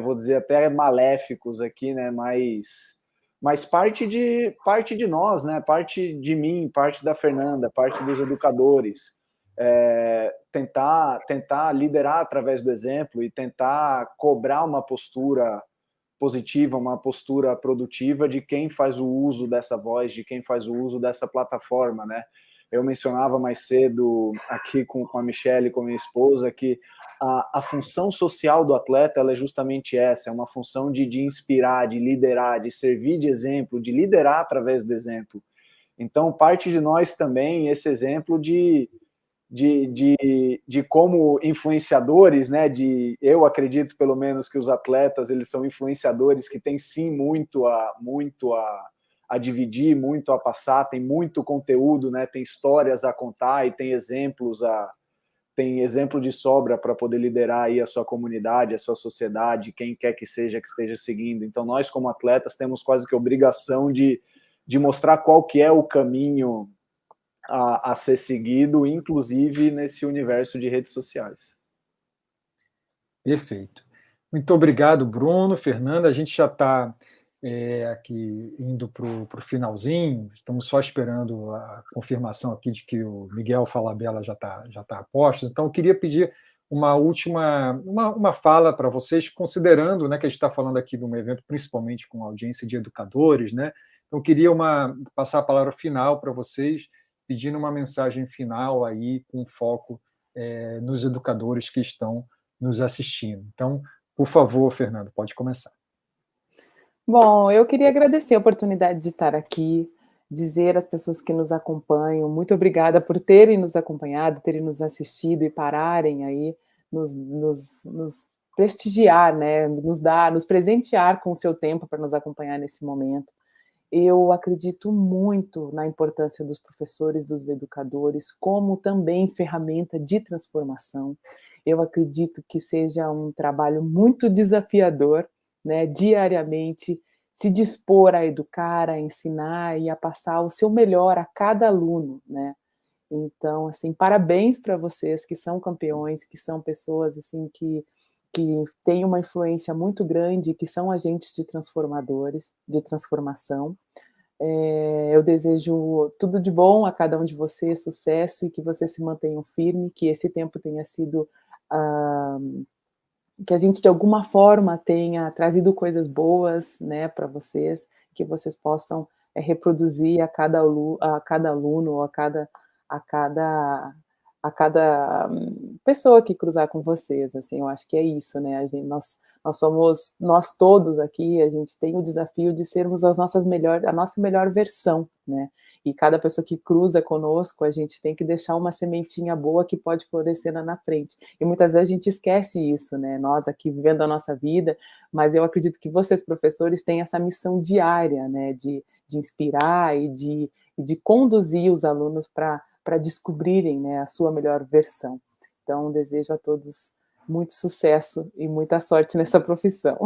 vou dizer, até maléficos aqui, né? Mas parte de nós, né? Parte de mim, parte da Fernanda, parte dos educadores, tentar liderar através do exemplo e tentar cobrar uma postura positiva, uma postura produtiva de quem faz o uso dessa voz, de quem faz o uso dessa plataforma, né? Eu mencionava mais cedo aqui com a Michelle, com a minha esposa, que a função social do atleta ela é justamente essa, é uma função de inspirar, de liderar, de servir de exemplo, de liderar através do exemplo. Então, parte de nós também, esse exemplo de como influenciadores, né? Eu acredito, pelo menos, que os atletas eles são influenciadores que têm, sim, muito a dividir, muito a passar, tem muito conteúdo, né? Tem histórias a contar e tem exemplo de sobra para poder liderar aí a sua comunidade, a sua sociedade, quem quer que esteja seguindo. Então, nós, como atletas, temos quase que a obrigação de mostrar qual que é o caminho a ser seguido, inclusive nesse universo de redes sociais. Perfeito. Muito obrigado, Bruno, Fernanda. A gente já está aqui indo para o finalzinho, estamos só esperando a confirmação aqui de que o Miguel Falabella já está a postos. Então, eu queria pedir uma última uma fala para vocês, considerando, né, que a gente está falando aqui de um evento principalmente com audiência de educadores, né? Então, eu queria passar a palavra final para vocês, pedindo uma mensagem final aí com foco nos educadores que estão nos assistindo. Então, por favor, Fernando, pode começar. Bom, eu queria agradecer a oportunidade de estar aqui, dizer às pessoas que nos acompanham, muito obrigada por terem nos acompanhado, terem nos assistido e pararem aí, nos prestigiar, né, nos presentear com o seu tempo para nos acompanhar nesse momento. Eu acredito muito na importância dos professores, dos educadores, como também ferramenta de transformação. Eu acredito que seja um trabalho muito desafiador, né, diariamente, se dispor a educar, a ensinar e a passar o seu melhor a cada aluno, né? Então, assim, parabéns para vocês que são campeões, que são pessoas assim que têm uma influência muito grande, que são agentes de transformação. Eu desejo tudo de bom a cada um de vocês, sucesso, e que vocês se mantenham firmes, que esse tempo tenha sido que a gente de alguma forma tenha trazido coisas boas, né, para vocês, que vocês possam reproduzir a cada aluno ou a cada pessoa que cruzar com vocês, assim, eu acho que é isso, né, nós somos, nós todos aqui, a gente tem o desafio de sermos a nossa melhor versão, né, e cada pessoa que cruza conosco, a gente tem que deixar uma sementinha boa que pode florescer lá na frente. E muitas vezes a gente esquece isso, né? Nós aqui vivendo a nossa vida, mas eu acredito que vocês, professores, têm essa missão diária, né? De inspirar e de conduzir os alunos para descobrirem, né, a sua melhor versão. Então, desejo a todos muito sucesso e muita sorte nessa profissão.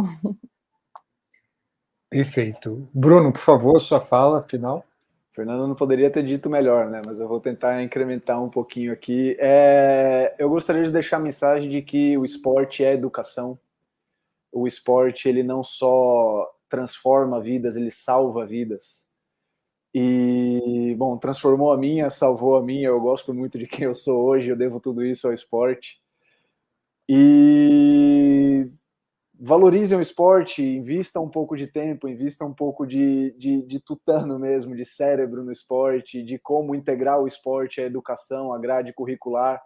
Perfeito. Bruno, por favor, sua fala final. Fernando não poderia ter dito melhor, né? Mas eu vou tentar incrementar um pouquinho aqui. Eu gostaria de deixar a mensagem de que o esporte é educação. O esporte, ele não só transforma vidas, ele salva vidas. E, bom, transformou a minha, salvou a minha. Eu gosto muito de quem eu sou hoje, eu devo tudo isso ao esporte. E valorizem o esporte, invista um pouco de tempo, invista um pouco de tutano mesmo, de cérebro no esporte, de como integrar o esporte à educação, à grade curricular,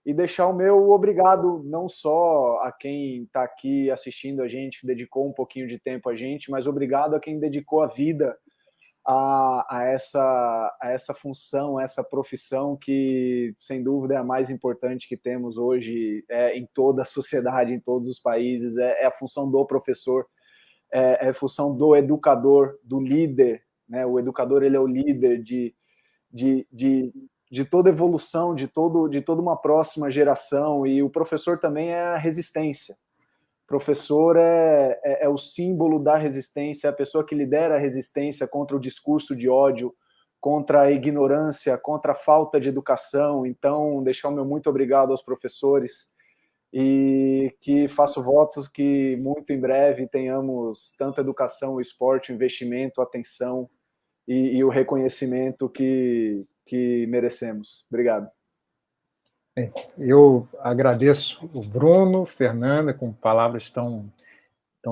e deixar o meu obrigado não só a quem está aqui assistindo a gente, que dedicou um pouquinho de tempo a gente, mas obrigado a quem dedicou a vida a essa função, a essa profissão que, sem dúvida, é a mais importante que temos hoje em toda a sociedade, em todos os países, é a função do professor, é a função do educador, do líder, né? O educador, ele é o líder de toda evolução, de toda uma próxima geração, e o professor também é a resistência. Professor é o símbolo da resistência, é a pessoa que lidera a resistência contra o discurso de ódio, contra a ignorância, contra a falta de educação. Então, deixar o meu muito obrigado aos professores e que faço votos que muito em breve tenhamos tanto educação, esporte, investimento, atenção e o reconhecimento que merecemos. Obrigado. Bem, eu agradeço o Bruno, Fernanda, com palavras tão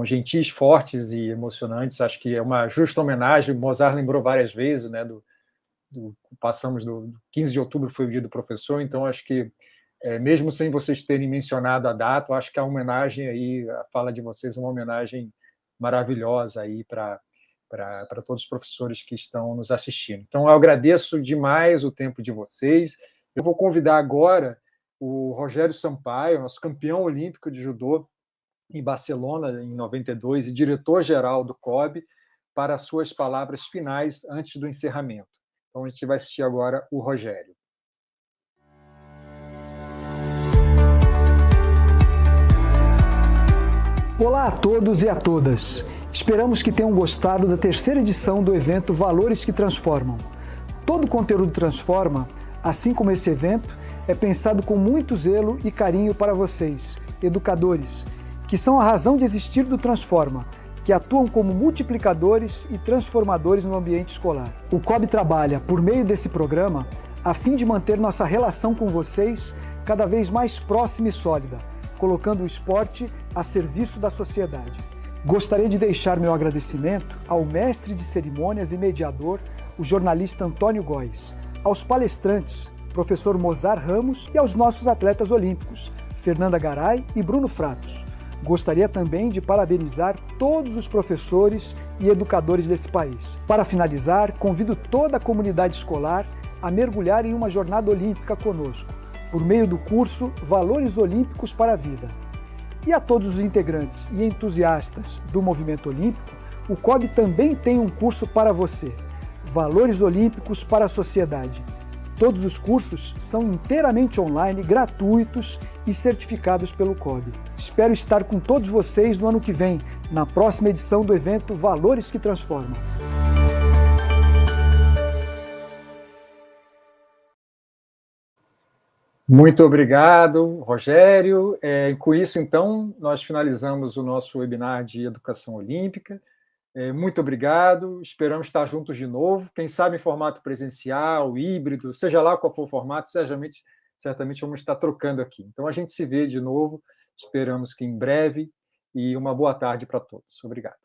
gentis, fortes e emocionantes. Acho que é uma justa homenagem. Mozart lembrou várias vezes, né, passamos do 15 de outubro, foi o dia do professor, então acho que, mesmo sem vocês terem mencionado a data, eu acho que a homenagem aí, a fala de vocês é uma homenagem maravilhosa aí para todos os professores que estão nos assistindo. Então, eu agradeço demais o tempo de vocês. Eu vou convidar agora o Rogério Sampaio, nosso campeão olímpico de judô em Barcelona, em 92, e diretor-geral do COB, para as suas palavras finais antes do encerramento. Então, a gente vai assistir agora o Rogério. Olá a todos e a todas. Esperamos que tenham gostado da terceira edição do evento Valores que Transformam. Todo o conteúdo Transforma, assim como esse evento, é pensado com muito zelo e carinho para vocês, educadores, que são a razão de existir do Transforma, que atuam como multiplicadores e transformadores no ambiente escolar. O COB trabalha, por meio desse programa, a fim de manter nossa relação com vocês cada vez mais próxima e sólida, colocando o esporte a serviço da sociedade. Gostaria de deixar meu agradecimento ao mestre de cerimônias e mediador, o jornalista Antônio Góes, aos palestrantes, professor Mozart Ramos, e aos nossos atletas olímpicos, Fernanda Garay e Bruno Fratos. Gostaria também de parabenizar todos os professores e educadores desse país. Para finalizar, convido toda a comunidade escolar a mergulhar em uma jornada olímpica conosco, por meio do curso Valores Olímpicos para a Vida. E a todos os integrantes e entusiastas do movimento olímpico, o COB também tem um curso para você, Valores Olímpicos para a Sociedade. Todos os cursos são inteiramente online, gratuitos e certificados pelo COB. Espero estar com todos vocês no ano que vem, na próxima edição do evento Valores que Transformam. Muito obrigado, Rogério. Com isso, então, nós finalizamos o nosso webinar de Educação Olímpica. Muito obrigado, esperamos estar juntos de novo, quem sabe em formato presencial, híbrido, seja lá qual for o formato, certamente vamos estar trocando aqui. Então, a gente se vê de novo, esperamos que em breve, e uma boa tarde para todos. Obrigado.